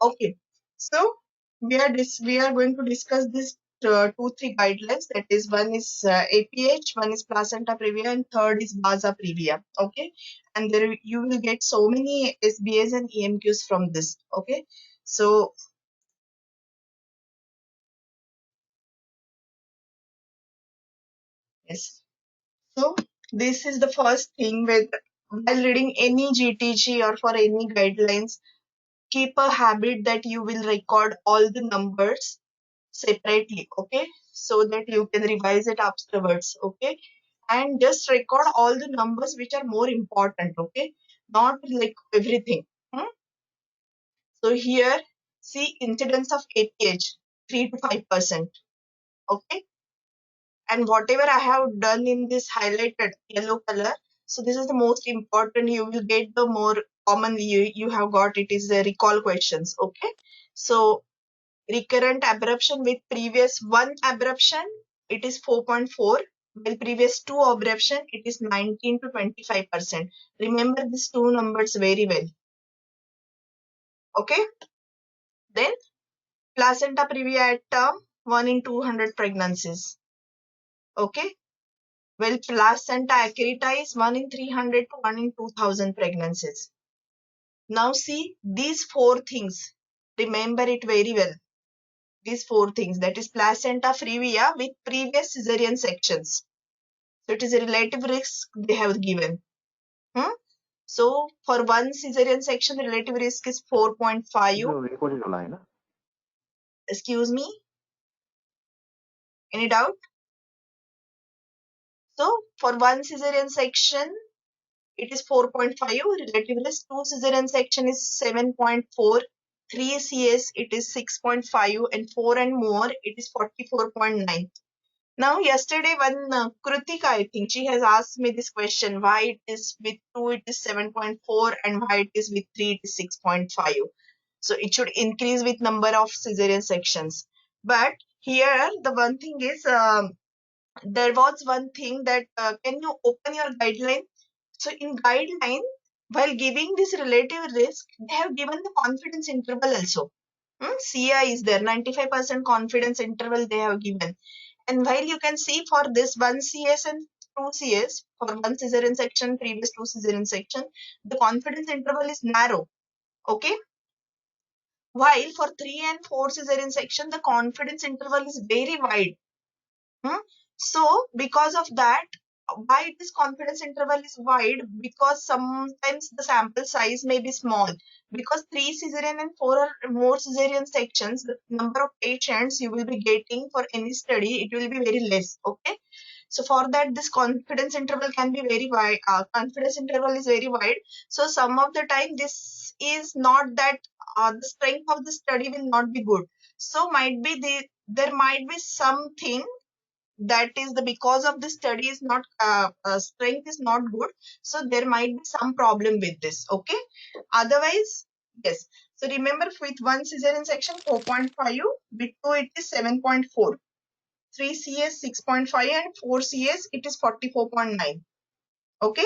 Okay, so we are going to discuss this 2-3 guidelines. That is, one is APH, one is placenta previa, and third is Vasa previa. Okay, and there you will get so many SBAs and EMQs from this. Okay, so yes, so this is the first thing with while reading any GTG or for any guidelines, keep a habit that you will record all the numbers separately, okay, so that you can revise it afterwards, okay, and just record all the numbers which are more important, okay, not like everything. So here, see incidence of APH 3 to 5%, okay, and whatever I have done in this highlighted yellow color, so this is the most important. You will get the more common you have got, it is the recall questions, okay. So recurrent abruption with previous one abruption, it is 4.4. While previous two abruption, it is 19 to 25%. Remember these two numbers very well. Okay. Then placenta previa at term 1 in 200 pregnancies. Okay. Well, placenta accreta is 1 in 300 to 1 in 2000 pregnancies. Now see these four things. Remember it very well. These four things, that is placenta previa with previous cesarean sections. So it is a relative risk they have given. So for one cesarean section, the relative risk is 4.5. Excuse me, any doubt? So for one cesarean section, it is 4.5 relative risk. Two cesarean section is 7.4. 3 CS, it is 6.5, and 4 and more, it is 44.9. Now, yesterday, one Kritika, I think, she has asked me this question, why it is with 2, it is 7.4, and why it is with 3, it is 6.5. So, it should increase with number of cesarean sections. But here, the one thing is, there was one thing that, can you open your guideline? So, in guideline, while giving this relative risk, they have given the confidence interval also. CI is there, 95% confidence interval they have given. And while you can see for this 1 CS and 2 CS, for one cesarean section, previous 2 cesarean section, the confidence interval is narrow. Okay. While for 3 and 4 cesarean section, the confidence interval is very wide. So because of that, why this confidence interval is wide? Because sometimes the sample size may be small. Because 3 cesarean and 4 or more cesarean sections, the number of patients you will be getting for any study, it will be very less. Okay. So for that, this confidence interval can be very wide. Confidence interval is very wide. So some of the time, this is not that the strength of the study will not be good. So might be there might be something that is the because of the study is not strength is not good, so there might be some problem with this. Okay, otherwise yes. So remember, with one cesarean section 4.5, with 2 it is 7.4, 3 CS 6.5, and 4 CS it is 44.9. okay,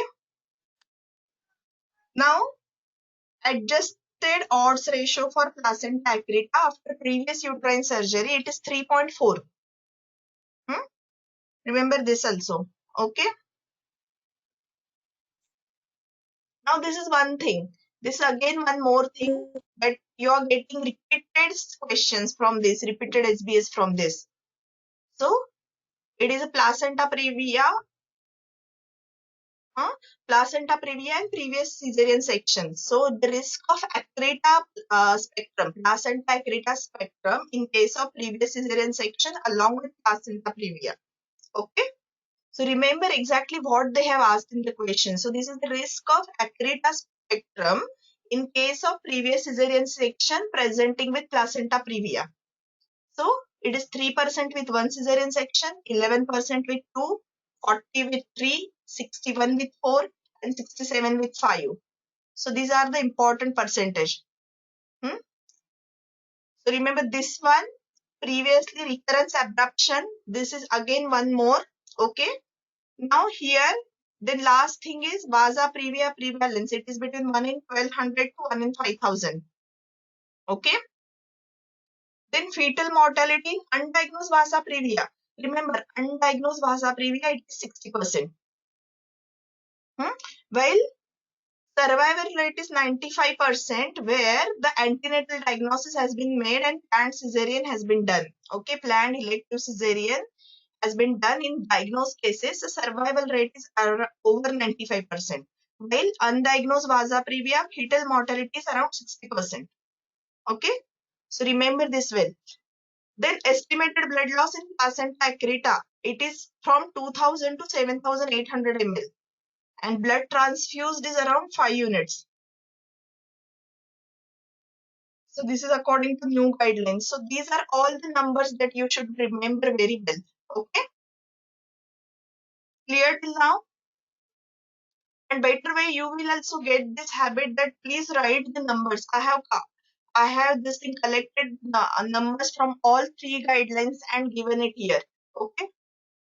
now adjusted odds ratio for placenta accreta after previous uterine surgery, it is 3.4. Remember this also. Okay, now this is one thing. This is again one more thing, that you are getting repeated questions from this, repeated SBS from this. So it is a placenta previa, and previous cesarean section. So the risk of Accreta spectrum, placenta Accreta spectrum in case of previous cesarean section along with placenta previa. Okay. So remember exactly what they have asked in the question. So this is the risk of Accreta spectrum in case of previous cesarean section presenting with placenta previa. So it is 3% with one cesarean section, 11% with 2, 40 with 3, 61 with 4, and 67 with 5. So these are the important percentage. So remember this one, previously recurrence abruption. This is again one more. Okay. Now here, the last thing is Vasa previa prevalence. It is between 1 in 1200 to 1 in 5000. Okay. Then fetal mortality, undiagnosed Vasa previa. Remember, undiagnosed Vasa previa, it is 60%. While survival rate is 95%, where the antenatal diagnosis has been made and planned cesarean has been done. Okay, planned elective cesarean has been done in diagnosed cases. The survival rate is over 95%. While undiagnosed Vasa previa, fetal mortality is around 60%. Okay, so remember this well. Then estimated blood loss in placenta accreta, it is from 2000 to 7800 ml, and blood transfused is around 5 units. So this is according to new guidelines. So these are all the numbers that you should remember very well. Okay, clear till now? And better way, you will also get this habit that please write the numbers. I have this thing collected numbers from all three guidelines and given it here. Okay,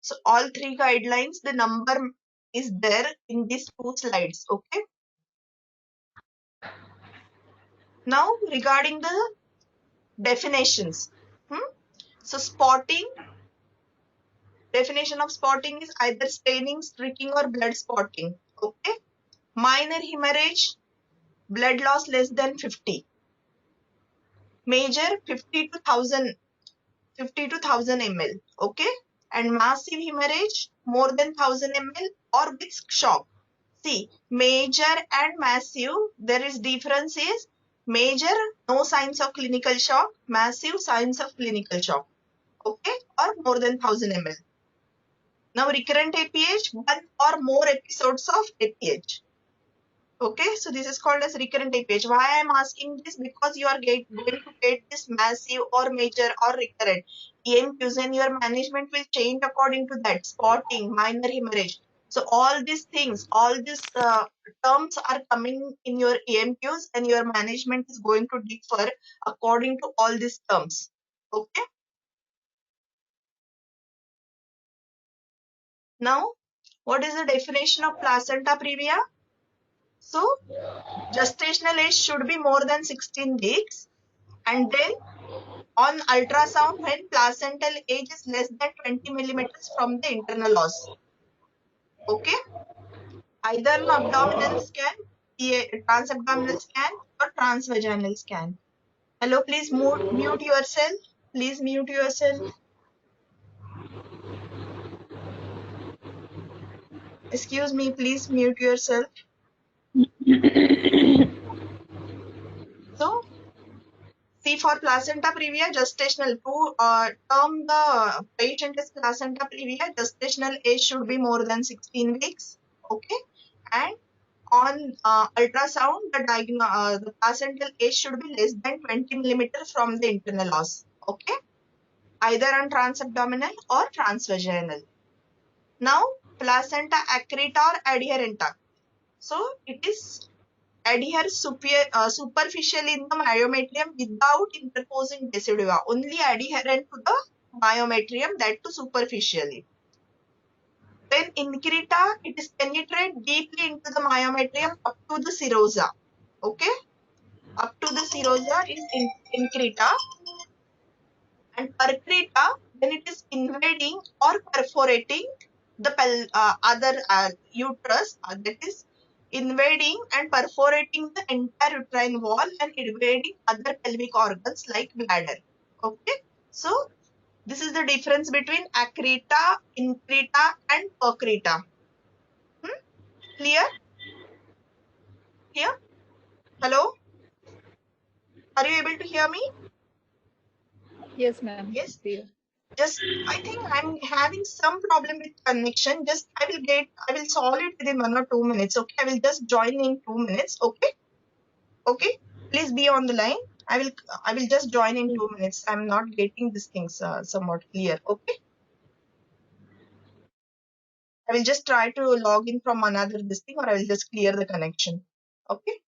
so all three guidelines, the number is there in these two slides. Okay, now regarding the definitions. So spotting, definition of spotting is either staining, streaking, or blood spotting. Okay, minor hemorrhage, blood loss less than 50. Major 50 to 1000 ml. Okay, and massive hemorrhage more than 1000 ml or with shock. See, major and massive, there is difference is major, no signs of clinical shock, massive, signs of clinical shock. Okay, or more than 1000 ml. Now recurrent APH, one or more episodes of APH. Okay, so this is called as recurrent APH. Why I am asking this? Because you are going to get this massive or major or recurrent EMQs, and your management will change according to that. Spotting, minor hemorrhage. So all these things, all these terms are coming in your EMQs, and your management is going to differ according to all these terms. Okay. Now, what is the definition of placenta previa? So, gestational age should be more than 16 weeks, and then on ultrasound when placental age is less than 20 millimeters from the internal os. Okay, either an abdominal scan, transabdominal scan, or transvaginal scan. Hello, please mute yourself. Please mute yourself. Excuse me, please mute yourself. So, see, for placenta previa, gestational, to term the patient as placenta previa, gestational age should be more than 16 weeks. Okay, and on ultrasound, the placental age should be less than 20 millimeters from the internal os. Okay, either on transabdominal or transvaginal. Now, placenta accreta or adherenta. So, it is adheres superficially in the myometrium without interposing decidua, only adherent to the myometrium, that too superficially. Then increta, it is penetrate deeply into the myometrium up to the serosa. Okay, up to the serosa is increta, and percreta, when it is invading or perforating the other uterus, that is invading and perforating the entire uterine wall and invading other pelvic organs like bladder. Okay, so this is the difference between accreta, increta, and percreta. Clear? Here? Hello? Are you able to hear me? Yes, ma'am. Yes. Clear. Just, I think I'm having some problem with connection. Just, I will solve it within 1 or 2 minutes. Okay, I will just join in 2 minutes. Okay, okay. Please be on the line. I will just join in 2 minutes. I'm not getting these things somewhat clear. Okay, I will just try to log in from another this thing, or I will just clear the connection. Okay.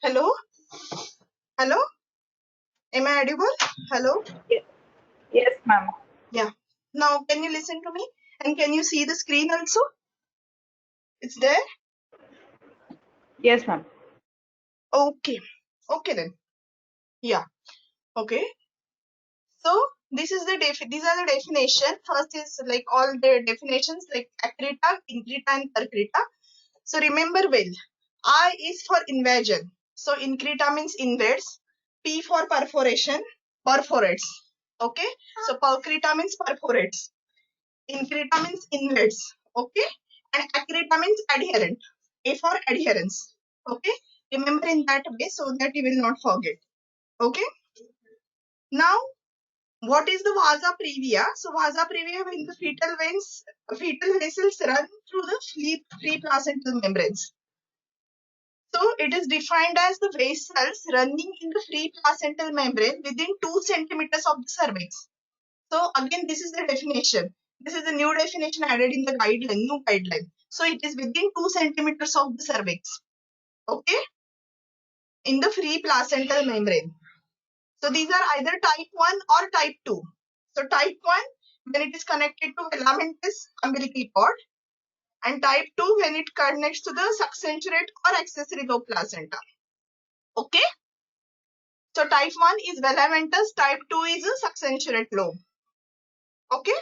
Hello? Hello? Am I audible? Hello? Ye- Yes, ma'am. Yeah. Now, can you listen to me? And can you see the screen also? It's there? Yes, ma'am. Okay. Okay then. Yeah. Okay. So this is the these are the definition. First is like all the definitions like Accreta, Increta, and Accreta. So remember well. I is for invasion. So Increta means invades. P for perforation, perforates. Okay. So Accreta means perforates. Increta means invades. Okay. And Accreta means adherent. A for adherence. Okay. Remember in that way so that you will not forget. Okay. Now what is the Vasa previa? So Vasa previa when the fetal vessels run through the free placental membranes. So it is defined as the vessels running in the free placental membrane within 2 centimeters of the cervix. So again, this is the definition. This is the new definition added in the guideline, new guideline. So it is within 2 centimeters of the cervix. Okay, in the free placental membrane. So these are either type 1 or type 2. So type 1 when it is connected to filamentous umbilical cord, and type 2 when it connects to the succensurate or accessory lobe placenta. Okay. So type 1 is filamentous, type 2 is a succensurate lobe. Okay.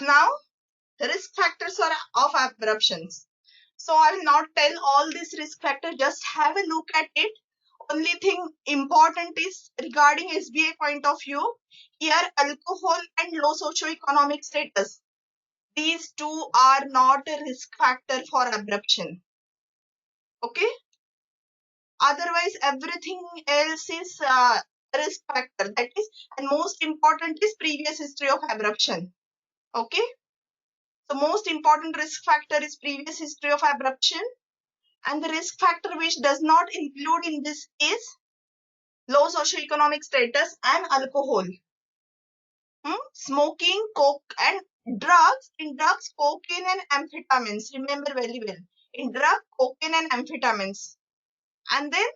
Now risk factors of abruptions. So I will not tell all these risk factors, just have a look at it. Only thing important is regarding SBA point of view, here alcohol and low socioeconomic status. These two are not a risk factor for abruption. Okay. Otherwise, everything else is risk factor. That is, and most important is previous history of abruption. Okay. So most important risk factor is previous history of abruption. And the risk factor which does not include in this is low socioeconomic status and alcohol. Smoking, coke and drugs. In drugs, cocaine and amphetamines. Remember very well. In drug, cocaine and amphetamines. And then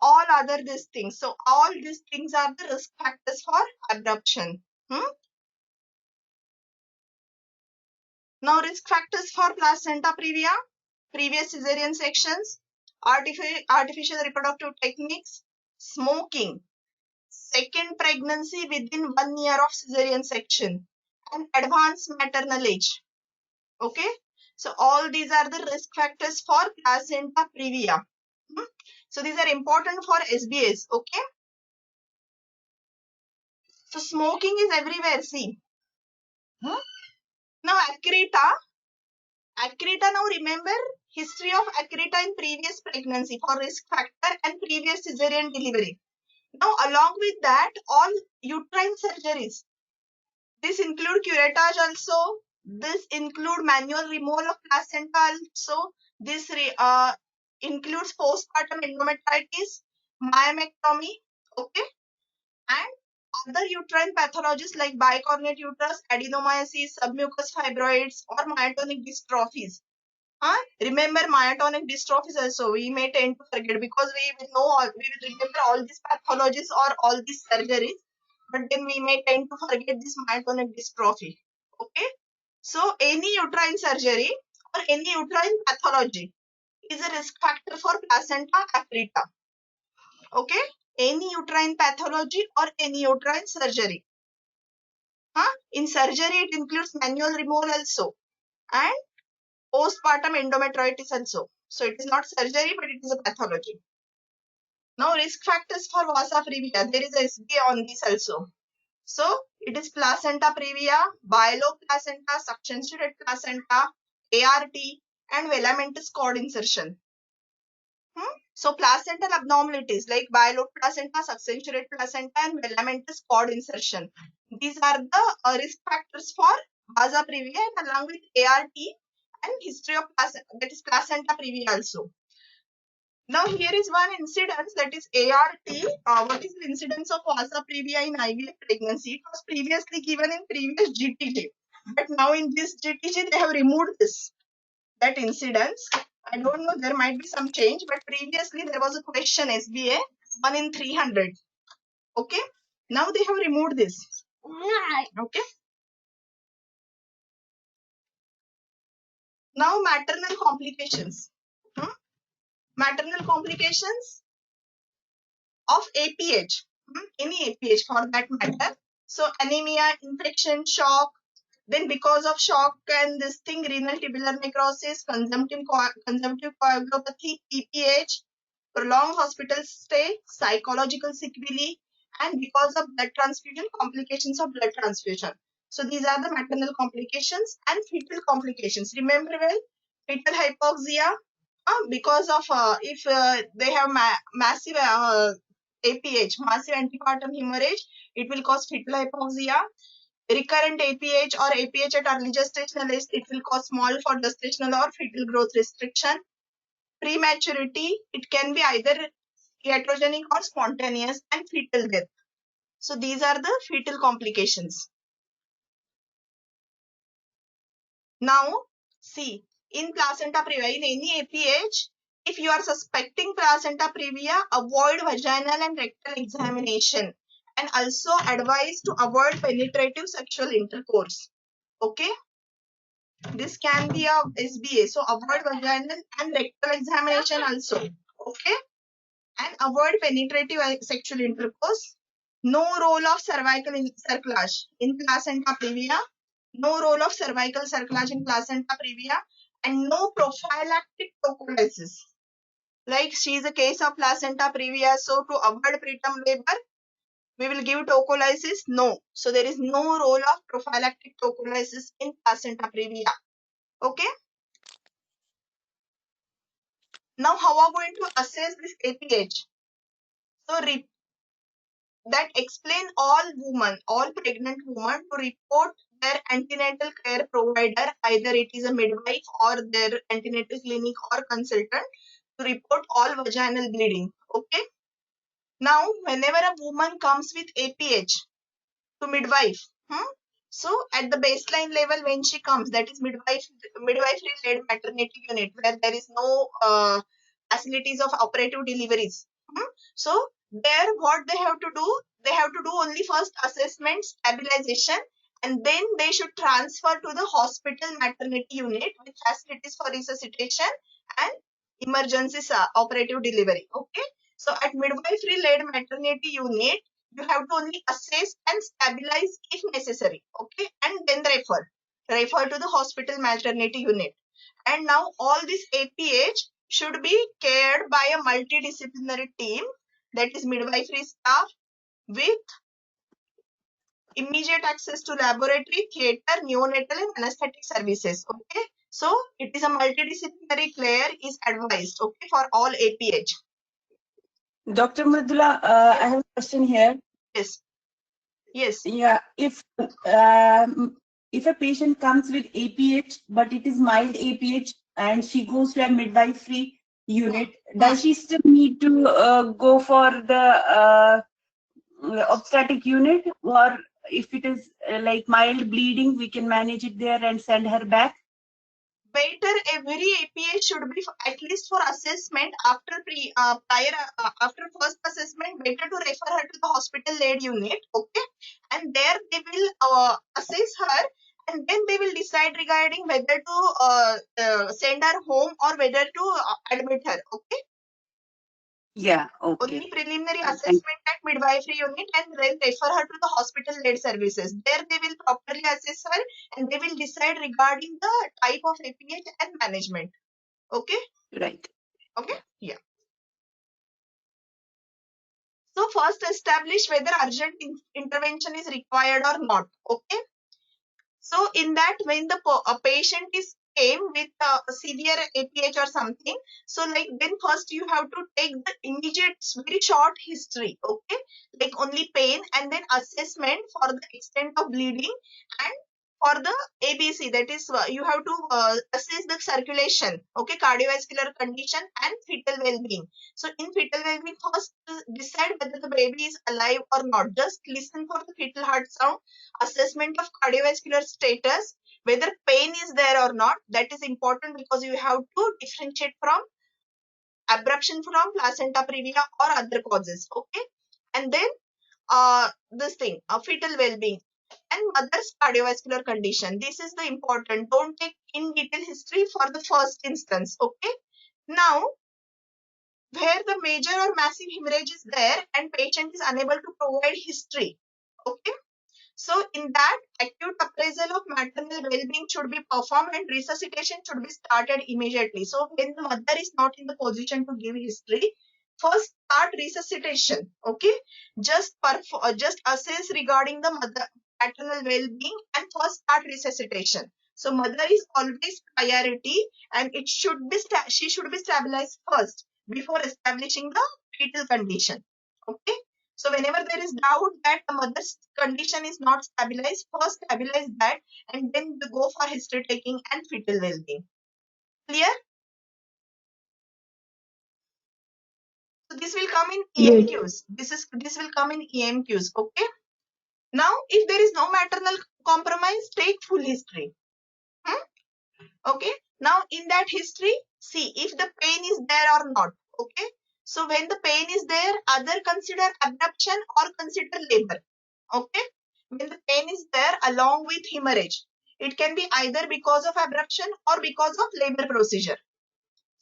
all other these things. So all these things are the risk factors for abruption. Now risk factors for placenta previa, previous cesarean sections, artificial reproductive techniques, smoking, second pregnancy within 1 year of cesarean section, and advanced maternal age. Okay. So all these are the risk factors for placenta previa. So these are important for SBS. Okay. So smoking is everywhere. See. Now Accreta now remember history of Accreta in previous pregnancy for risk factor and previous cesarean delivery. Now along with that all uterine surgeries. This include curettage also. This include manual removal of placenta also. This includes postpartum endometritis, myomectomy, okay, and other uterine pathologies like bicornuate uterus, adenomyosis, submucous fibroids, or myotonic dystrophies. Remember myotonic dystrophies also. We may tend to forget because we will remember all these pathologies or all these surgeries, but then we may tend to forget this myotonic dystrophy. Okay. So any uterine surgery or any uterine pathology is a risk factor for placenta accreta. Okay. Any uterine pathology or any uterine surgery. In surgery, it includes manual removal also and postpartum endometritis also. So it is not surgery, but it is a pathology. Now risk factors for Vasa previa. There is a SBA on this also. So it is placenta previa, bilobe placenta, succensurate placenta, ART, and filamentous cord insertion. So placental abnormalities like bilobe placenta, succensurate placenta, and filamentous cord insertion. These are the risk factors for Vasa previa, and along with ART and history of placenta, that is placenta previa also. Now here is one incidence, that is ART. What is the incidence of Vasa previa in IVF pregnancy? It was previously given in previous GTG, but now in this GTG they have removed this. that incidence. I don't know, there might be some change, but previously there was a question SBA 1 in 300. Okay. Now they have removed this. Okay. Now maternal complications. Maternal complications of APH. Any APH for that matter. So anemia, infection, shock. Then because of shock and this thing, renal tubular necrosis, consumptive coagulopathy, PPH, prolonged hospital stay, psychological sequelae, and because of blood transfusion, complications of blood transfusion. So these are the maternal complications and fetal complications. Remember well, fetal hypoxia, because of if they have massive APH, massive antepartum hemorrhage, it will cause fetal hypoxia. Recurrent APH or APH at early gestational age, it will cause small for gestational or fetal growth restriction. Prematurity, it can be either iatrogenic or spontaneous, and fetal death. So these are the fetal complications. Now, see, in placenta previa, in any APH, if you are suspecting placenta previa, avoid vaginal and rectal examination, and also advise to avoid penetrative sexual intercourse. Okay. This can be a SBA. So avoid vaginal and rectal examination also. Okay. And avoid penetrative sexual intercourse. No role of cervical cerclage in placenta previa. No role of cervical cerclage in placenta previa. And no prophylactic tocolysis. Like she is a case of placenta previa. So to avoid preterm labor, we will give tocolysis. No. So there is no role of prophylactic tocolysis in placenta previa. Okay. Now, how are we going to assess this APH? So, that explain all women, all pregnant women to report their antenatal care provider, either it is a midwife or their antenatal clinic or consultant, to report all vaginal bleeding. Okay. Now, whenever a woman comes with APH to midwife, so at the baseline level when she comes, that is midwifery led maternity unit where there is no facilities of operative deliveries. So there what they have to do, they have to do only first assessment, stabilization, and then they should transfer to the hospital maternity unit with facilities for resuscitation and emergency operative delivery. Okay. So at midwifery led maternity unit, you have to only assess and stabilize if necessary. Okay. And then refer to the hospital maternity unit. And now all this APH should be cared by a multidisciplinary team, that is midwifery staff, with immediate access to laboratory, theatre, neonatal and anesthetic services. Okay. So it is a multidisciplinary care is advised. Okay. For all APH. Dr. Mridula, I have a question here. Yes. Yes. Yeah, if a patient comes with APH, but it is mild APH, and she goes to a midwifery unit, does she still need to go for the obstetric unit, or if it is like mild bleeding, we can manage it there and send her back? Better every APH should be at least for assessment after after first assessment, better to refer her to the hospital led unit. Okay. And there they will assess her, and then they will decide regarding whether to send her home or whether to admit her. Okay. Yeah, okay. Only preliminary assessment at midwifery unit, and then refer her to the hospital-led services. There they will properly assess her and they will decide regarding the type of APH and management. Okay? Right. Okay? Yeah. So first establish whether urgent intervention is required or not. Okay? So in that, when a patient is came with a severe APH or something, so like then first you have to take the immediate very short history, okay, like only pain, and then assessment for the extent of bleeding, and for the ABC, that is you have to assess the circulation, okay, cardiovascular condition and fetal well-being. So in fetal well-being, first decide whether the baby is alive or not. Just listen for the fetal heart sound, assessment of cardiovascular status, whether pain is there or not. That is important because you have to differentiate from abruption from placenta previa or other causes. Okay, and then this thing, fetal well-being and mother's cardiovascular condition. This is the important. Don't take in detail history for the first instance. Okay, now where the major or massive hemorrhage is there and patient is unable to provide history. Okay, so in that, acute appraisal of maternal well-being should be performed and resuscitation should be started immediately. So when the mother is not in the position to give history, first start resuscitation. Okay, just assess regarding the mother maternal well-being and first start resuscitation. So mother is always priority and it should be she should be stabilized first before establishing the fetal condition. Okay. So whenever there is doubt that the mother's condition is not stabilized, first stabilize that and then we go for history taking and fetal well-being. Clear? So this will come in EMQs. This will come in EMQs. Okay. Now, if there is no maternal compromise, take full history. Okay. Now, in that history, see if the pain is there or not. Okay. So when the pain is there, either consider abruption or consider labor. Okay. When the pain is there along with hemorrhage, it can be either because of abruption or because of labor procedure.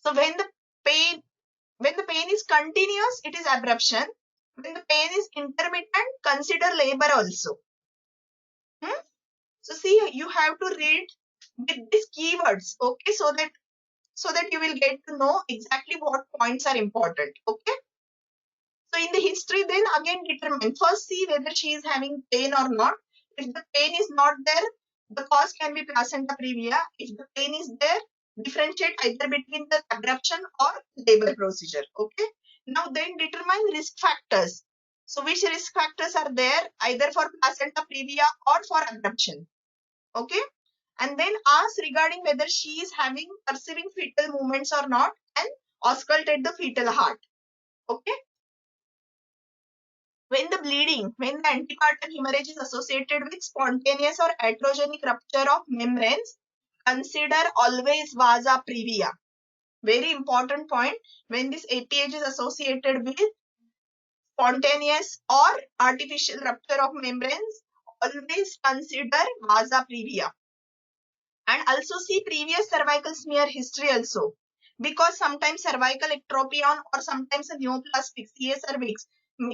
So when the pain is continuous, it is abruption. When the pain is intermittent, consider labor also. So see, you have to read with these keywords, okay, so that you will get to know exactly what points are important. Okay. So in the history, then again determine. First, see whether she is having pain or not. If the pain is not there, the cause can be placenta previa. If the pain is there, differentiate either between the abruption or labor procedure. Okay. Now then determine risk factors. So which risk factors are there either for placenta previa or for abruption. Okay. And then ask regarding whether she is perceiving fetal movements or not and auscultate the fetal heart. Okay. When the antepartum hemorrhage is associated with spontaneous or iatrogenic rupture of membranes, consider always Vasa previa. Very important point. When this APH is associated with spontaneous or artificial rupture of membranes, always consider Vasa previa. And also see previous cervical smear history also. Because sometimes cervical ectropion or sometimes a neoplastic CA cervix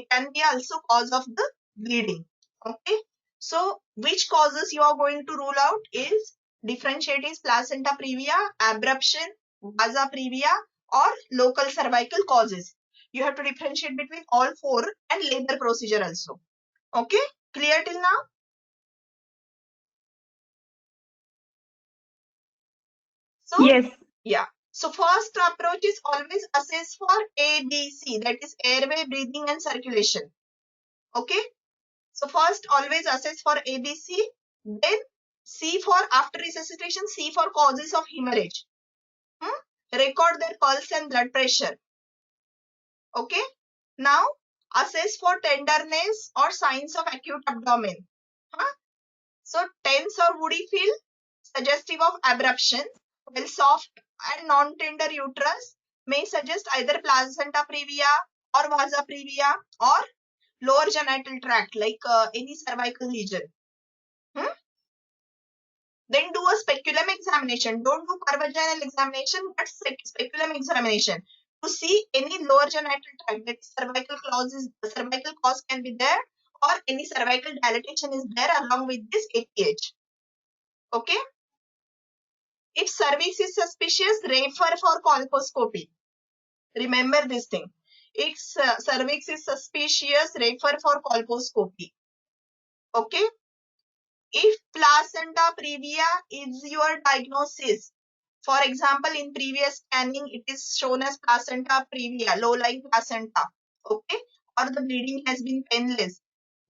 can be also cause of the bleeding. Okay. So which causes you are going to rule out is differentiate is placenta previa, abruption, Vasa previa or local cervical causes. You have to differentiate between all four and labor procedure also. Okay. Clear till now? So Yes. yeah. So first approach is always assess for ABC, that is airway, breathing and circulation. Okay. So first always assess for ABC, then C for after resuscitation, C for causes of hemorrhage. Record their pulse and blood pressure. Okay. Now assess for tenderness or signs of acute abdomen. So tense or woody feel suggestive of abruption, while soft and non-tender uterus may suggest either placenta previa or Vasa previa or lower genital tract like any cervical lesion. Then do a speculum examination. Don't do pervaginal examination, but speculum examination to see any lower genital tract, that is cervical cause can be there or any cervical dilatation is there along with this APH. Okay. If cervix is suspicious, refer for colposcopy. Remember this thing. If cervix is suspicious, refer for colposcopy. Okay. If placenta previa is your diagnosis, for example, in previous scanning, it is shown as placenta previa, low-lying placenta, okay, or the bleeding has been painless,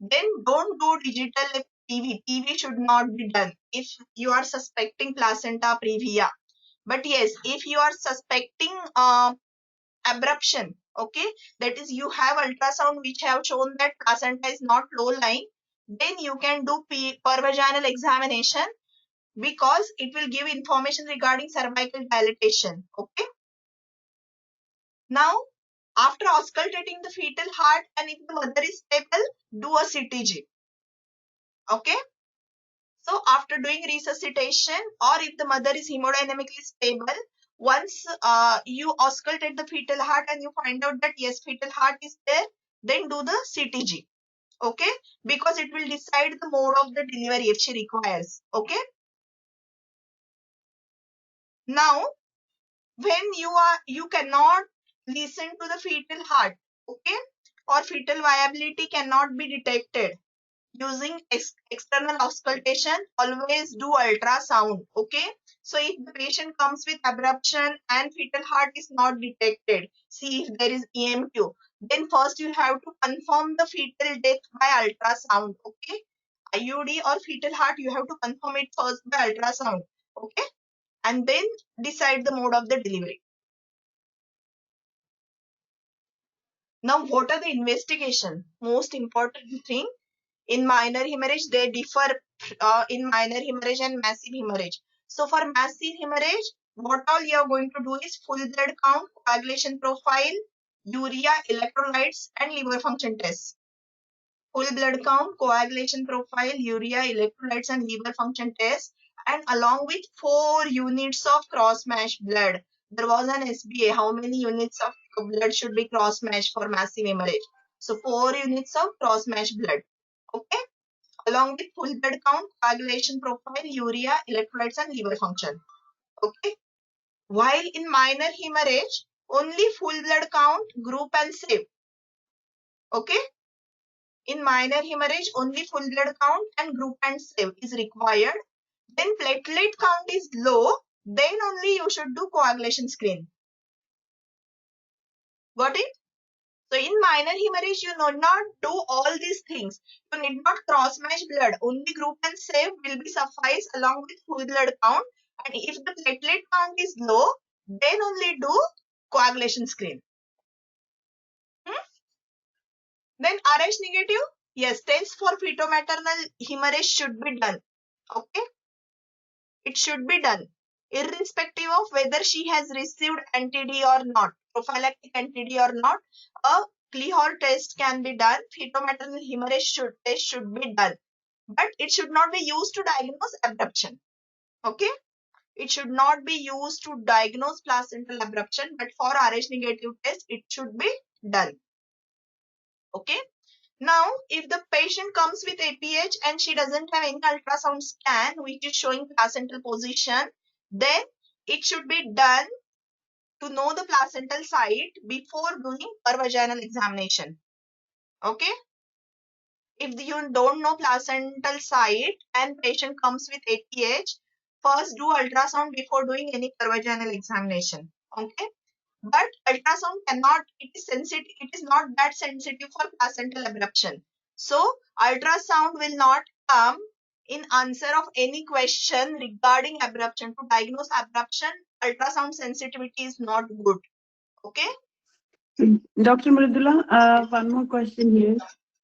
then don't do digital PV. PV should not be done if you are suspecting placenta previa. But yes, if you are suspecting abruption, okay, that is you have ultrasound which have shown that placenta is not low lying, then you can do pervaginal examination because it will give information regarding cervical dilatation. Okay. Now, after auscultating the fetal heart and if the mother is stable, do a CTG. Okay. So after doing resuscitation or if the mother is hemodynamically stable, once you auscultate the fetal heart and you find out that yes, fetal heart is there, then do the CTG. Okay. Because it will decide the mode of the delivery if she requires. Okay. Now, when you cannot listen to the fetal heart, okay, or fetal viability cannot be detected using external auscultation, always do ultrasound. Okay. So if the patient comes with abruption and fetal heart is not detected, see if there is EMQ, then first you have to confirm the fetal death by ultrasound. Okay. IUD or fetal heart, you have to confirm it first by ultrasound. Okay. And then decide the mode of the delivery. Now, what are the investigation? Most important thing, in minor hemorrhage, they differ in minor hemorrhage and massive hemorrhage. So for massive hemorrhage, what all you are going to do is full blood count, coagulation profile, urea, electrolytes, and liver function tests. Full blood count, coagulation profile, urea, electrolytes, and liver function test, and along with 4 units of cross-matched blood. There was an SBA, how many units of blood should be cross-matched for massive hemorrhage? So 4 units of cross-matched blood. Okay, along with full blood count, coagulation profile, urea, electrolytes, and liver function. Okay, while in minor hemorrhage, only full blood count, group, and save. Okay. In minor hemorrhage, only full blood count and group and save is required. When platelet count is low, then only you should do coagulation screen. Got it? So in minor hemorrhage, you need not do all these things. You need not cross-match blood. Only group and save will be suffice along with full blood count. And if the platelet count is low, then only do coagulation screen. Then RH negative, yes, tests for fetal-maternal hemorrhage should be done. Okay, it should be done irrespective of whether she has received NTD or not, prophylactic NTD or not. A Klehor test can be done. Fetal-maternal hemorrhage test should be done, but it should not be used to diagnose abruption. Okay, it should not be used to diagnose placental abruption, but for RH negative test, it should be done. Okay. Now, if the patient comes with APH and she doesn't have any ultrasound scan which is showing placental position, then it should be done to know the placental site before doing pervaginal examination. Okay. If you don't know placental site and patient comes with APH, first do ultrasound before doing any pervaginal examination. Okay. But ultrasound cannot, it is sensitive, it is not that sensitive for placental abruption. So ultrasound will not come in answer of any question regarding abruption. To diagnose abruption, ultrasound sensitivity is not good. Okay. Dr. Mridula, one more question here.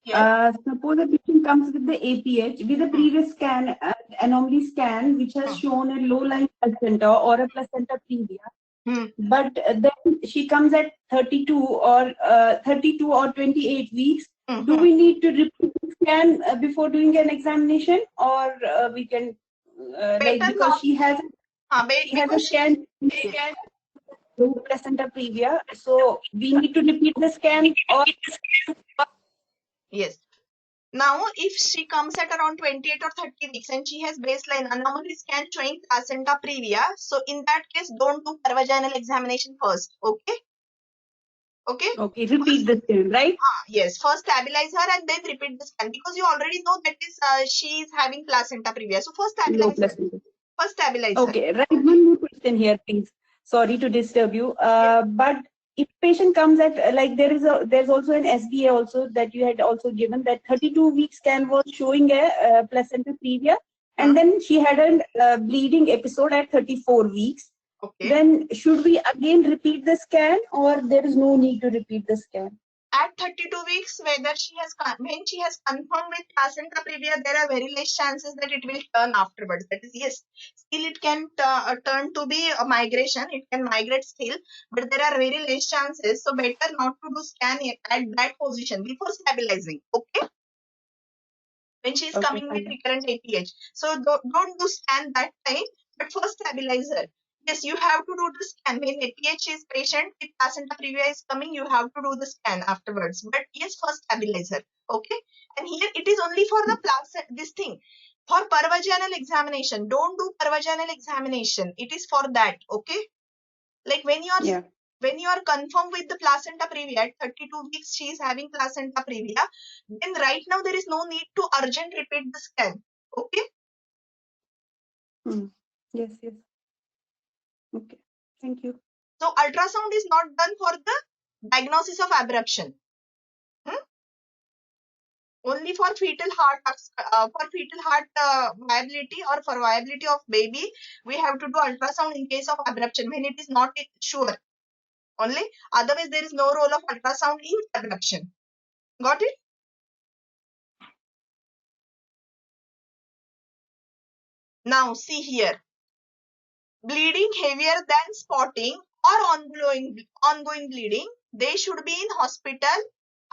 Yes. Suppose a patient comes with the APH with a previous scan, anomaly scan, which has shown a low-lying placenta or a placenta previa. But then she comes at 32 or 28 weeks. Do we need to repeat the scan before doing an examination, or we can like because she has a scan low placenta previa, so we need to repeat the scan or Yes. Now, if she comes at around 28 or 30 weeks and she has baseline anomaly scan showing placenta previa, so in that case, don't do pervaginal examination first. Okay. Okay. Okay, repeat the scan, right? Yes, first stabilize her and then repeat the scan because you already know that is she is having placenta previa. So first stabilize her. First stabilize her. Okay, right. One more question here, please. Sorry to disturb you. But if patient comes at like there's also an SBA also that you had also given that 32 week scan was showing a placenta previa, and then she had a bleeding episode at 34 weeks. Okay. Then should we again repeat the scan, or there is no need to repeat the scan? at 32 weeks, when she has confirmed with placenta previa, there are very less chances that it will turn afterwards. That is, yes, still it can turn to be a migration. It can migrate still, but there are very less chances. So better not to do scan at that position before stabilizing. Okay, when she is Okay, coming with fine. recurrent APH. So don't do scan that time, but first stabilizer. Yes, you have to do the scan. When APH is patient with placenta previa is coming, you have to do the scan afterwards. But yes, first stabilizer. Okay. And here it is only for the placenta, this thing. For pervaginal examination, don't do pervaginal examination. It is for that. Okay. Like when you are Yeah. confirmed with the placenta previa at 32 weeks, she is having placenta previa, then right now there is no need to urgent repeat the scan. Okay. Yes, yes. Okay. Thank you. So ultrasound is not done for the diagnosis of abruption. Only for fetal heart viability or for viability of baby, we have to do ultrasound in case of abruption when it is not sure. Only otherwise there is no role of ultrasound in abruption. Got it? Now see here. Bleeding heavier than spotting or ongoing bleeding, they should be in hospital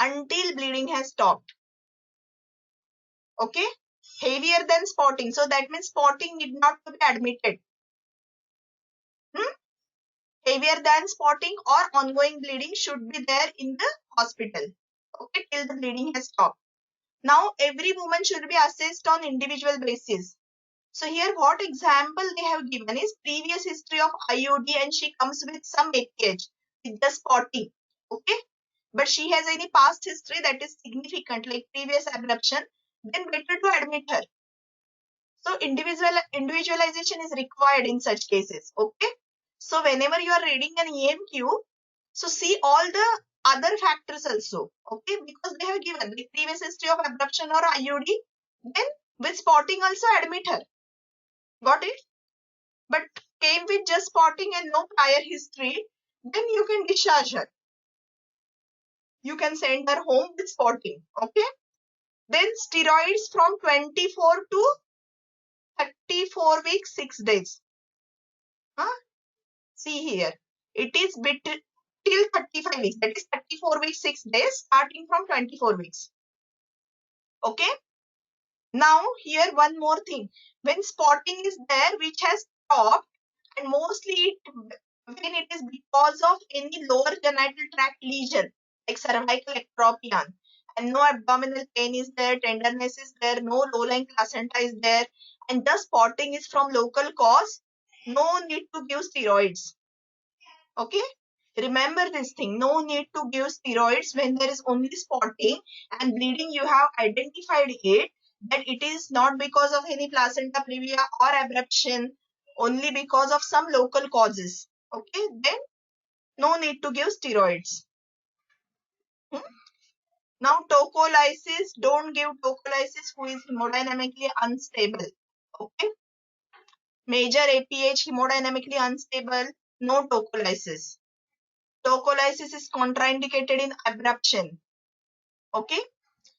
until bleeding has stopped. Okay, heavier than spotting, so that means spotting need not to be admitted. Heavier than spotting or ongoing bleeding should be there in the hospital, okay, till the bleeding has stopped. Now every woman should be assessed on individual basis. So here what example they have given is previous history of IUD and she comes with some APH with the spotting. Okay. But she has any past history that is significant like previous abruption, then better to admit her. So individualization is required in such cases. Okay. So whenever you are reading an EMQ, so see all the other factors also. Okay. Because they have given the previous history of abruption or IUD, then with spotting also admit her. Got it? But came with just spotting and no prior history, then you can discharge her. You can send her home with spotting. Okay. Then steroids from 24 to 34 weeks, 6 days. Huh? See here. It is till 35 weeks. That is 34 weeks, 6 days, starting from 24 weeks. Okay. Now here one more thing. When spotting is there, which has stopped, and mostly when it is because of any lower genital tract lesion like cervical ectropion, and no abdominal pain is there, tenderness is there, no low-lying placenta is there, and the spotting is from local cause, no need to give steroids. Okay, remember this thing, no need to give steroids when there is only spotting and bleeding. You have identified it that it is not because of any placenta previa or abruption, only because of some local causes. Okay, then no need to give steroids. Now tocolysis, don't give tocolysis who is hemodynamically unstable. Okay, major APH hemodynamically unstable, no tocolysis. Tocolysis is contraindicated in abruption. Okay.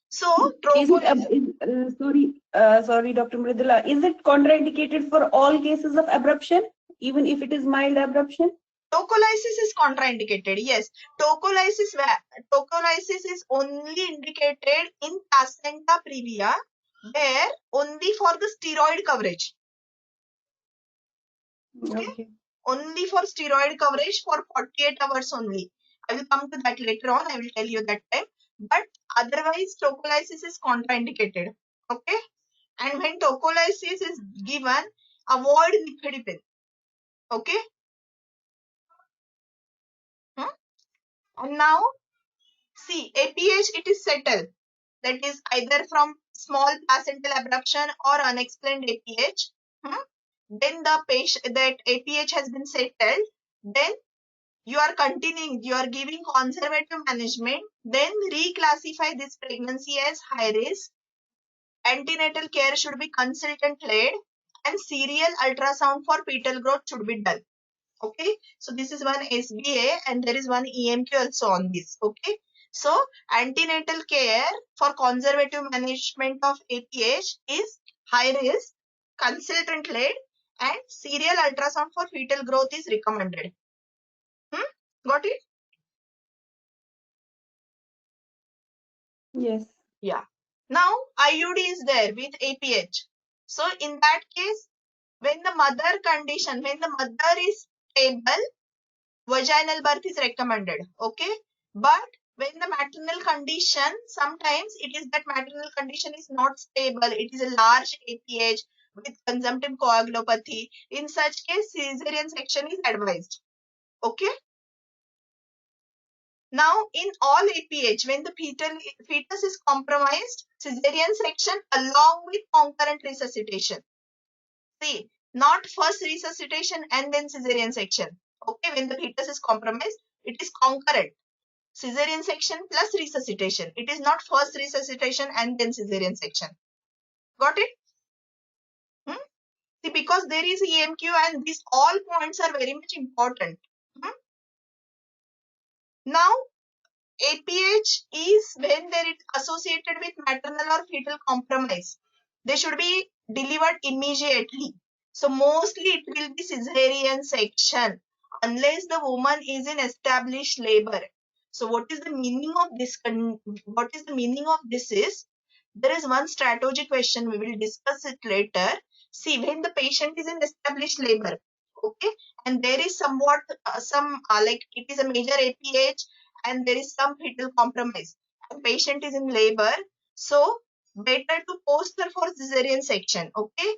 So Is it, tropolysis. sorry, Dr. Mridula, is it contraindicated for all cases of abruption, even if it is mild abruption? Tocolysis is contraindicated. Yes. Tocolysis is only indicated in placenta previa, where only for the steroid coverage. Okay. Only for steroid coverage for 48 hours only. I will come to that later on. I will tell you that time. But otherwise, tocolysis is contraindicated. Okay. And when tocolysis is given, avoid nifedipine. Okay. And now, see, APH, it is settled. That is either from small placental abruption or unexplained APH. Then the patient, that APH has been settled. Then you are continuing, you are giving conservative management, then reclassify this pregnancy as high risk. Antenatal care should be consultant led and serial ultrasound for fetal growth should be done. Okay, so this is one SBA and there is one EMQ also on this. Okay, So antenatal care for conservative management of APH is high risk, consultant led, and serial ultrasound for fetal growth is recommended. Got it? Yes. Yeah. Now IUD is there with APH. So in that case, when the mother is stable, vaginal birth is recommended. Okay. But when the maternal condition, sometimes it is that maternal condition is not stable. It is a large APH with consumptive coagulopathy. In such case, cesarean section is advised. Okay. Now, in all APH, when the fetus is compromised, cesarean section along with concurrent resuscitation. See, not first resuscitation and then cesarean section. Okay, when the fetus is compromised, it is concurrent. Cesarean section plus resuscitation. It is not first resuscitation and then cesarean section. Got it? See, because there is EMQ and these all points are very much important. Now, APH is when there is associated with maternal or fetal compromise. They should be delivered immediately. So mostly it will be cesarean section unless the woman is in established labor. So what is the meaning of this? What is the meaning of this is there is one strategy question. We will discuss it later. See, when the patient is in established labor, okay, and there is somewhat like it is a major APH and there is some fetal compromise and patient is in labor, so better to post her for cesarean section. Okay,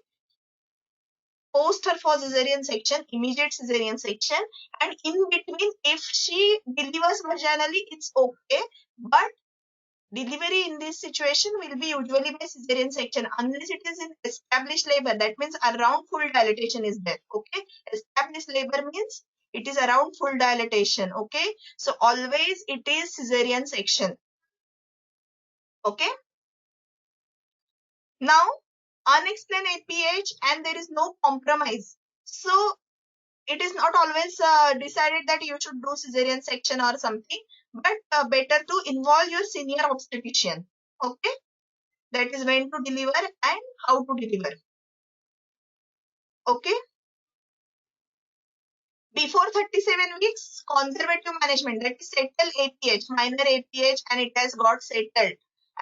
post her for cesarean section, immediate cesarean section, and in between if she delivers vaginally it's okay, but delivery in this situation will be usually by cesarean section unless it is in established labor. That means around full dilatation is there. Okay, established labor means it is around full dilatation. Okay, so always it is cesarean section. Okay, now unexplained APH and there is no compromise, so it is not always decided that you should do cesarean section or something, but better to involve your senior obstetrician. Okay, that is when to deliver and how to deliver. Okay, before 37 weeks conservative management, that is settle APH, minor APH, and it has got settled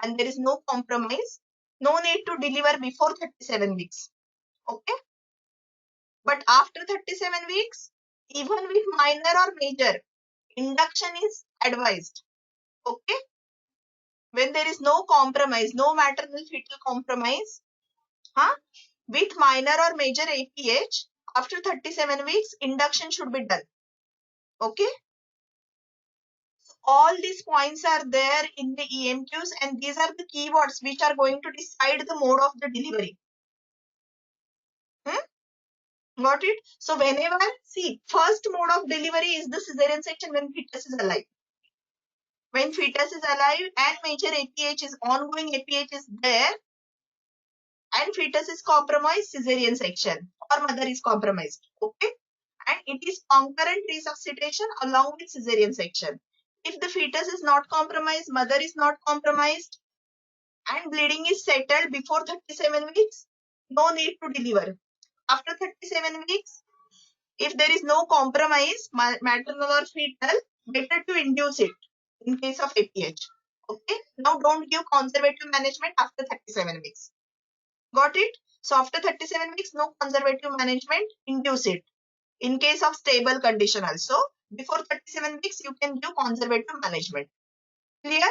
and there is no compromise, no need to deliver before 37 weeks. Okay, but after 37 weeks, even with minor or major, induction is advised. Okay, when there is no compromise, no maternal fetal compromise, with minor or major APH, after 37 weeks, induction should be done. Okay, all these points are there in the EMQs and these are the keywords which are going to decide the mode of the delivery. Got it? So whenever, see, first mode of delivery is the cesarean section when fetus is alive. When fetus is alive and major APH is ongoing, APH is there and fetus is compromised, cesarean section or mother is compromised. Okay, and it is concurrent resuscitation along with cesarean section. If the fetus is not compromised, mother is not compromised, and bleeding is settled before 37 weeks, no need to deliver. After 37 weeks, if there is no compromise, maternal or fetal, better to induce it in case of APH. Okay, now don't give conservative management after 37 weeks. Got it? So after 37 weeks, no conservative management, induce it. In case of stable condition also, before 37 weeks, you can give conservative management. Clear?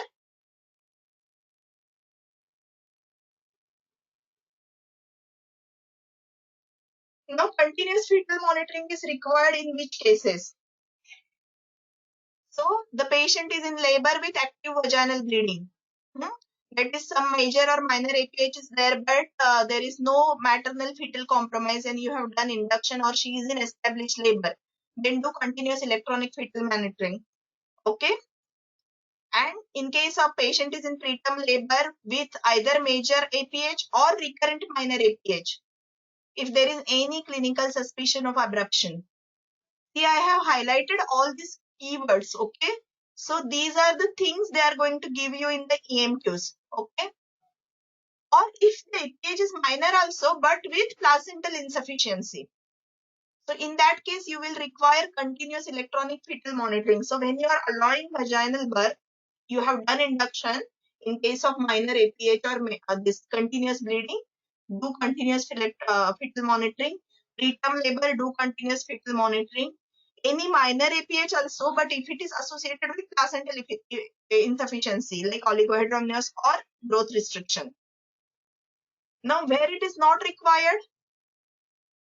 Now, continuous fetal monitoring is required in which cases? So, the patient is in labor with active vaginal bleeding. That is some major or minor APH is there, but there is no maternal fetal compromise and you have done induction or she is in established labor. Then do continuous electronic fetal monitoring. Okay. And in case of patient is in preterm labor with either major APH or recurrent minor APH, if there is any clinical suspicion of abruption. See, I have highlighted all these keywords, okay? So these are the things they are going to give you in the EMQs. Okay. Or if the APH is minor also, but with placental insufficiency. So in that case, you will require continuous electronic fetal monitoring. So when you are allowing vaginal birth, you have done induction. In case of minor APH or this continuous bleeding, do continuous fetal monitoring. Preterm labor, do continuous fetal monitoring. Any minor APH also, but if it is associated with placental insufficiency like oligohydramnios or growth restriction. Now, where it is not required,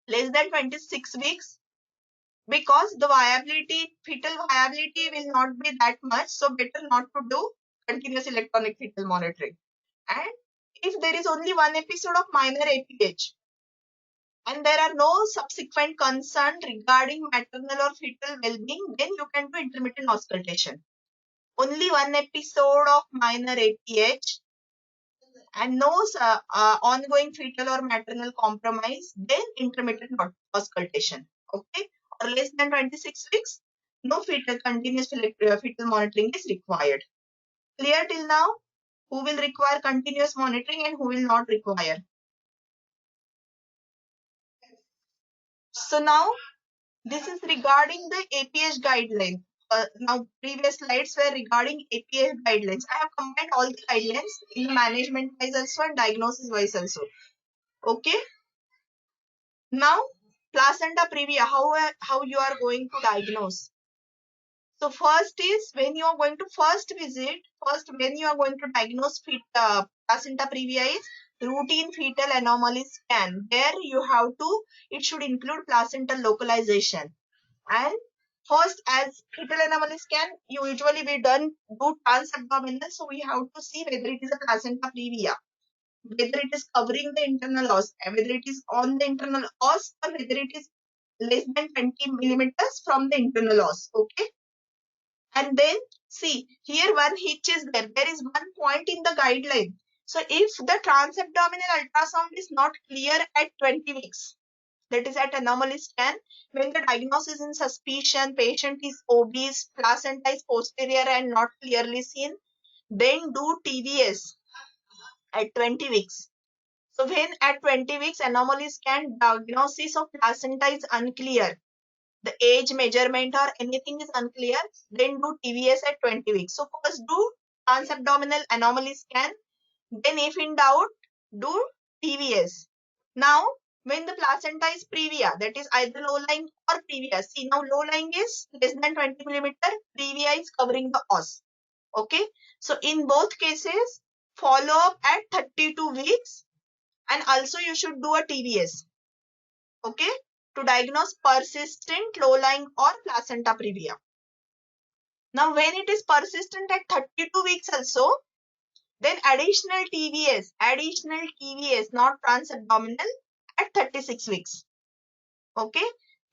less than 26 weeks, because the viability, fetal viability will not be that much, so better not to do continuous electronic fetal monitoring. And if there is only one episode of minor APH and there are no subsequent concern regarding maternal or fetal well-being, then you can do intermittent auscultation. Only one episode of minor APH and no ongoing fetal or maternal compromise, then intermittent auscultation. Okay, or less than 26 weeks, no fetal continuous fetal monitoring is required. Clear till now? Who will require continuous monitoring and who will not require? So now this is regarding the APH guideline. Now previous slides were regarding APH guidelines. I have combined all the guidelines in the management wise also and diagnosis wise also. Okay. Now, placenta previa, how you are going to diagnose. So first is when you are going to when you are going to diagnose placenta previa is routine fetal anomaly scan. There you have to, it should include placental localization. And first, as fetal anomaly scan, usually we do transabdominal, so we have to see whether it is a placenta previa, whether it is covering the internal os, whether it is on the internal os, or whether it is less than 20 millimeters from the internal os. Okay. And then see, here one hitch is there. There is one point in the guideline. So if the transabdominal ultrasound is not clear at 20 weeks, that is at anomaly scan, when the diagnosis is in suspicion, patient is obese, placenta is posterior and not clearly seen, then do TVS at 20 weeks. So when at 20 weeks anomaly scan, diagnosis of placenta is unclear, the age measurement or anything is unclear, then do TVS at 20 weeks. So first do transabdominal anomaly scan, then if in doubt, do TVS. Now, when the placenta is previa, that is either low-lying or previa. See, now low-lying is less than 20 millimeter, previa is covering the os. Okay. So in both cases, follow up at 32 weeks. And also you should do a TVS, okay, to diagnose persistent low-lying or placenta previa. Now, when it is persistent at 32 weeks also, then additional TVS, not transabdominal, at 36 weeks, okay,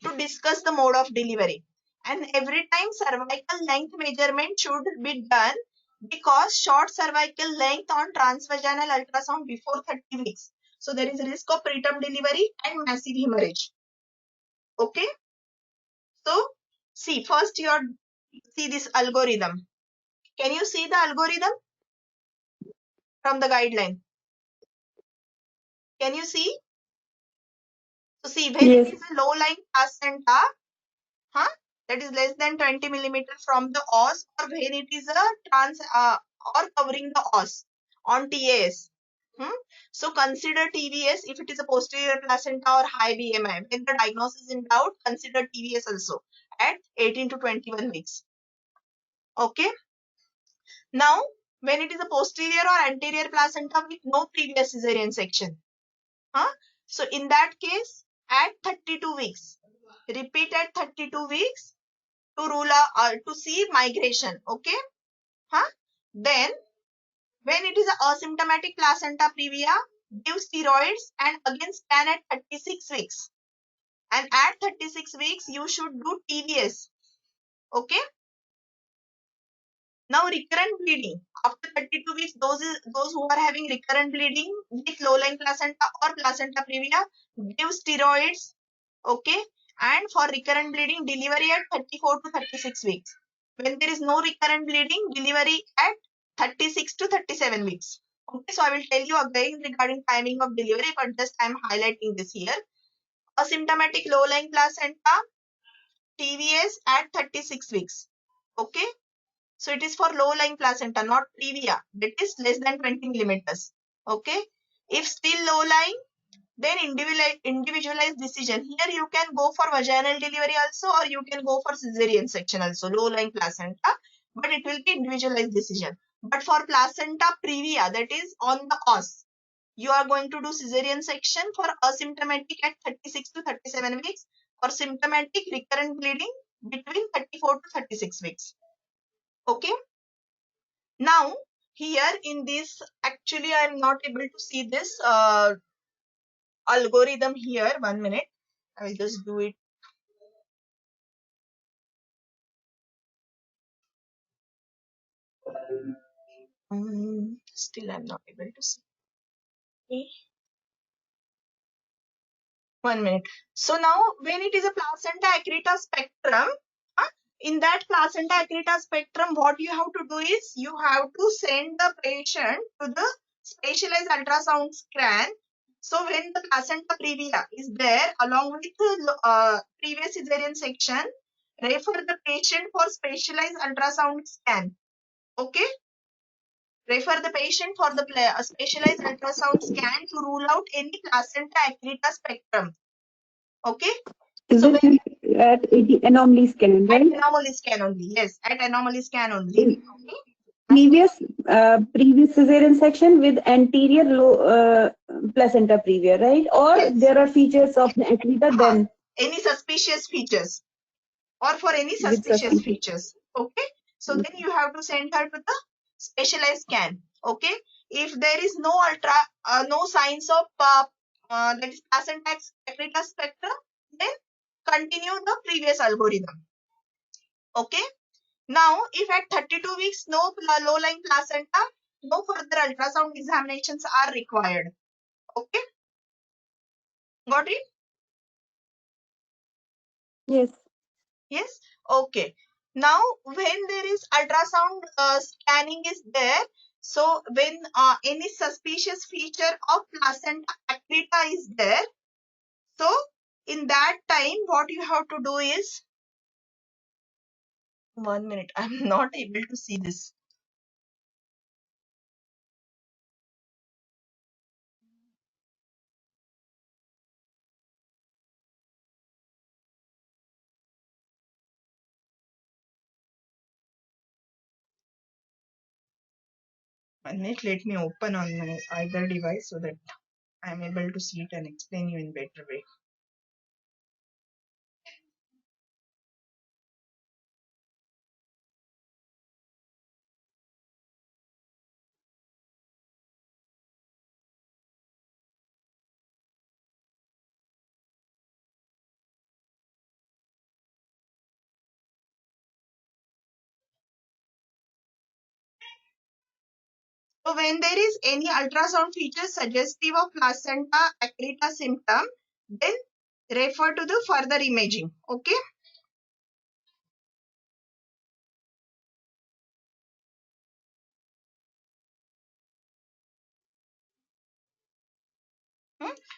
to discuss the mode of delivery. And every time cervical length measurement should be done, because short cervical length on transvaginal ultrasound before 30 weeks. So there is a risk of preterm delivery and massive hemorrhage. Okay. So see, first see this algorithm. Can you see the algorithm from the guideline? Can you see? So see, when Yes. it is a low-lying placenta, that is less than 20 millimeter from the os, or when it is a or covering the os on TAS. So consider TVS if it is a posterior placenta or high BMI. When the diagnosis is in doubt, consider TVS also at 18 to 21 weeks. Okay. Now, when it is a posterior or anterior placenta with no previous cesarean section, so in that case, at 32 weeks, repeat at 32 weeks to rule out to see migration. Okay. Then when it is a asymptomatic placenta previa, give steroids and again scan at 36 weeks. And at 36 weeks, you should do TVS. Okay. Now recurrent bleeding. After 32 weeks, those who are having recurrent bleeding with low-lying placenta or placenta previa, give steroids. Okay. And for recurrent bleeding, delivery at 34 to 36 weeks. when there is no recurrent bleeding, delivery at 36 to 37 weeks. Okay, so I will tell you again regarding timing of delivery, but just I am highlighting this here. Asymptomatic low-lying placenta, TVS at 36 weeks. Okay, so it is for low-lying placenta, not previa. That is less than 20 millimeters. Okay, if still low-lying, then individualized decision. Here you can go for vaginal delivery also, or you can go for cesarean section also, low-lying placenta, but it will be individualized decision. But for placenta previa, that is on the os, you are going to do cesarean section for asymptomatic at 36 to 37 weeks, or symptomatic recurrent bleeding between 34 to 36 weeks. Okay. Now, here in this, actually I am not able to see this algorithm here. 1 minute. I will just do it. Still I'm not able to see. Okay. 1 minute. So now when it is a placenta accreta spectrum, in that placenta accreta spectrum, what you have to do is you have to send the patient to the specialized ultrasound scan. So when the placenta previa is there along with the previous cesarean section, refer the patient for specialized ultrasound scan. Okay. Refer the patient for the specialized ultrasound scan to rule out any placenta accreta spectrum. Okay. Is So it when at anomaly scan, at right? anomaly scan only, yes, at anomaly scan only. In Okay. previous cesarean section with anterior low placenta previa, right? Or Yes. there are features of the accreta then Any suspicious features, or for any with suspicious suspicion. features. Okay. So then you have to send her to the specialized scan. Okay. If there is no no signs of that is placenta accreta spectrum, then continue the previous algorithm. Okay. Now, if at 32 weeks no low-lying placenta, no further ultrasound examinations are required. Okay. Got it? Yes. Yes. Okay. Now, when there is ultrasound scanning is there, so when any suspicious feature of placenta accreta is there, so in that time, what you have to do is, 1 minute, I'm not able to see this. One minute, let me open on my either device so that I'm able to see it and explain you in better way. So when there is any ultrasound feature suggestive of placenta accreta symptom, then refer to the further imaging. Okay.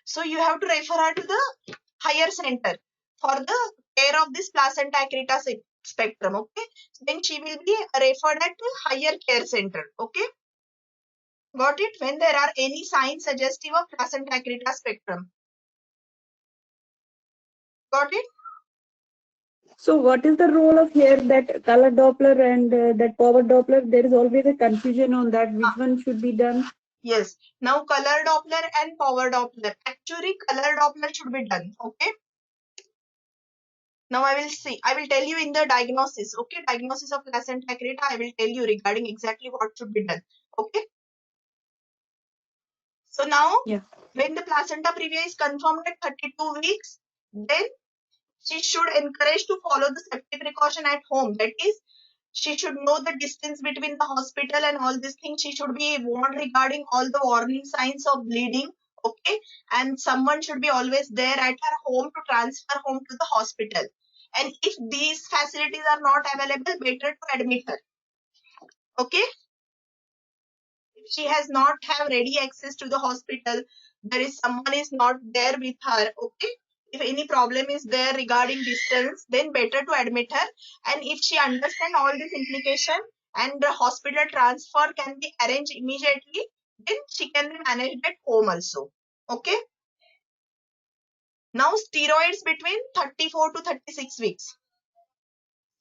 So you have to refer her to the higher center for the care of this placenta accreta spectrum. Okay. Then she will be referred at the higher care center. Okay. Got it? When there are any signs suggestive of placenta accreta spectrum. Got it? So what is the role of here that color Doppler and that power Doppler? There is always a confusion on that. Which one should be done? Yes. Now color Doppler and power Doppler. Actually, color Doppler should be done. Okay. Now I will tell you in the diagnosis. Okay. Diagnosis of placenta accreta. I will tell you regarding exactly what should be done. Okay. So now, when the placenta previa is confirmed at 32 weeks, then she should encourage to follow the safety precaution at home. That is, she should know the distance between the hospital and all these things. She should be warned regarding all the warning signs of bleeding. Okay. And someone should be always there at her home to transfer home to the hospital. And if these facilities are not available, better to admit her. Okay. If she has not have ready access to the hospital, there is someone is not there with her. Okay. If any problem is there regarding distance, then better to admit her. And if she understand all this implication and the hospital transfer can be arranged immediately, then she can be managed at home also. Okay. Now steroids between 34 to 36 weeks.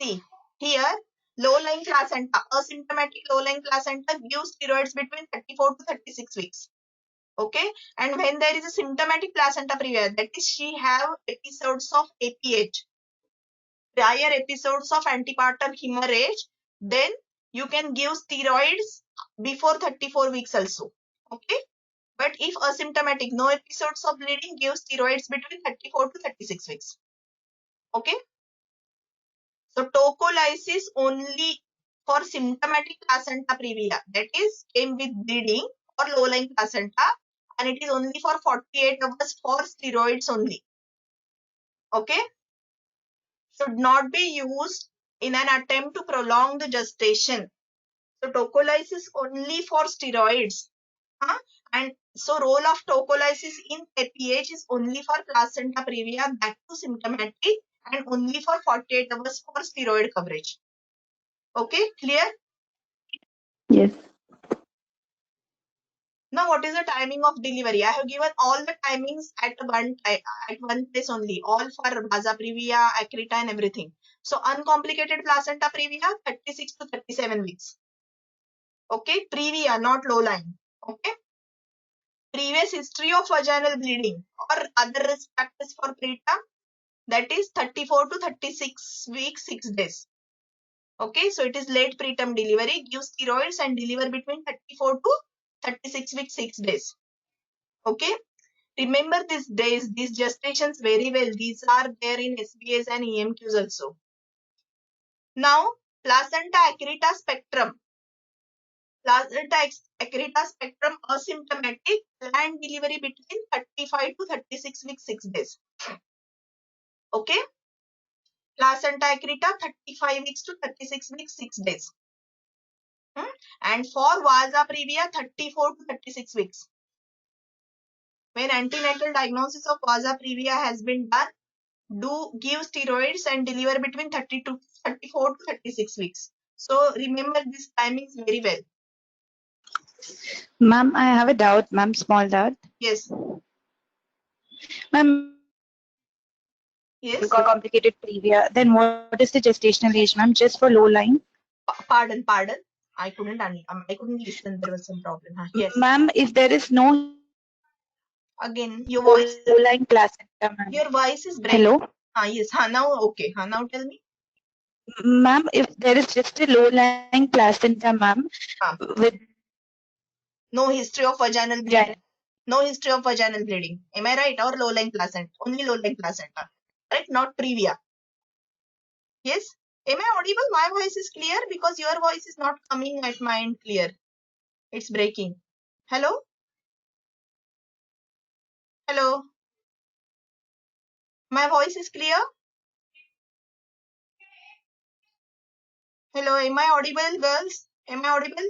See here, low-lying placenta, asymptomatic low-lying placenta gives steroids between 34 to 36 weeks. Okay, and when there is a symptomatic placenta previa, that is she have episodes of APH, prior episodes of antepartum hemorrhage, then you can give steroids before 34 weeks also. Okay, but if asymptomatic, no episodes of bleeding, give steroids between 34 to 36 weeks. Okay, so tocolysis only for symptomatic placenta previa, that is came with bleeding or low-lying placenta, and it is only for 48 hours for steroids only. Okay, should not be used in an attempt to prolong the gestation. So tocolysis only for steroids. And so role of tocolysis in APH is only for placenta previa, back to symptomatic, and only for 48 hours for steroid coverage. Okay, clear? Yes. Now, what is the timing of delivery? I have given all the timings at one place only, all for Vasa previa, Accreta, and everything. So, uncomplicated placenta previa, 36 to 37 weeks. Okay, previa, not low line. Okay, previous history of vaginal bleeding or other risk factors for preterm, that is 34 to 36 weeks, 6 days. Okay, so it is late preterm delivery, give steroids and deliver between 34 to 36 weeks, 6 days. Okay. Remember these days, these gestations very well. These are there in SBS and EMQs also. Now, placenta accreta spectrum. Placenta accreta spectrum asymptomatic, planned delivery between 35 to 36 weeks, 6 days. Okay. Placenta accreta 35 weeks to 36 weeks, 6 days. And for Vasa previa 34 to 36 weeks. When antenatal diagnosis of Vasa previa has been done, do give steroids and deliver between 34 to 36 weeks. So remember this timings very well. Ma'am, I have a doubt, ma'am, small doubt. Yes. Ma'am, Yes. complicated previa, then what is the gestational age, ma'am, just for low line? Pardon. I couldn't listen. There was some problem. Yes. Ma'am, if there is no Again, your voice. low line placenta, ma'am. Your voice is breaking. Hello? Yes. Now okay. Now tell me. Ma'am, if there is just a low lying placenta, ma'am, with no history of vaginal bleeding. No history of vaginal bleeding. Am I right? Or low-lying placenta. Only low-lying placenta. Right? Not previa. Yes? Am I audible? My voice is clear because your voice is not coming at my end clear. It's breaking. Hello? Hello? My voice is clear? Hello? Am I audible, girls? Am I audible?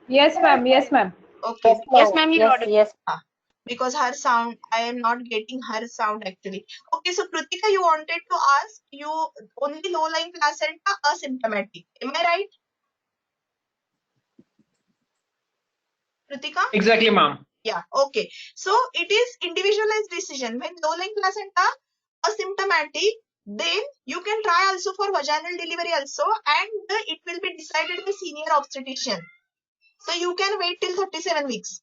Yes, ma'am. Yes, ma'am. Okay. Yes, ma'am. You're audible. Yes. Because her sound, I am not getting her sound actually. Okay, so Kritika, you wanted to ask, you only low-lying placenta asymptomatic. Am I right? Kritika? Exactly, ma'am. Yeah, okay. So it is individualized decision. When low-lying placenta asymptomatic, then you can try also for vaginal delivery also, and it will be decided by senior obstetrician. So you can wait till 37 weeks.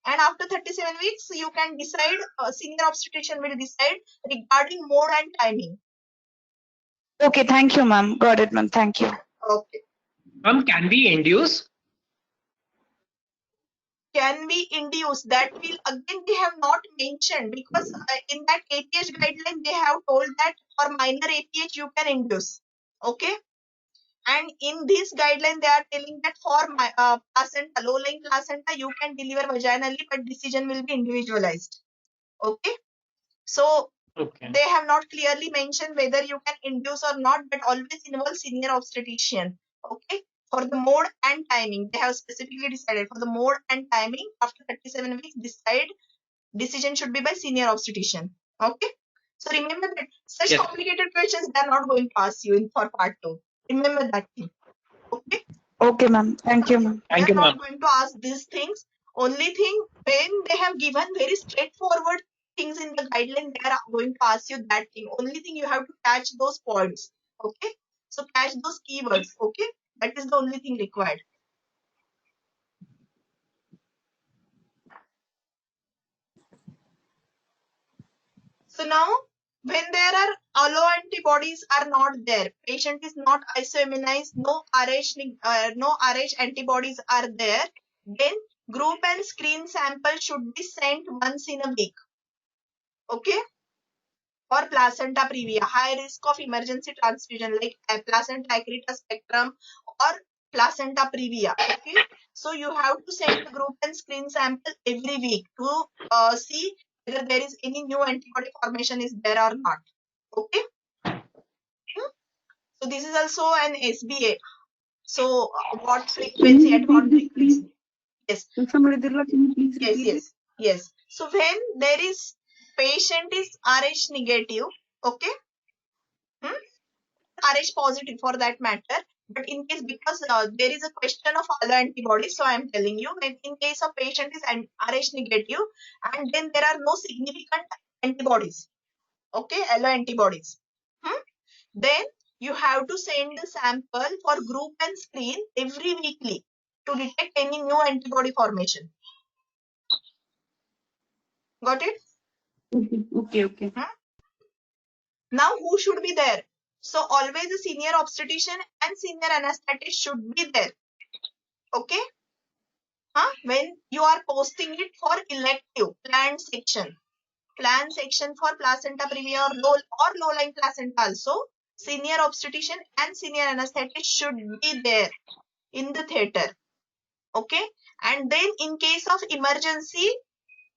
And after 37 weeks, you can decide, senior obstetrician will decide regarding mode and timing. okay, thank you, ma'am. Got it, ma'am. Thank you. Okay. Ma'am, can we induce? Can we induce? That will again they have not mentioned, because in that APH guideline they have told that for minor APH you can induce. Okay. And in this guideline they are telling that for placenta, low-lying placenta, you can deliver vaginally, but decision will be individualized. Okay. So Okay. They have not clearly mentioned whether you can induce or not, but always involve senior obstetrician. Okay. For the mode and timing, they have specifically decided for the mode and timing after 37 weeks, decision should be by senior obstetrician. Okay. So remember that such Yes. complicated questions they are not going to ask you in for part 2. Remember that thing. Okay. Okay, ma'am. Thank you, ma'am. They Thank are you, not ma'am. going to ask these things. Only thing, when they have given very straightforward things in the guideline, they are going to ask you that thing. Only thing, you have to catch those points. Okay. So catch those keywords. Okay. That is the only thing required. So now, when there are allo antibodies are not there, patient is not isoimmunized, no RH antibodies are there, then group and screen sample should be sent once in a week. Okay. For placenta previa, high risk of emergency transfusion like placenta accreta spectrum or placenta previa. Okay. So you have to send the group and screen sample every week to see whether there is any new antibody formation is there or not. Okay. So this is also an SBA. So what Can frequency, you at what repeat this, please? frequency? Yes. Somebody, can you please Yes, repeat it? yes. So when there is patient is RH negative, okay, RH positive for that matter, but in case, because there is a question of other antibodies, so I am telling you, when in case of patient is RH negative and then there are no significant antibodies, okay, allo antibodies, then you have to send the sample for group and screen every weekly to detect any new antibody formation. Got it? Okay. Now, who should be there? So, always a senior obstetrician and senior anesthetist should be there. Okay? When you are posting it for elective planned section for placenta previa or low-lying placenta also, senior obstetrician and senior anesthetist should be there in the theater. Okay? And then in case of emergency,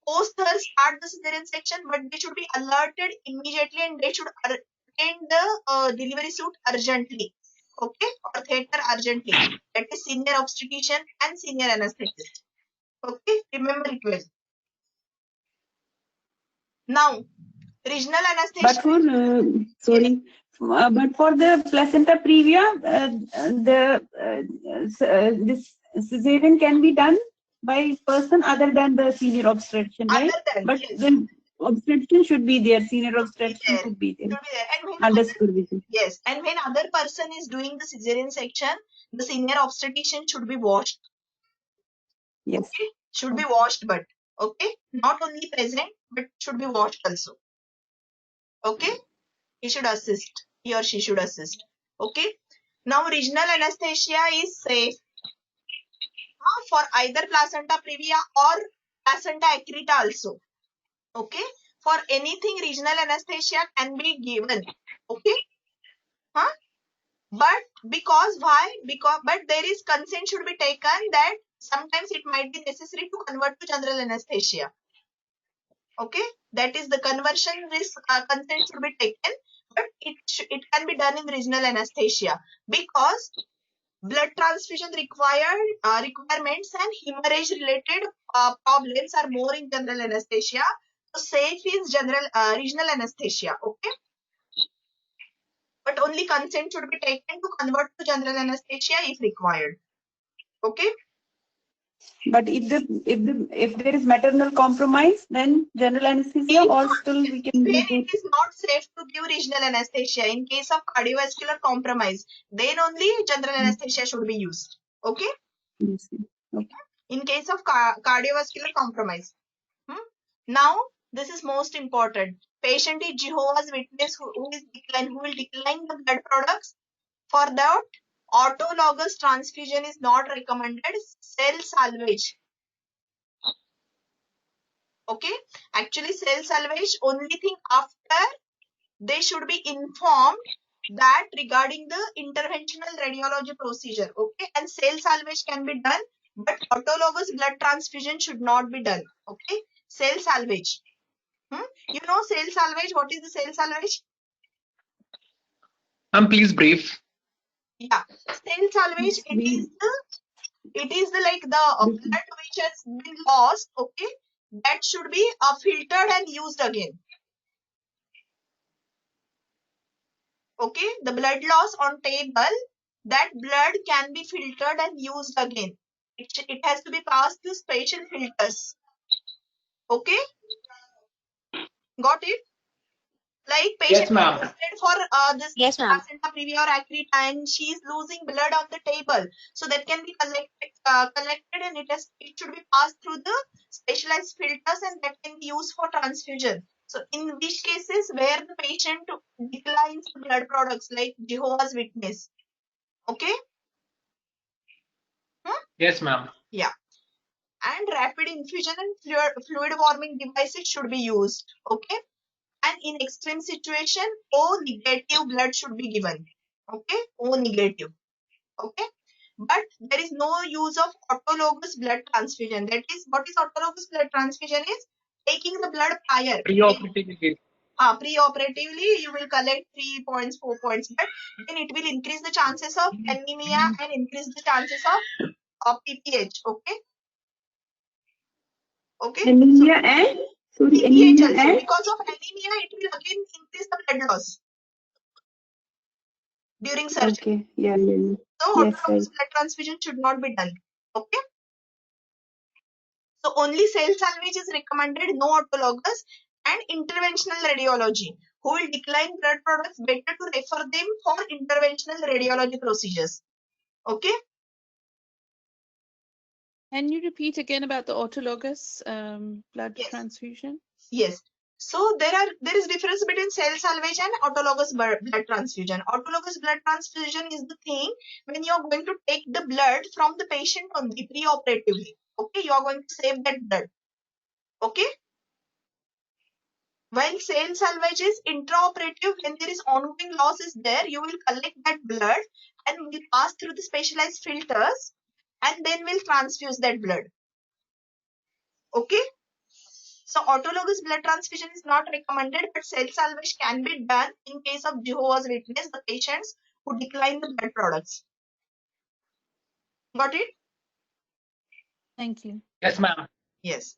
post her start the cesarean section, but they should be alerted immediately and they should attend the delivery suite urgently. Okay? Or theater urgently. That is senior obstetrician and senior anesthetist. Okay? Remember it well. Now, regional anesthesia. But for but for the placenta previa, this cesarean can be done by person other than the senior obstetrician, right? But Yes. the obstetrician should be there. Senior obstetrician Should be there. And when under supervision. yes, and when other person is doing the cesarean section, the senior obstetrician should be washed. Yes. Okay? Should be washed, but okay, not only present, but should be washed also. Okay, he should assist. He or she should assist. Okay. Now, regional anesthesia is safe for either placenta previa or placenta accreta also. Okay. For anything, regional anesthesia can be given. Okay. But because why? But there is consent should be taken that sometimes it might be necessary to convert to general anesthesia. Okay, that is the conversion risk consent should be taken, but it can be done in regional anesthesia because blood transfusion requirements and hemorrhage related problems are more in general anesthesia. So safe is regional anesthesia. Okay, but only consent should be taken to convert to general anesthesia if required. Okay. But if there is maternal compromise, then general anesthesia, or still we can When do it is not safe to give regional anesthesia, in case of cardiovascular compromise, then only general anesthesia should be used. Okay. Yes. Okay. In case of cardiovascular compromise. Now, this is most important. Patient is Jehovah's Witness who will decline the blood products. For that, autologous transfusion is not recommended. Cell salvage. Okay. Actually, cell salvage, only thing after they should be informed that regarding the interventional radiology procedure. Okay. And cell salvage can be done, but autologous blood transfusion should not be done. Okay. Cell salvage. You know cell salvage. What is the cell salvage? Ma'am, please brief. Yeah, cell salvage. Yes, It is the like the blood which has been lost. Okay, that should be filtered and used again. Okay, the blood loss on table, that blood can be filtered and used again. It has to be passed through special filters. Okay, got it? Like patient Yes, ma'am. tested for this Yes, ma'am. placenta previa or accreta and she is losing blood on the table. So that can be collected and it should be passed through the specialized filters and that can be used for transfusion. So in which cases where the patient declines the blood products like Jehovah's Witness. Okay? Yes, ma'am. Yeah. And rapid infusion and fluid warming devices should be used. Okay? And in extreme situation, O negative blood should be given. Okay? O negative. Okay? But there is no use of autologous blood transfusion. That is, what is autologous blood transfusion is taking the blood prior. Preoperative. Pre-operatively, you will collect 3 points, 4 points, but then it will increase the chances of anemia and increase the chances of PPH. Okay? Okay? anemia and PPH anemia also. and Because of anemia, it will again increase the blood loss during surgery. okay, yeah. So Yes, autologous right. blood transfusion should not be done. Okay. So only cell salvage is recommended, no autologous, and interventional radiology. Who will decline blood products, better to refer them for interventional radiology procedures. Okay. Can you repeat again about the autologous blood Yes. transfusion? Yes. So there is difference between cell salvage and autologous blood transfusion. Autologous blood transfusion is the thing when you are going to take the blood from the patient only pre-operatively. Okay, you are going to save that blood. Okay. While cell salvage is intraoperative, when there is ongoing loss is there, you will collect that blood and will pass through the specialized filters and then will transfuse that blood. Okay. So autologous blood transfusion is not recommended, but cell salvage can be done in case of Jehovah's Witness, the patients who decline the blood products. Got it? Thank you. Yes, ma'am. Yes.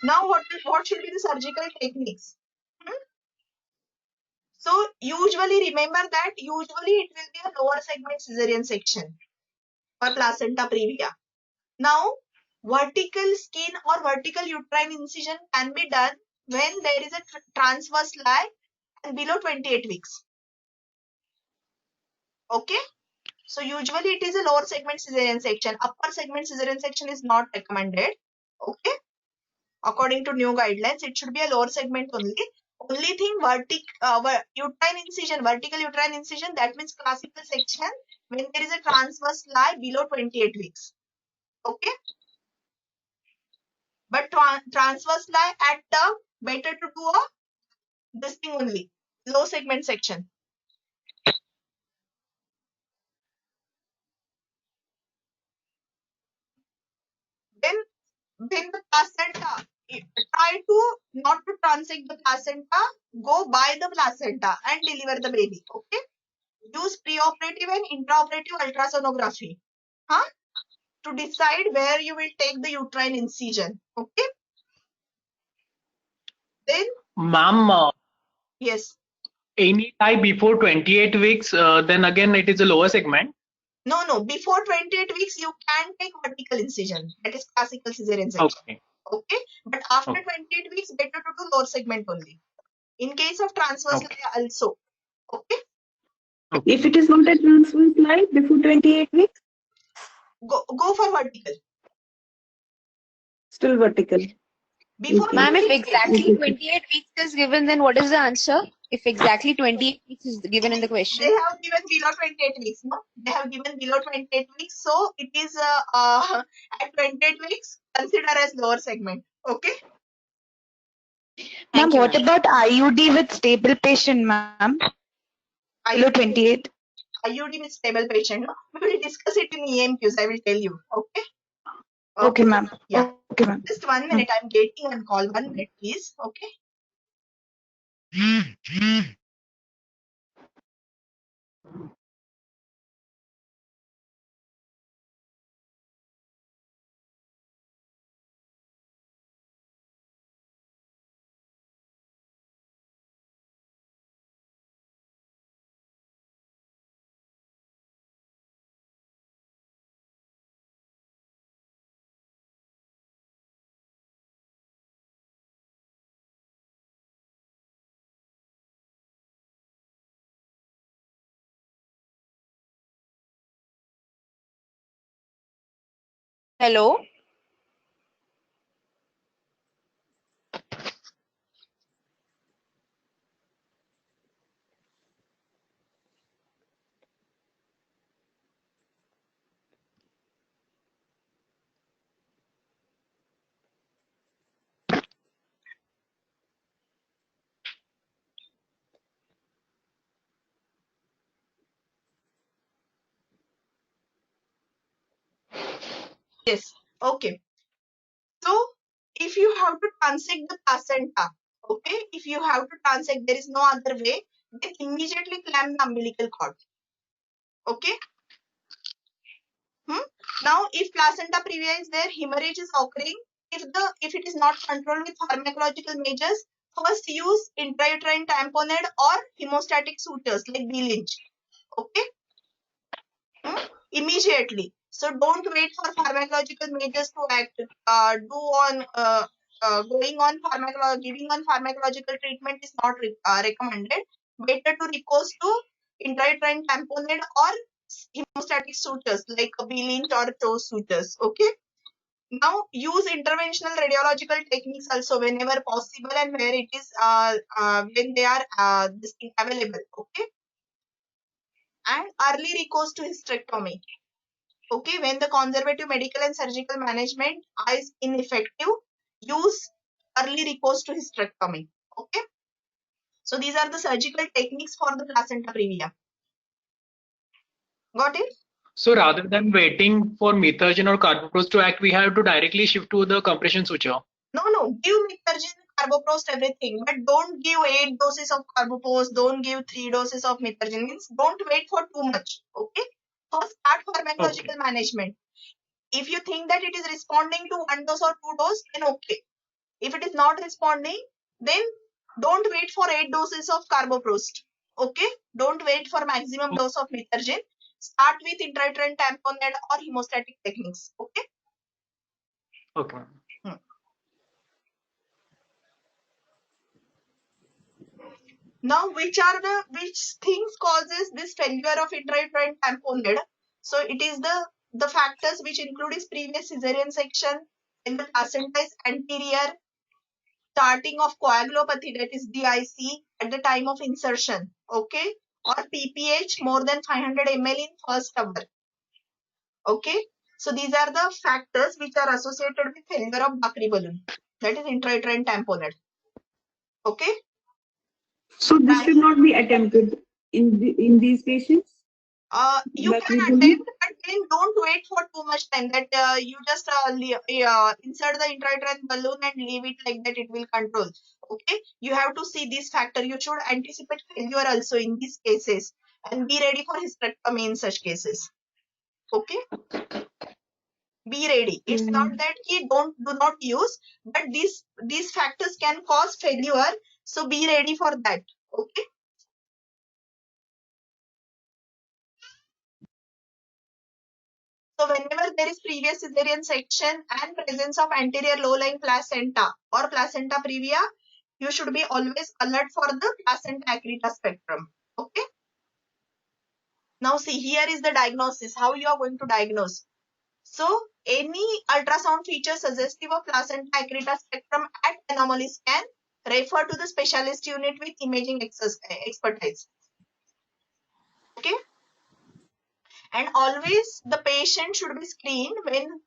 Now what should be the surgical techniques? So usually remember that usually it will be a lower segment cesarean section or placenta previa. Now vertical skin or vertical uterine incision can be done when there is a transverse lie and below 28 weeks. Okay. So usually it is a lower segment cesarean section. Upper segment cesarean section is not recommended. Okay. According to new guidelines, it should be a lower segment only. Only thing uterine incision, vertical uterine incision, that means classical section when there is a transverse lie below 28 weeks. Okay. But transverse lie at term, better to do this thing only, low segment section. Then the placenta, try to not to transect the placenta, go by the placenta and deliver the baby. Okay. Use preoperative and intraoperative ultrasonography to decide where you will take the uterine incision. Okay. Then, Ma'am, yes. any time before 28 weeks, then again it is a lower segment. No. Before 28 weeks, you can take vertical incision. That is classical cesarean section. Okay. Okay. But after Okay. 28 weeks, better to do lower segment only. In case of transverse Okay. lie also. Okay. If it is not a transverse lie before 28 weeks, Go for vertical. still vertical. Before Okay. Ma'am, if 28 exactly weeks, 28 weeks is given, then what is the answer? If exactly 28 weeks is given in the question. they have given below 28 weeks. No, they have given below 28 weeks. So it is at 28 weeks, consider as lower segment. Okay. Ma'am, Thank you, what ma'am. about IUD with stable patient, ma'am? Below 28. IUD with stable patient. No? We will discuss it in EMQs. I will tell you. Okay. Okay, ma'am. Yeah. Okay, ma'am. Just 1 minute. I'm getting on call. 1 minute, please. Okay. Hello. Yes. Okay. So if you have to transect the placenta, okay, if you have to transect, there is no other way, then immediately clamp the umbilical cord. Okay. Now, if placenta previa is there, hemorrhage is occurring. If it is not controlled with pharmacological measures, first use intrauterine tamponade or hemostatic sutures like B-Lynch. Okay. Immediately. So don't wait for pharmacological measures to act. Giving on pharmacological treatment is not recommended. Better to recourse to intrauterine tamponade or hemostatic sutures like B-Lynch or Chose sutures. Okay. Now use interventional radiological techniques also whenever possible and where it is when they are this thing available. Okay. And early recourse to hysterectomy. Okay, when the conservative medical and surgical management is ineffective, use early recourse to hysterectomy. Okay, so these are the surgical techniques for the placenta previa. Got it? So rather than waiting for methergine or carboprost to act, we have to directly shift to the compression suture. No, give methergine, carboprost, everything, but don't give 8 doses of carboprost, don't give 3 doses of methergine. Means don't wait for too much. Okay, first start pharmacological management. If you think that it is responding to 1 dose or 2 doses, then okay. If it is not responding, then don't wait for 8 doses of carboprost. Okay, don't wait for maximum dose of methergine. Start with intrauterine tamponade or hemostatic techniques. Okay. Okay. Now, which things causes this failure of intrauterine tamponade? So it is the factors which include is previous cesarean section, and the placenta is anterior, starting of coagulopathy, that is DIC, at the time of insertion, okay, or PPH more than 500 ml in first hour. Okay, so these are the factors which are associated with failure of Bakri balloon, that is intrauterine tamponade. Okay. So this should not be attempted in these patients. You can attempt, but then don't wait for too much time. That you just insert the intrauterine balloon and leave it like that. It will control. Okay, you have to see this factor. You should anticipate failure also in these cases and be ready for hysterectomy in such cases. Okay, be ready. It's not that he do not use, but these factors can cause failure. So be ready for that. Okay. So whenever there is previous cesarean section and presence of anterior low-lying placenta or placenta previa, you should be always alert for the placenta accreta spectrum. Okay. Now see, here is the diagnosis, how you are going to diagnose. So any ultrasound feature suggestive of placenta accreta spectrum at anomaly scan, refer to the specialist unit with imaging expertise. Okay. And always the patient should be screened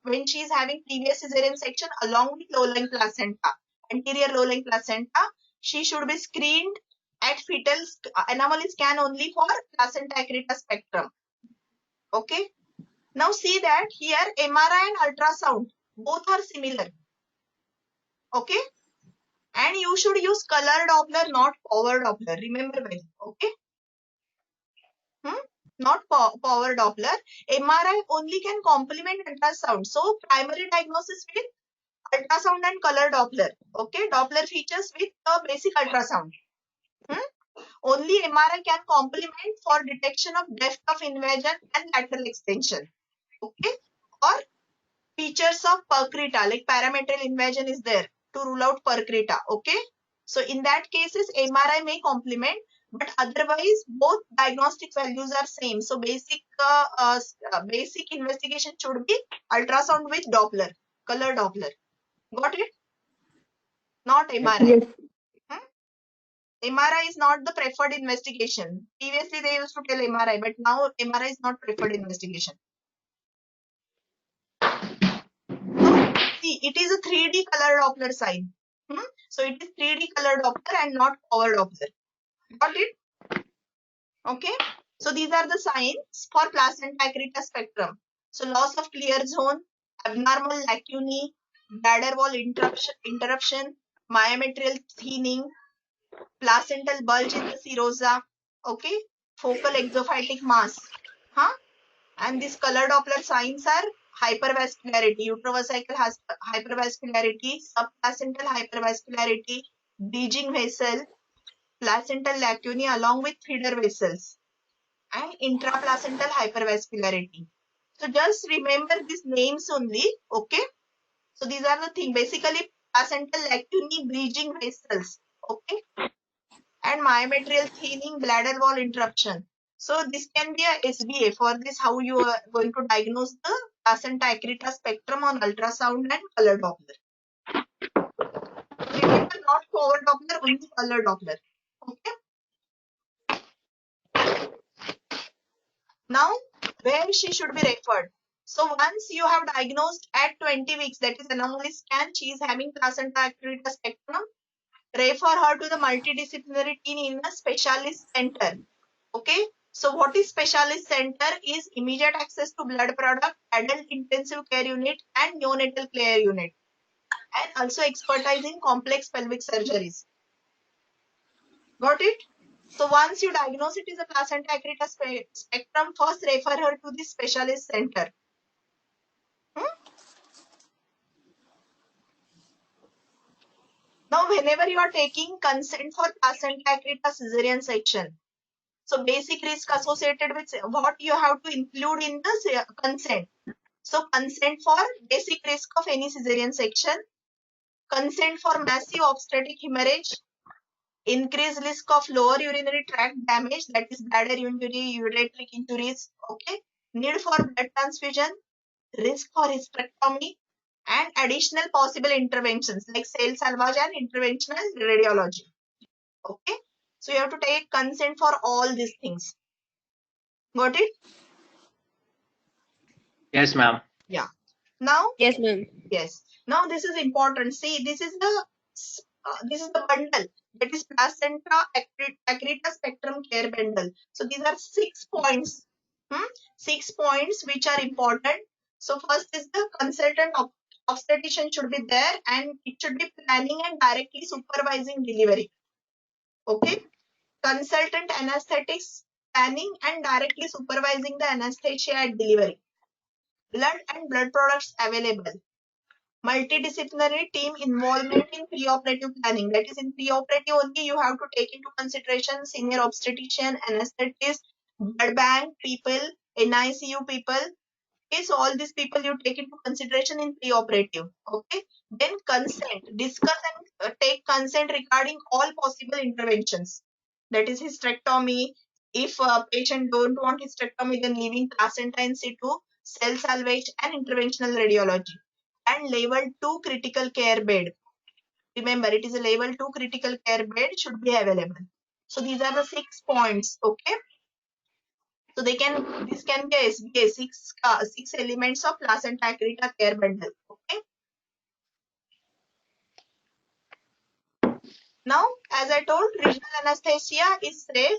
when she is having previous cesarean section along with low-lying placenta, anterior low-lying placenta. She should be screened at fetal anomaly scan only for placenta accreta spectrum. Okay. Now see that here MRI and ultrasound Both are similar. Okay. And you should use color Doppler, not power Doppler. Remember well. Okay. Not power Doppler. MRI only can complement ultrasound. So primary diagnosis with ultrasound and color Doppler. Okay. Doppler features with the basic ultrasound. Only MRI can complement for detection of depth of invasion and lateral extension. Okay. Or features of Accreta, like parametrial invasion is there to rule out Accreta. Okay. So in that cases, MRI may complement, but otherwise both diagnostic values are same. So basic investigation should be ultrasound with Doppler, color Doppler. Got it? Not MRI. Yes. MRI is not the preferred investigation. Previously they used to tell MRI, but now MRI is not preferred investigation. So see, it is a 3D color Doppler sign. So it is 3D color Doppler and not power Doppler. Got it? Okay. So these are the signs for placenta accreta spectrum. So loss of clear zone, abnormal lacunae, bladder wall interruption, myometrial thinning, placental bulge in the serosa. Okay. Focal exophytic mass. And these color Doppler signs are hypervascularity. Utrovesical has hypervascularity, subplacental hypervascularity, bridging vessel, placental lacunae along with feeder vessels, and intraplacental hypervascularity. So just remember these names only. Okay. So these are the things. Basically, placental lacunae, bridging vessels. Okay. And myometrial thinning, bladder wall interruption. So this can be a SBA. For this, how you are going to diagnose the placenta accreta spectrum on ultrasound and color Doppler. Remember, not power Doppler, only color Doppler. Okay. Now, where she should be referred? So once you have diagnosed at 20 weeks, that is anomaly scan, she is having placenta accreta spectrum, refer her to the multidisciplinary team in a specialist center. Okay. So what is specialist center is immediate access to blood product, adult intensive care unit and neonatal care unit, and also expertise in complex pelvic surgeries. Got it? So once you diagnose it is a placenta accreta spectrum, first refer her to the specialist center. Now, whenever you are taking consent for placenta accreta cesarean section, so basic risk associated with what you have to include in the consent. So consent for basic risk of any cesarean section, consent for massive obstetric hemorrhage, increased risk of lower urinary tract damage, that is bladder injury, ureteric injuries, okay, need for blood transfusion, risk for hysterectomy, and additional possible interventions like cell salvage and interventional radiology. Okay, so you have to take consent for all these things. Got it? Yes, ma'am. Yeah. Now, Yes, ma'am. yes. Now this is important. See, this is the bundle, that is placenta accreta spectrum care bundle. So these are 6 points. 6 points which are important. So first is the consultant obstetrician should be there, and it should be planning and directly supervising delivery. Okay. Consultant anesthetics, planning and directly supervising the anesthesia at delivery. Blood and blood products available. Multidisciplinary team involvement in preoperative planning. That is, in preoperative only you have to take into consideration senior obstetrician, anesthetist, blood bank people, NICU people. Okay, so all these people you take into consideration in preoperative. Okay, then consent. Discuss and take consent regarding all possible interventions. That is hysterectomy. If a patient don't want hysterectomy, then leaving placenta in situ, cell salvage, and interventional radiology. And level 2 critical care bed. Remember, it is a level 2 critical care bed should be available. So these are the 6 points. Okay. So this can be a SBA, 6 elements of placenta accreta care bundle. Okay. Now, as I told, regional anesthesia is safe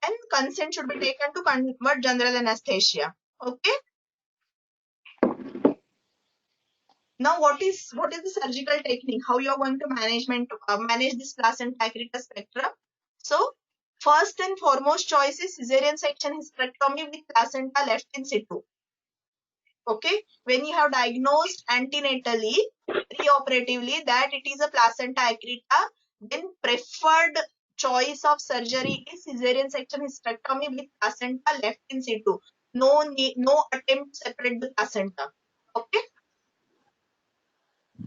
and consent should be taken to convert general anesthesia. Okay. Now, what is the surgical technique? How you are going to manage this placenta accreta spectrum? So, first and foremost choice is cesarean section hysterectomy with placenta left in situ. Okay, when you have diagnosed antenatally, preoperatively that it is a placenta accreta, then preferred choice of surgery is cesarean section hysterectomy with placenta left in situ. No attempt to separate the placenta. Okay.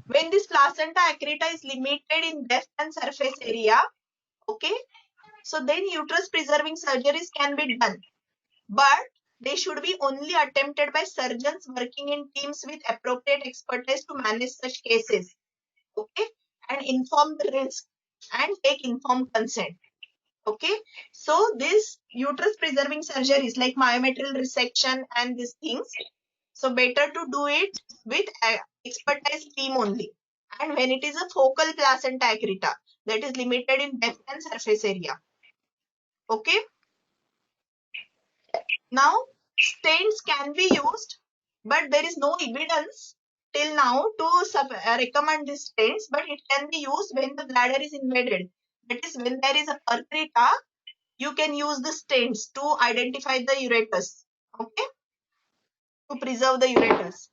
When this placenta accreta is limited in depth and surface area, okay, so then uterus preserving surgeries can be done, but they should be only attempted by surgeons working in teams with appropriate expertise to manage such cases, okay, and inform the risk and take informed consent. Okay, so this uterus preserving surgeries like myometrial resection and these things, so better to do it with expertise team only. And when it is a focal placenta accreta, that is limited in depth and surface area. Okay. Now, stents can be used, but there is no evidence till now to recommend these stents, but it can be used when the bladder is invaded. That is, when there is a Accreta, you can use the stents to identify the ureters, okay, to preserve the ureters.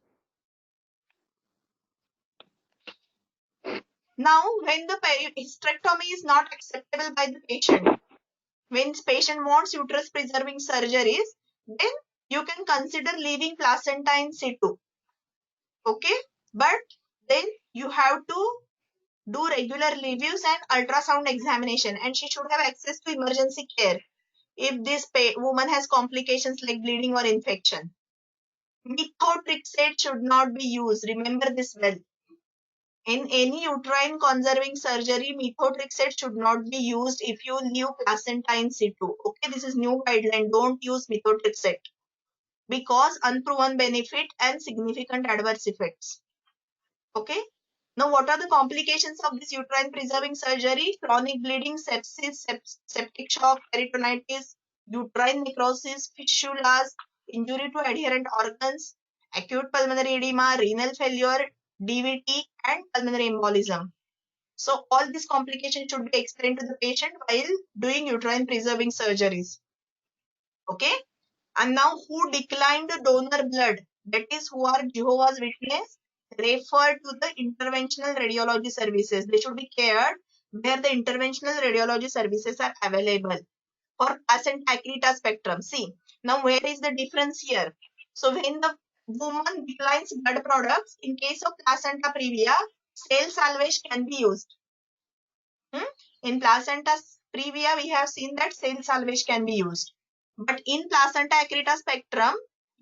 Now, when the hysterectomy is not acceptable by the patient, when patient wants uterus preserving surgeries, then you can consider leaving placenta in situ. Okay, but then you have to do regular reviews and ultrasound examination, and she should have access to emergency care if this woman has complications like bleeding or infection. Methotrexate should not be used. Remember this well. In any uterine conserving surgery, methotrexate should not be used if you leave placenta in situ. Okay, this is new guideline. Don't use methotrexate because unproven benefit and significant adverse effects. Okay. Now, what are the complications of this uterine preserving surgery? Chronic bleeding, sepsis, septic shock, peritonitis, uterine necrosis, fistulas, injury to adherent organs, acute pulmonary edema, renal failure, DVT, and pulmonary embolism. So, all these complications should be explained to the patient while doing uterine preserving surgeries. Okay. And now, who declined donor blood? That is, who are Jehovah's Witness, refer to the interventional radiology services. They should be cared where the interventional radiology services are available for placenta accreta spectrum. See, now where is the difference here? So when the woman declines blood products, in case of placenta previa, cell salvage can be used. In placenta previa, we have seen that cell salvage can be used. But in placenta accreta spectrum,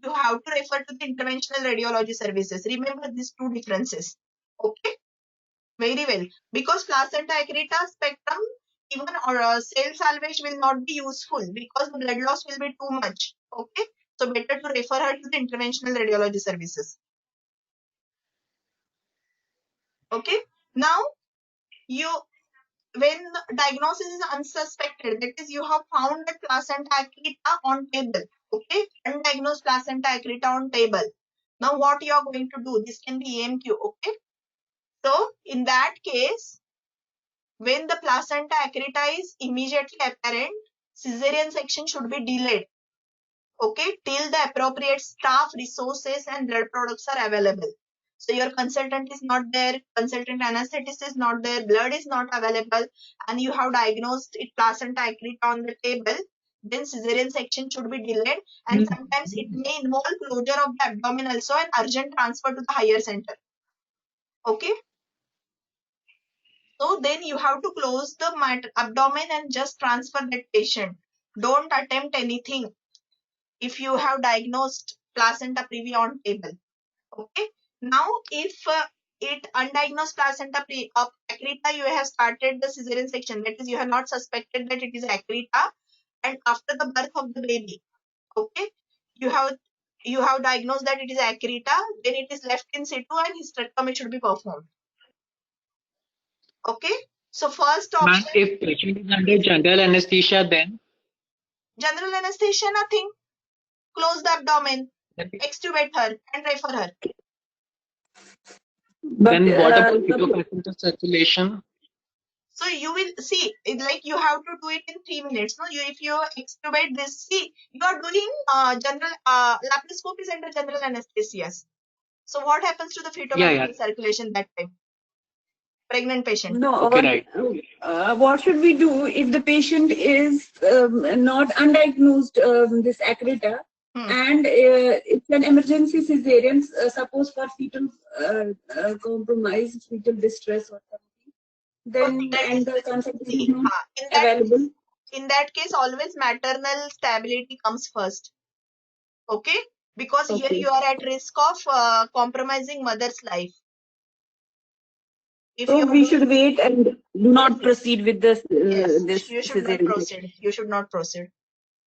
you have to refer to the interventional radiology services. Remember these two differences. Okay, very well. Because placenta accreta spectrum, even cell salvage will not be useful because the blood loss will be too much. Okay, so better to refer her to the interventional radiology services. Okay, now when the diagnosis is unsuspected, that is, you have found that placenta accreta on table, okay, undiagnosed placenta accreta on table. Now, what you are going to do? This can be AMQ, okay. So, in that case, when the placenta accreta is immediately apparent, cesarean section should be delayed, okay, till the appropriate staff, resources, and blood products are available. So your consultant is not there, consultant anesthetist is not there, blood is not available, and you have diagnosed it placenta accreta on the table, then cesarean section should be delayed, and sometimes it may involve closure of the abdomen also and urgent transfer to the higher center. Okay. So then you have to close the abdomen and just transfer that patient. Don't attempt anything if you have diagnosed placenta previa on table. Okay. Now, if it undiagnosed placenta accreta, you have started the cesarean section. That is, you have not suspected that it is accreta, and after the birth of the baby, okay, you have diagnosed that it is accreta. Then it is left in situ, and hysterectomy should be performed. Okay. So first option. If patient is under general anesthesia, then general anesthesia, nothing. Close the abdomen, extubate her, and refer her. But Then what about fetal circulation? So you will see, like you have to do it in 3 minutes. No, if you extubate this, see, you are doing general laparoscopy is under general anesthesia. So what happens to the fetal circulation that time? Pregnant patient. no, Okay, what should we do if the patient is not undiagnosed this Accreta and it's an emergency cesarean, suppose for fetal compromise, fetal distress or something, then and the consultation is not available. In that case, always maternal stability comes first. Okay? Because here you are at risk of compromising mother's life. If So we should wait and do not proceed with this. Yes, you should not proceed. You should not proceed.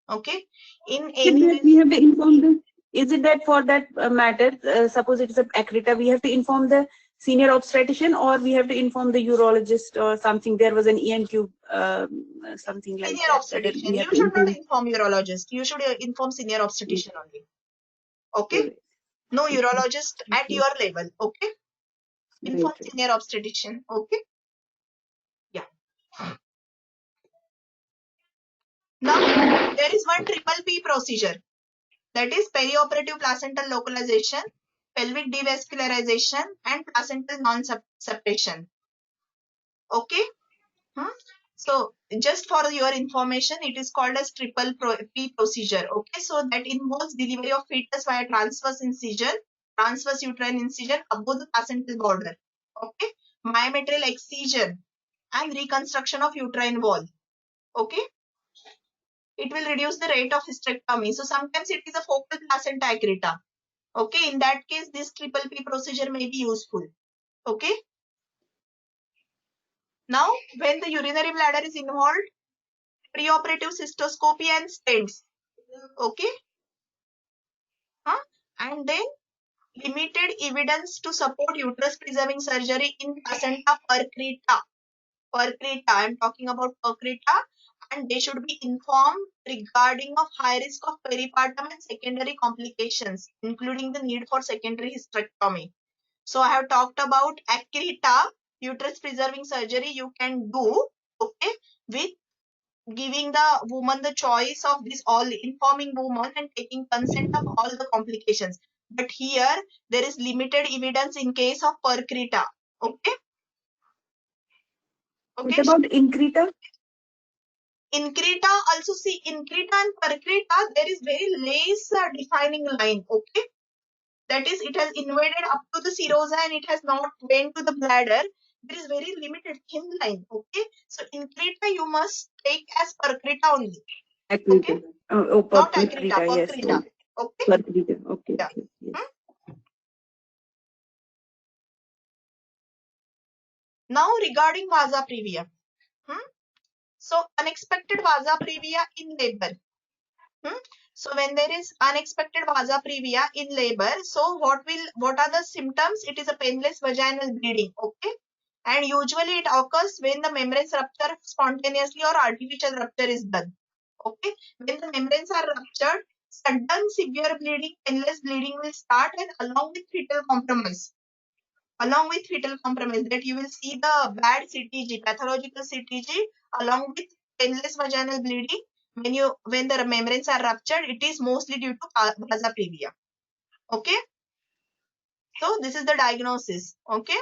Okay. In any we have to inform the. Is it that for that matter, suppose it is a Accreta, we have to inform the senior obstetrician, or we have to inform the urologist or something? There was an ENQ, something like senior that. obstetrician. You should not inform urologist. You should inform senior obstetrician only. Okay. No urologist at your level. Okay. Inform senior obstetrician. Okay. Yeah. Now there is one triple P procedure. That is perioperative placental localization, pelvic devascularization, and placental non-septation. Okay. So just for your information, it is called as triple P procedure. Okay. So that involves delivery of fetus via transverse incision, transverse uterine incision above the placental border. Okay. Myometrial excision and reconstruction of uterine wall. Okay. It will reduce the rate of hysterectomy. So sometimes it is a focal placenta accreta. Okay, in that case, this triple P procedure may be useful. Okay. Now, when the urinary bladder is involved, preoperative cystoscopy and stents. Okay. And then limited evidence to support uterus preserving surgery in placenta percreta. Percreta, I am talking about percreta, and they should be informed regarding of high risk of peripartum and secondary complications, including the need for secondary hysterectomy. So I have talked about Accreta, uterus preserving surgery you can do, okay, with giving the woman the choice of this, all informing woman and taking consent of all the complications. But here there is limited evidence in case of percreta. Okay. What about Increta? Increta also, see, Increta and percreta, there is very less defining line. Okay. That is, it has invaded up to the serosa and it has not went to the bladder. There is very limited thin line. Okay. So Increta you must take as percreta only. Okay. Not Accreta, yes. percreta. Okay. Percreta. Okay. Yeah. Yes. Now regarding Vasa previa. So unexpected Vasa previa in labor. So when there is unexpected Vasa previa in labor, so what are the symptoms? It is a painless vaginal bleeding. Okay. And usually it occurs when the membranes rupture spontaneously or artificial rupture is done. Okay. When the membranes are ruptured, sudden severe bleeding, painless bleeding will start, and along with fetal compromise. Along with fetal compromise, that you will see the bad CTG, pathological CTG, along with painless vaginal bleeding. When the membranes are ruptured, it is mostly due to Vasa previa. Okay. So this is the diagnosis. Okay.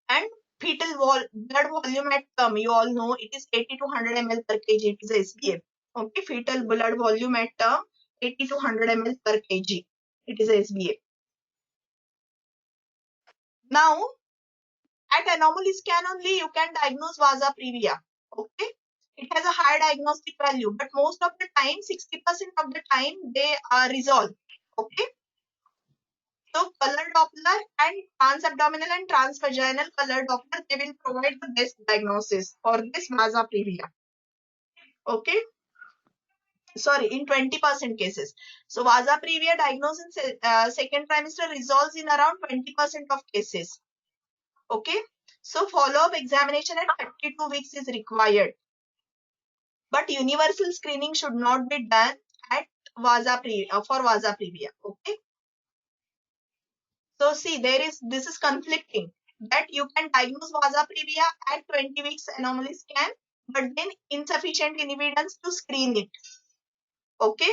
And fetal blood volume at term, you all know it is 80 to 100 ml per kg. It is a SBA. Okay. Fetal blood volume at term 80 to 100 ml per kg. It is a SBA. Now, at anomaly scan only, you can diagnose Vasa previa. Okay. It has a high diagnostic value, but most of the time, 60% of the time, they are resolved. Okay. So, color Doppler and transabdominal and transvaginal color Doppler, they will provide the best diagnosis for this Vasa previa. Okay. Sorry, in 20% cases. So, Vasa previa diagnosis in second trimester resolves in around 20% of cases. Okay. So, follow-up examination at 32 weeks is required. But universal screening should not be done at Vasa previa, for Vasa previa. Okay. So see, this is conflicting, that you can diagnose Vasa previa at 20 weeks anomaly scan, but then insufficient evidence to screen it. Okay.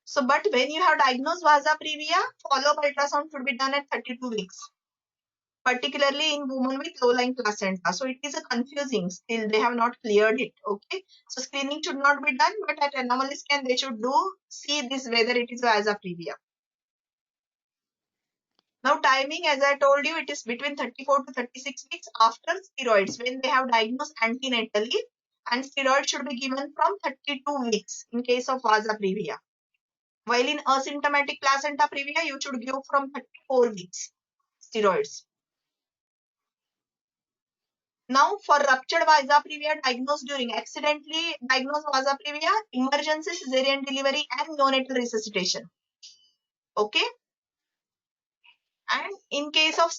So, but when you have diagnosed Vasa previa, follow-up ultrasound should be done at 32 weeks, particularly in women with low-lying placenta. So it is a confusing. Still, they have not cleared it. Okay. So screening should not be done, but at anomaly scan they should see this whether it is Vasa previa. Now timing, as I told you, it is between 34 to 36 weeks after steroids when they have diagnosed antenatally, and steroid should be given from 32 weeks in case of Vasa previa. While in asymptomatic placenta previa, you should give from 34 weeks steroids. Now for ruptured Vasa previa diagnosed during accidentally diagnosed Vasa previa, emergency cesarean delivery and neonatal resuscitation. Okay. And in case of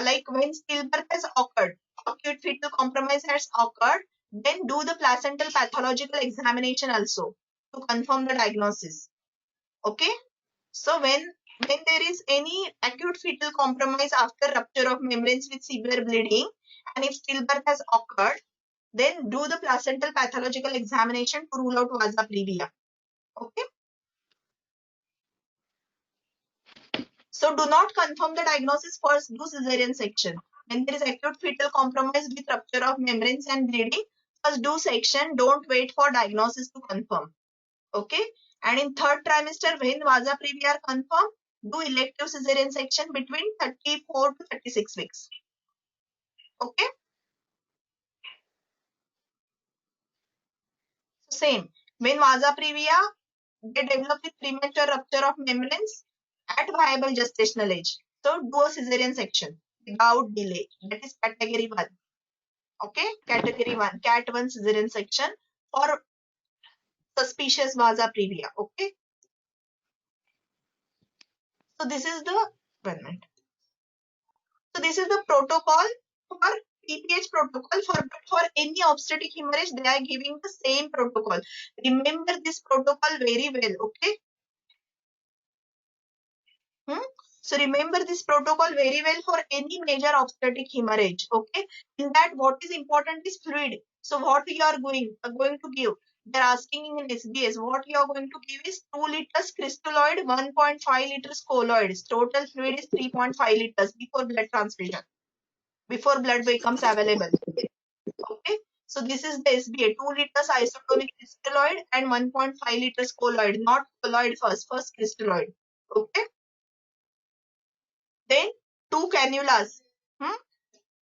like when stillbirth has occurred, acute fetal compromise has occurred, then do the placental pathological examination also to confirm the diagnosis. Okay. So when there is any acute fetal compromise after rupture of membranes with severe bleeding, and if stillbirth has occurred, then do the placental pathological examination to rule out Vasa previa. Okay. So do not confirm the diagnosis, first do cesarean section. When there is acute fetal compromise with rupture of membranes and bleeding, first do section, don't wait for diagnosis to confirm. Okay. And in third trimester, when Vasa previa are confirmed, do elective cesarean section between 34 to 36 weeks. Okay. So same. When Vasa previa, they develop with premature rupture of membranes at viable gestational age. So do a cesarean section without delay. That is category 1. Okay, category 1, cat 1 cesarean section for suspicious Vasa previa. Okay. So this is the 1 minute. So this is the protocol for PPH protocol for any obstetric hemorrhage. They are giving the same protocol. Remember this protocol very well. Okay. So remember this protocol very well for any major obstetric hemorrhage. Okay. In that, what is important is fluid. So what you are going to give? They are asking in SBS. What you are going to give is 2 liters crystalloid, 1.5 liters colloids. Total fluid is 3.5 liters before blood transfusion. Before blood becomes available. Okay. So this is the SBA. 2 liters isotonic crystalloid and 1.5 liters colloid. Not colloid first crystalloid. Okay. Then 2 cannulas.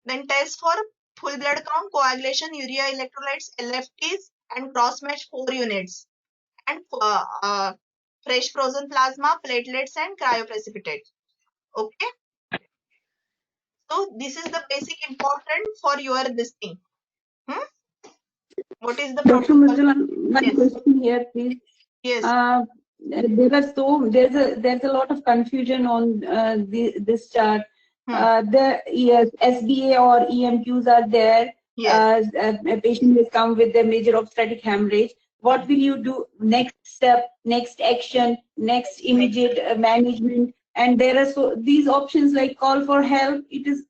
Then test for full blood count, coagulation, urea electrolytes, LFTs, and cross match 4 units. And fresh frozen plasma, platelets, and cryoprecipitate. Okay. So this is the basic important for your this thing. What is the Dr. protocol? Mridula, my question here, please. Yes. There's a lot of confusion on this chart. The SBA or EMQs are there. Yes. A patient has come with a major obstetric hemorrhage. What will you do? Next step, next action, next immediate management. And there are these options like call for help. It is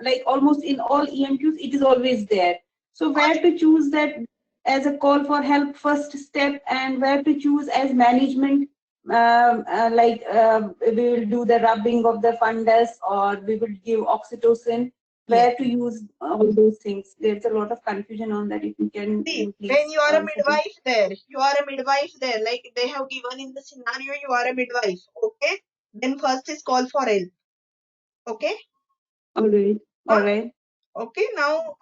like almost in all EMQs, it is always there. So where to choose that as a call for help first step, and where to choose as management, we will do the rubbing of the fundus, or we will give oxytocin, where to use all those things. There's a lot of confusion on that. If you can see, please when you are a midwife there, like they have given in the scenario, you are a midwife. Okay. Then first is call for help. Okay. All right. Okay. Now,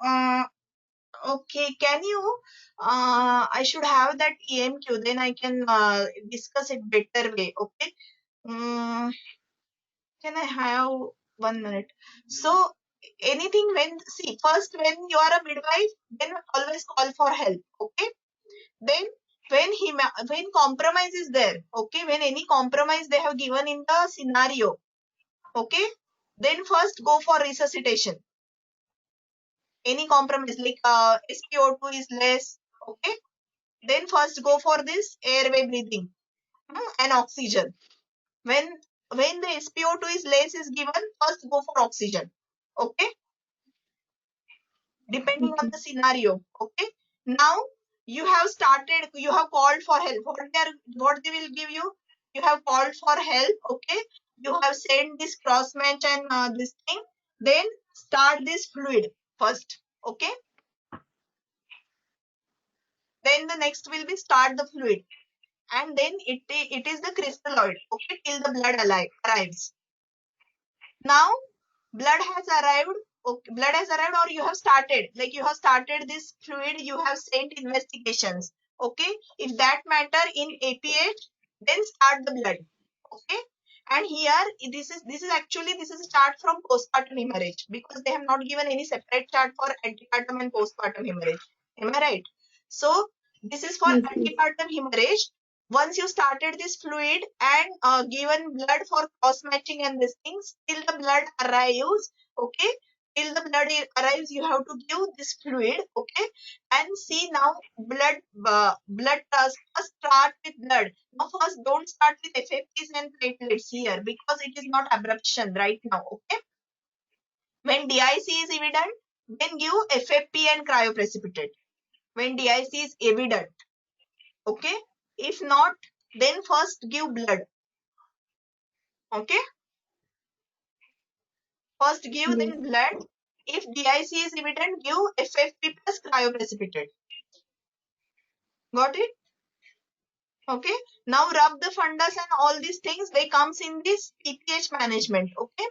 okay, can you, I should have that EMQ, then I can discuss it better way. Okay. Can I have 1 minute? So anything first when you are a midwife, then always call for help. Okay. Then when compromise is there, okay, when any compromise they have given in the scenario, okay, then first go for resuscitation. Any compromise like SpO2 is less, okay, then first go for this airway breathing and oxygen. When when the SpO2 is less is given, first go for oxygen. Okay. Depending on the scenario. Okay. Now you have started, you have called for help. What they will give you? You have called for help. Okay. You have sent this cross match and this thing. Then start this fluid first. Okay. Then the next will be start the fluid. And then it is the crystalloid. Okay. Till the blood arrives. Now blood has arrived. Okay, blood has arrived, or you have started, like you have started this fluid, you have sent investigations. Okay, if that matter in APH, then start the blood. Okay, and here this is actually this is a chart from postpartum hemorrhage, because they have not given any separate chart for antepartum and postpartum hemorrhage. Am I right? So this is for antepartum hemorrhage. Once you started this fluid and given blood for cross matching and these things, till the blood arrives. Okay, till the blood arrives, you have to give this fluid. Okay, and see now blood first start with blood. Now first don't start with FFPs and platelets here, because it is not abruption right now. Okay, when DIC is evident, then give FFP and cryoprecipitate. When DIC is evident. Okay, if not, then first give blood. Okay, first give then blood. If DIC is evident, give FFP plus cryoprecipitate. Got it? Okay, now rub the fundus and all these things, they comes in this PPH management. Okay,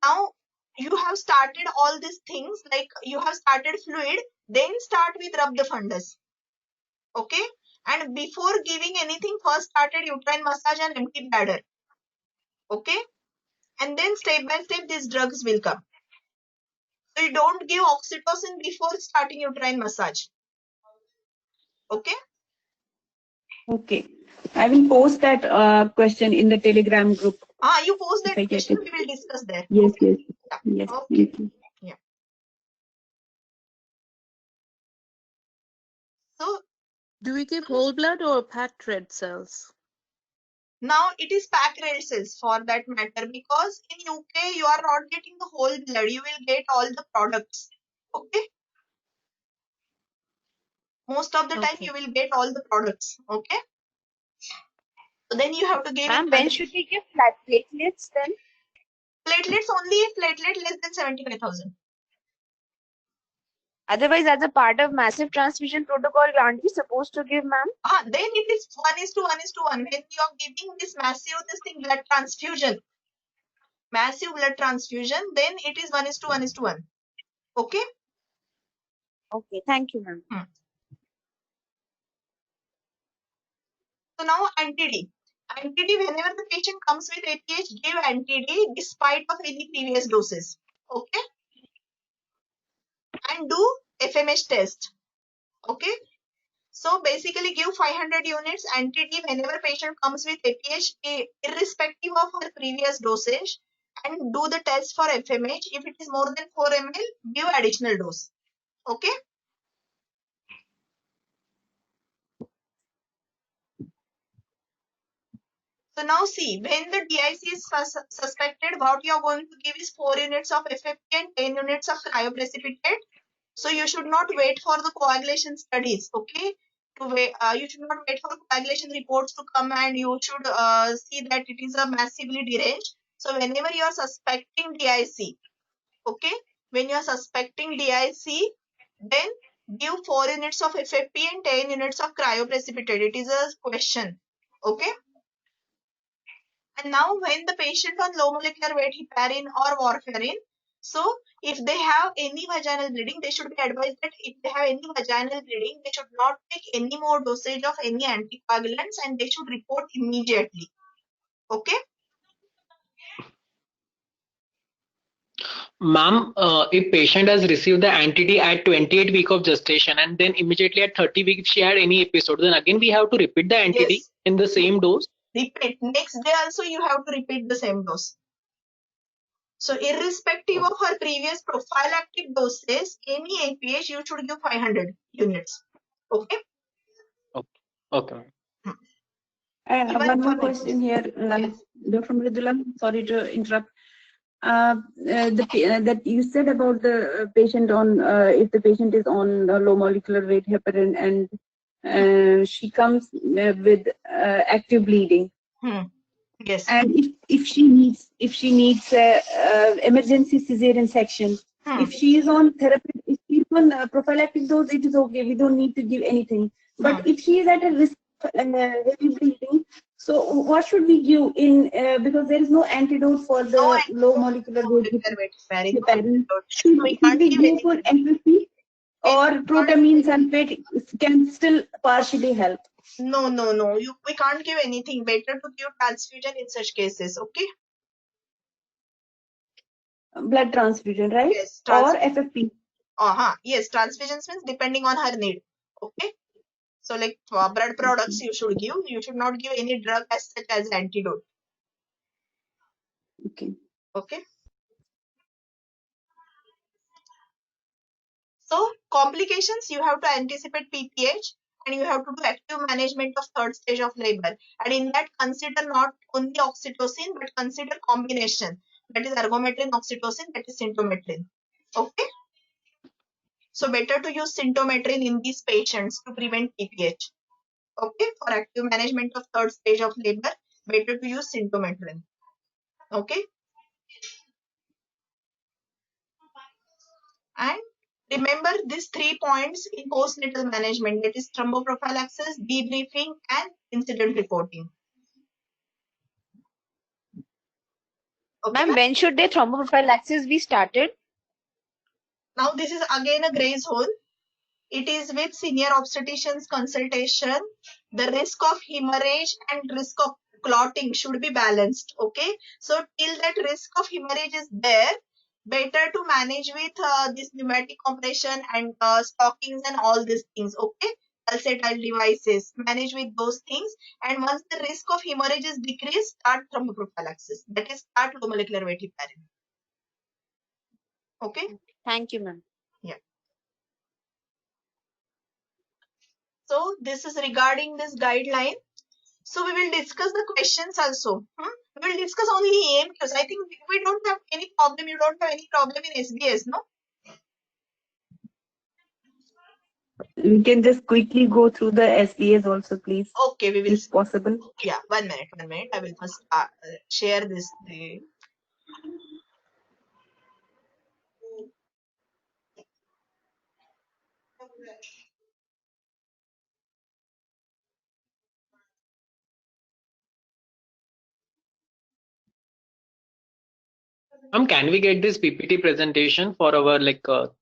now you have started all these things, like you have started fluid, then start with rub the fundus. Okay, and before giving anything, first started uterine massage and empty bladder. Okay, and then step by step these drugs will come. So you don't give oxytocin before starting uterine massage. Okay. Okay. I will post that question in the Telegram group. You post that question, we will discuss there. Yes, okay. yes. Yeah. Yes. Okay. Thank you. Yeah. So do we give whole blood or packed red cells? Now it is packed red cells for that matter, because in UK you are not getting the whole blood, you will get all the products. Okay. Most of the time you will get all the products. Okay. So then you have to give. Ma'am, when should we give platelets then? Platelets only if platelet less than 75,000. Otherwise, as a part of massive transfusion protocol, aren't we supposed to give, ma'am? Then it is 1:1:1. When you are giving this massive blood transfusion, then it is 1:1:1. Okay. Okay, thank you, ma'am. So now anti-D. Anti-D, whenever the patient comes with APH, give anti-D despite of any previous doses. Okay. And do FMH test. Okay. So basically give 500 units anti-D whenever patient comes with APH, irrespective of her previous dosage, and do the test for FMH. If it is more than 4 ml, give additional dose. Okay. So now see, when the DIC is suspected, what you are going to give is 4 units of FFP and 10 units of cryoprecipitate. So you should not wait for the coagulation studies. Okay. You should not wait for coagulation reports to come, and you should see that it is a massively deranged. So whenever you are suspecting DIC, okay, when you are suspecting DIC, then give 4 units of FFP and 10 units of cryoprecipitate. It is a question. Okay. And now when the patient on low molecular weight heparin or warfarin, so if they have any vaginal bleeding, they should be advised that if they have any vaginal bleeding, they should not take any more dosage of any anticoagulants, and they should report immediately. Okay. Ma'am, if patient has received the anti-D at 28 week of gestation and then immediately at 30 weeks she had any episode, then again we have to repeat the anti-D in the same dose? Repeat. Next day also you have to repeat the same dose. So irrespective of her previous prophylactic doses, any APH you should give 500 units. Okay. Okay. One more question here, Dr. Mridula. Sorry to interrupt. That you said about the patient on if the patient is on low molecular weight heparin and she comes with active bleeding. Yes. And if she needs emergency cesarean section, if she is on therapy, if she is on prophylactic dose, it is okay. We don't need to give anything. But if she is at a risk of heavy bleeding, so what should we give in because there is no antidote for the low molecular weight heparin. Should we go for FFP or protamine sulfate can still partially help? No. We can't give anything. Better to give transfusion in such cases. Okay. Blood transfusion, right? Yes. Or FFP. Yes, transfusions means depending on her need. Okay. So like blood products you should give. You should not give any drug as such as antidote. Okay. Okay. So complications, you have to anticipate PPH and you have to do active management of third stage of labor. And in that, consider not only oxytocin, but consider combination. That is ergometrin, oxytocin, that is symptometrin. Okay. So better to use symptometrin in these patients to prevent PPH. Okay. For active management of third stage of labor, better to use symptometrin. Okay. And remember these 3 points in postnatal management, that is thromboprophylaxis, debriefing, and incident reporting. Okay, Ma'am, when should the thromboprophylaxis be started? now this is again a gray zone. It is with senior obstetrician's consultation. The risk of hemorrhage and risk of clotting should be balanced. Okay, so till that risk of hemorrhage is there, better to manage with this pneumatic compression and stockings and all these things. Okay, pulsatile devices, manage with those things. And once the risk of hemorrhage is decreased, start thromboprophylaxis. That is, start low molecular weight heparin. Okay. Thank you, ma'am. Yeah. So this is regarding this guideline. So we will discuss the questions also. We will discuss only AMQs. I think we don't have any problem. You don't have any problem in SBS, no? We can just quickly go through the SBAs also, please. Okay, we will. If possible. Yeah, 1 minute. I will first share this. Can we get this PPT presentation for our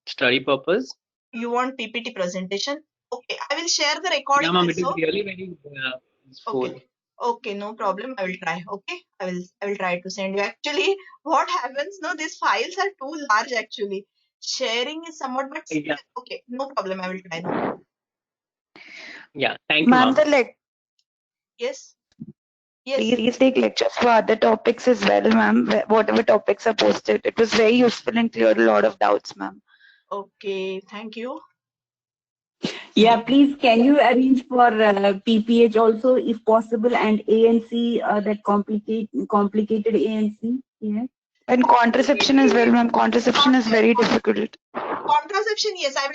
study purpose? You want PPT presentation? Okay, I will share the recording. Yeah, ma'am, it is really very useful. Okay, no problem. I will try. Okay, I will try to send you. Actually, what happens? No, these files are too large. Actually, sharing is somewhat, but yeah. Okay, no problem. I will try. No problem. Yeah, thank you, ma'am. Yes. Please take lectures for other topics as well, ma'am. Whatever topics are posted, it was very useful and cleared a lot of doubts, ma'am. Okay, thank you. Yeah, please, can you arrange for PPH also, if possible, and ANC, that complicated ANC? Yeah. And contraception as well, ma'am. Contraception is very difficult. Contraception, yes, I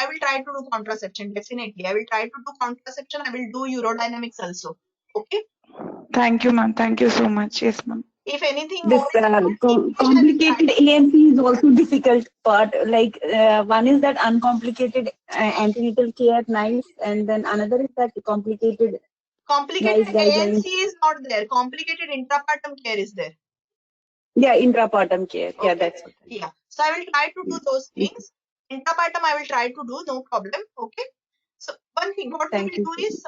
will try to do contraception. Definitely, I will try to do contraception. I will do urodynamics also. Okay. Thank you, ma'am. Thank you so much. Yes, ma'am. If anything This complicated ANC is also difficult part. Like one is that uncomplicated antenatal care, nice, and then another is that complicated. Complicated nice guidelines. ANC is not there. Complicated intrapartum care is there. Yeah, intrapartum care. Okay. Yeah, that's what. Yeah. So I will try to do those things. Intrapartum I will try to do, no problem. Okay. So one thing, what we will do is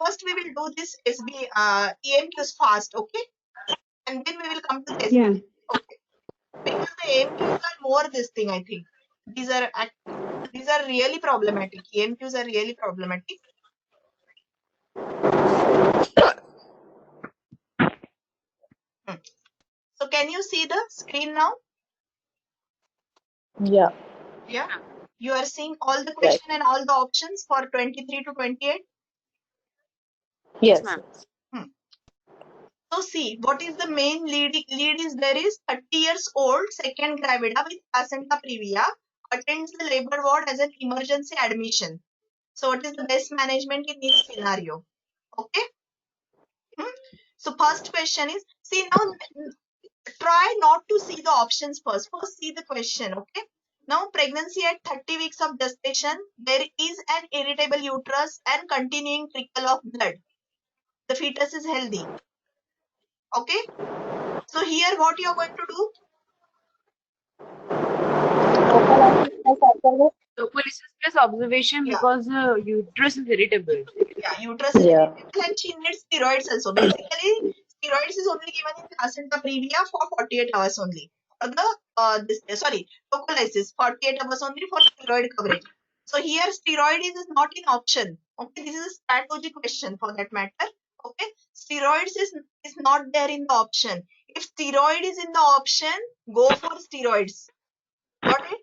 first we will do this SB EMQs fast, okay? And then we will come to the SB. Yeah. Okay. Because the EMQs are more this thing, I think. These are really problematic. EMQs are really problematic. So can you see the screen now? Yeah. Yeah. You are seeing all the question and all the options for 23 to 28? Yes. ma'am. So see, what is the main lead is there is 30 years old second gravida with placenta previa attends the labor ward as an emergency admission. So what is the best management in this scenario? Okay. So first question is, see now, try not to see the options first. First see the question. Okay. Now pregnancy at 30 weeks of gestation, there is an irritable uterus and continuing trickle of blood. The fetus is healthy. Okay. So here what you are going to do? Tocolysis plus observation because uterus is irritable. Yeah, uterus is irritable and she needs steroids also. Basically, steroids is only given in placenta previa for 48 hours only. For the tocolysis 48 hours only for steroid coverage. So here steroid is not in option. Okay, this is a strategy question for that matter. Okay, steroids is not there in the option. If steroid is in the option, go for steroids. Got it?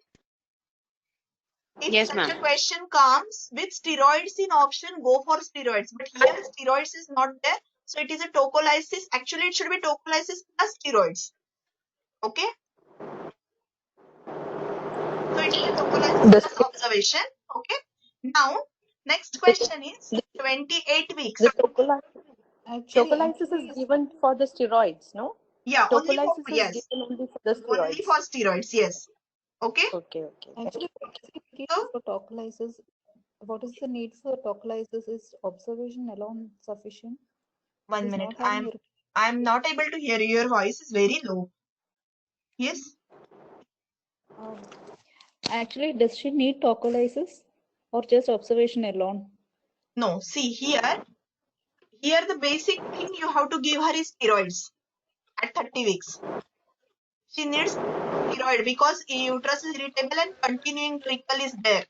If Yes, such ma'am. a question comes with steroids in option, go for steroids. But here steroids is not there. So it is a tocolysis. Actually, it should be tocolysis plus steroids. Okay. So it is a tocolysis plus observation. Okay. Now, next question is 28 weeks. The tocolysis is given for the steroids, no? Yeah, only for, Tocolysis is given only for the steroids. only for steroids. Yes. Okay. Okay. Actually, what is the case So, for tocolysis? What is the need for tocolysis? Is observation alone sufficient? 1 Is minute. not having I'm not able to hear you. Your voice is very low. Yes. Actually, does she need tocolysis or just observation alone? No. See here. Here the basic thing you have to give her is steroids at 30 weeks. She needs steroid because uterus is irritable and continuing trickle is there.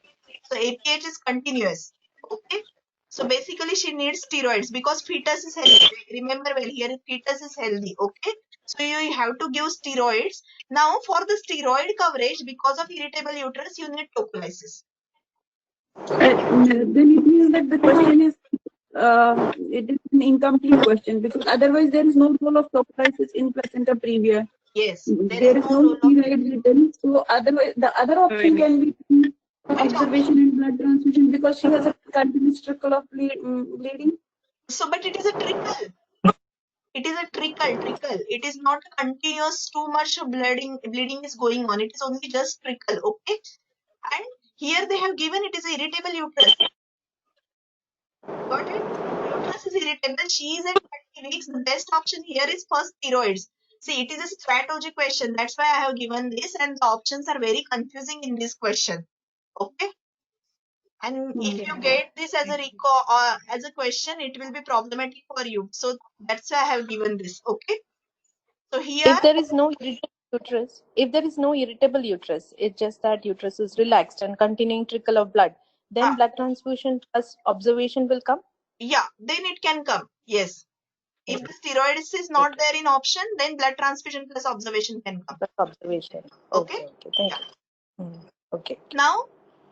So APH is continuous. Okay. So basically she needs steroids because fetus is healthy. Remember well here fetus is healthy. Okay. So you have to give steroids. Now for the steroid coverage because of irritable uterus you need tocolysis. Then it means that the question is it is an incomplete question because otherwise there is no role of tocolysis in placenta previa. Yes, there is no steroid written. So otherwise the other option can be observation and blood transfusion because she has a continuous trickle of bleeding. So but it is a trickle. It is a trickle. It is not continuous, too much bleeding is going on. It is only just trickle, okay? And here they have given it is irritable uterus. Got it? Uterus is irritable. She is at 30 weeks. The best option here is first steroids. See, it is a strategy question. That's why I have given this, and the options are very confusing in this question. Okay? And if you get this as a question, it will be problematic for you. So that's why I have given this. Okay? So here, If there is no irritable uterus, it's just that uterus is relaxed and continuing trickle of blood, then blood transfusion plus observation will come? Yeah, then it can come. Yes. If the steroids is not there in option, then blood transfusion plus observation can come. Observation. Okay. Thank you. Okay. Now,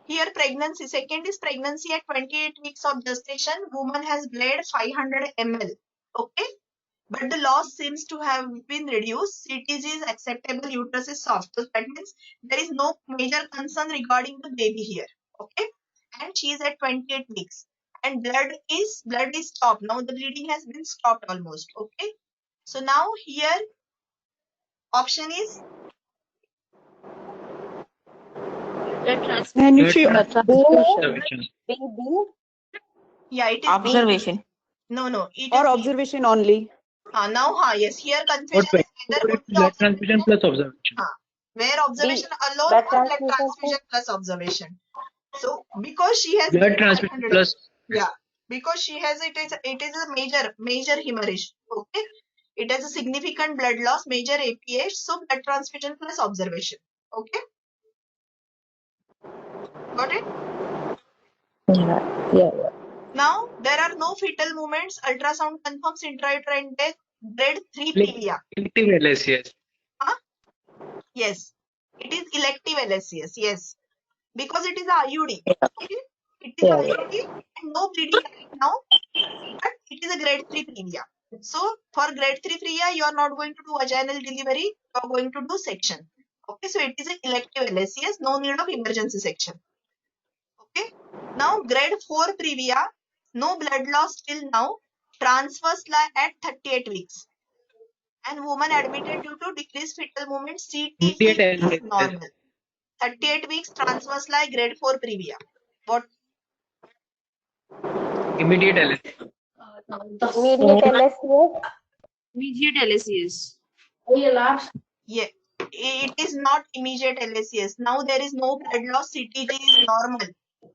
here pregnancy. Second is pregnancy at 28 weeks of gestation. Woman has bled 500 ml. Okay. But the loss seems to have been reduced. CTG is acceptable. Uterus is soft. So that means there is no major concern regarding the baby here. Okay. And she is at 28 weeks. And blood is stopped. Now the bleeding has been stopped almost. Okay. So now here option is Can she yeah, it is Observation. no, it or is observation only? Now yes, here confusion is whether only blood transfusion plus observation. Where observation alone or blood transfusion plus observation. So because she has blood transfusion plus because she has it is a major hemorrhage. Okay, it has a significant blood loss, major APH. So blood transfusion plus observation. Okay, got it? Yeah. Now there are no fetal movements. Ultrasound confirms intrauterine death. Grade 3 previa. Elective LSCS. Yes, it is elective LSCS. Yes, because it is a IUD. Okay, it is a IUD and no bleeding right now. But it it is a grade 3 previa. So for grade 3 previa, you are not going to do vaginal delivery, you are going to do section. Okay, so it is an elective LSCS, no need of emergency section. Okay, now grade 4 previa, no blood loss till now, transverse lie at 38 weeks. And woman admitted due to decreased fetal movement, CTG is normal. 38 weeks, transverse lie, grade 4 previa. What? Immediate LS. Immediate LSCS. Immediate LSCS. Yeah, it is not immediate LSCS. Now there is no blood loss, CTG is normal.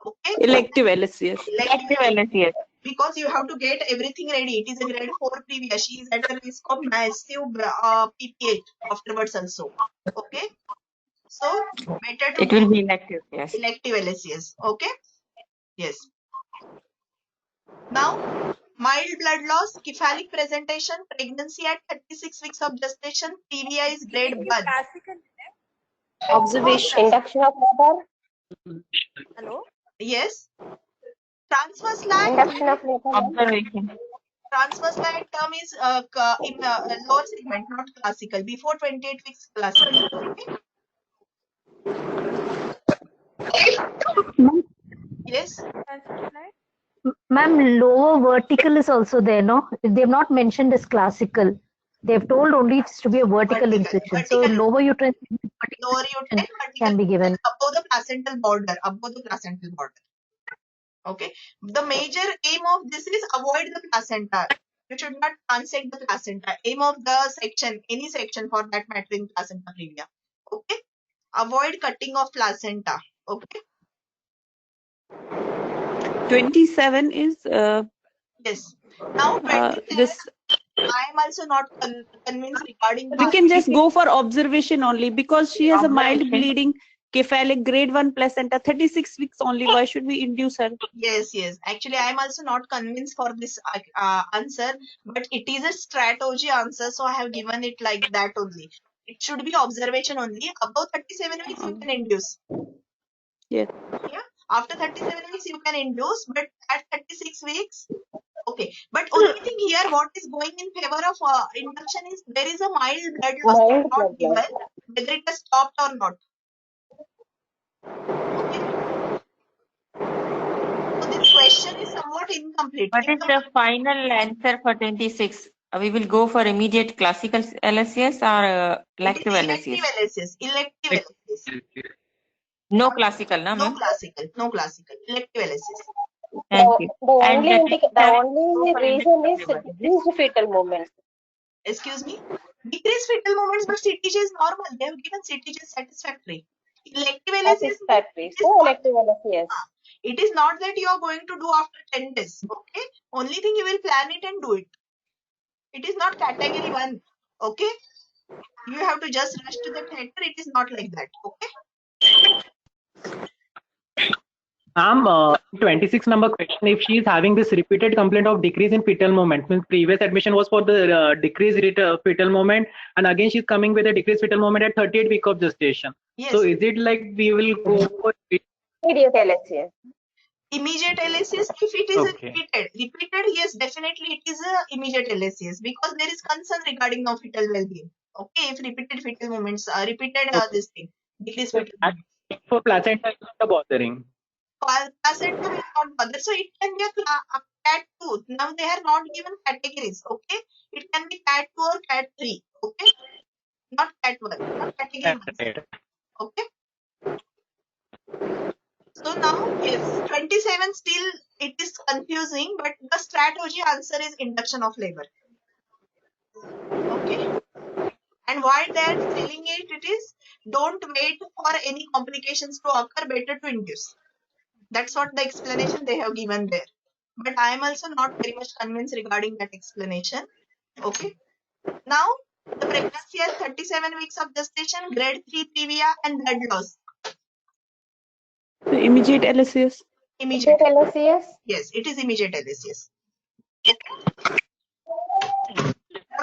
Okay? Elective LSCS. Elective LSCS. Because you have to get everything ready. It is a grade 4 previa. She is at a risk of massive PPH afterwards also. Okay? So, better to It will be elective, yes. elective LSCS. Okay? Yes. Now, mild blood loss, cephalic presentation, pregnancy at 36 weeks of gestation, previa is grade 1. Observation. Induction of labor. Hello? Yes. Transverse lie. Induction of labor. Observation. Transverse lie term is in lower segment, not classical. Before 28 weeks classical. Okay? Yes. Ma'am, lower vertical is also there, no? They have not mentioned as classical. They've told only it's to be a vertical incision. So lower uterine can be given. Above the placental border. Above the placental border. Okay. The major aim of this is avoid the placenta. You should not transect the placenta. Aim of the section, any section for that matter in placenta previa. Okay. Avoid cutting of placenta. Okay. 27 is yes. Now 27. This I am also not convinced regarding we can just go for observation only because she has a mild bleeding cephalic grade 1 placenta 36 weeks only. Why should we induce her? Yes, yes. Actually, I am also not convinced for this answer, but it is a strategy answer, so I have given it like that only. It should be observation only. Above 37 weeks, you can induce. Yes. Yeah. After 37 weeks, you can induce, but at 36 weeks, okay. But only thing here, what is going in favor of induction is there is a mild blood loss not given, whether it has stopped or not. Okay. So this question is somewhat incomplete. What is the final answer for 26? We will go for immediate classical LSCS or elective LSCS? Elective LSCS. No classical, no, No ma'am? classical, no classical. Elective LSCS. Thank you. The only reason is decreased fetal movements. Excuse me? Decreased fetal movements, but CTG is normal. They have given CTG satisfactory. Elective LSCS. So elective LSCS. It is not that you are going to do after 10 days. Okay? Only thing you will plan it and do it. It is not category 1. Okay? You have to just rush to the theater. It is not like that. Okay? 26 number question. If she is having this repeated complaint of decrease in fetal movement, means previous admission was for the decreased fetal movement, and again she's coming with a decreased fetal movement at 38 week of gestation. Yes. So is it like we will go for immediate LSCS? Immediate LSCS, if it is repeated, yes, definitely it is a immediate LSCS because there is concern regarding no fetal well-being. Okay, if repeated fetal movements are repeated, this thing decreased fetal movements. For placenta is not bothering. Placenta will not bother. So it can be a cat 2. Now they are not given categories. Okay, it can be cat 2 or cat 3. Okay, not cat 1, not category 1. Okay. So now, yes, 27 still it is confusing, but the strategy answer is induction of labor. Okay. And why they are telling it, it is don't wait for any complications to occur, better to induce. That's what the explanation they have given there. But I am also not very much convinced regarding that explanation. Okay. Now, the pregnancy at 37 weeks of gestation, grade 3 previa and blood loss. The immediate LSCS. Immediate LSCS? Yes, it is immediate LSCS.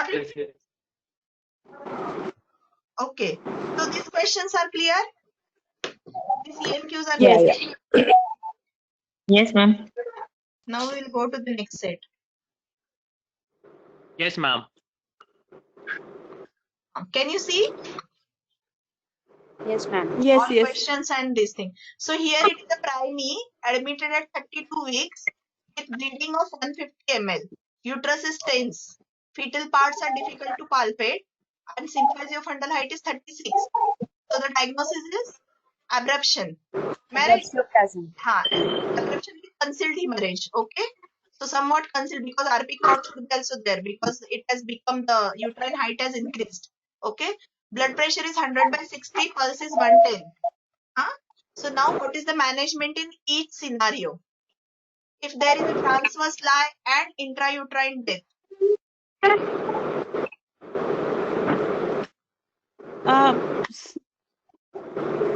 Okay. Okay. So these questions are clear? These EMQs are clear? Yes, ma'am. Now we will go to the next set. Yes, ma'am. Can you see? Yes, ma'am. Yes, All yes. questions and this thing. So here it is a primee admitted at 32 weeks with bleeding of 150 ml. Uterus is tense. Fetal parts are difficult to palpate and sympathio-fundal height is 36. So the diagnosis is abruption. Am I right? Abruption with concealed hemorrhage. Okay. So somewhat concealed because RP clot should be also there because it has become the uterine height has increased. Okay. Blood pressure is 100/60, pulse is 110. So now what is the management in each scenario? If there is a transverse lie and intrauterine death.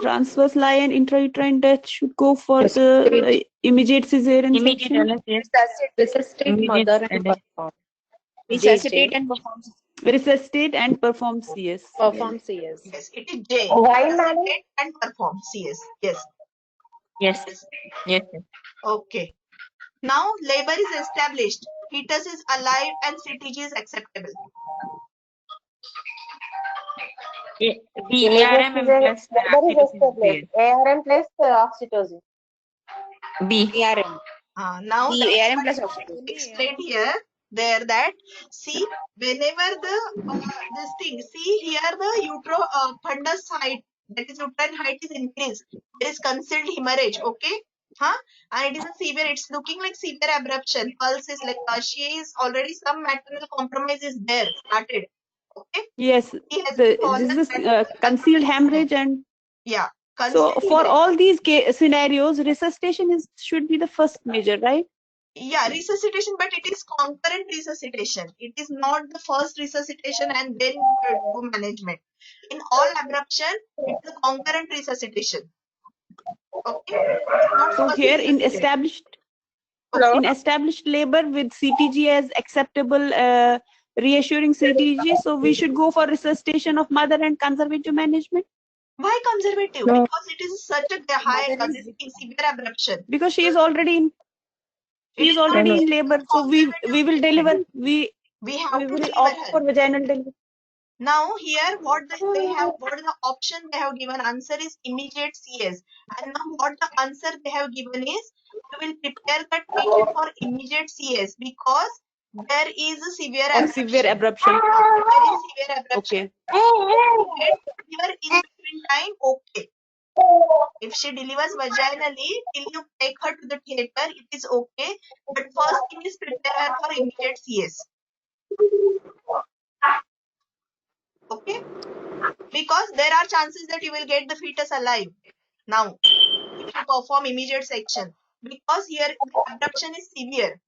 Transverse lie and intrauterine death should go for the immediate cesarean section. Resuscitate mother and perform. Resuscitate and perform. Resuscitate and perform CS. Perform CS. Yes, it is J. Why, Resuscitate and perform CS. Yes. Yes. Yes. Okay. Now labor is established. Fetus is alive and CTG is acceptable. B. ARM plus Labor is established. ARM plus oxytocin. B. ARM. Now The that's ARM what plus I oxytocin. explained here. There that see whenever the this thing see here the fundus height, that is uterine height, is increased, there is concealed hemorrhage. Okay, and it is a severe. It's looking like severe abruption. Pulse is like she is already some maternal compromise is there started. Okay. Yes, this is concealed hemorrhage and yeah. So for all these scenarios, resuscitation should be the first measure, right? Yeah, resuscitation, but it is concurrent resuscitation. It is not the first resuscitation and then do management. In all abruption, it is a concurrent resuscitation. Okay. Not so here in established labor with CTG as acceptable, reassuring CTG, so we should go for resuscitation of mother and conservative management. Why conservative? No. Because it is such a high severe abruption. Because she is already in. She is already in labor, so we will deliver. We will opt for vaginal delivery. Now here what the option they have given answer is immediate CS, and now what the answer they have given is you will prepare that patient for immediate CS because there is a severe abruption. Severe abruption. There is severe abruption. Okay. Deliver in between time, okay. If she delivers vaginally till you take her to the theater, it is okay. But first thing is prepare her for immediate CS. Okay. Because there are chances that you will get the fetus alive now if you perform immediate section, because here the abruption is severe.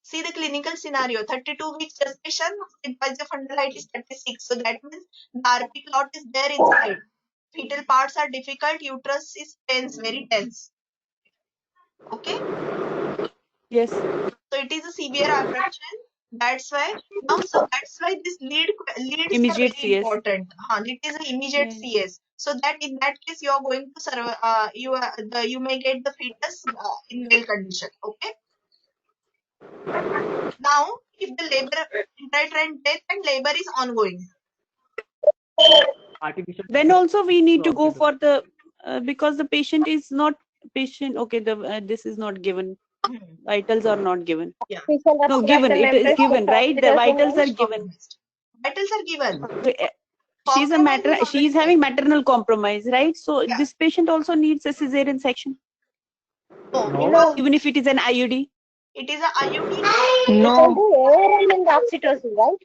See the clinical scenario, 32 weeks gestation, sympathia fundal height is 36, so that means the RP clot is there inside. Fetal parts are difficult, uterus is tense, very tense. Okay. Yes. So it is a severe abruption. That's why this leads immediate are very important. It is an immediate CS. So that in that case you are going to serve. You may get the fetus in well condition. Okay. Now, if the labor intrauterine death and labor is ongoing, then also we need to go for the because the patient is not patient. Okay, this is not given. Vitals are not given. Yeah. No, given. It is given, right? The vitals are given. Vitals are given. She is having maternal compromise, right? So this patient also needs a cesarean section. No. Even if it is an IUD. It is a IUD. No. ARM and oxytocin, right?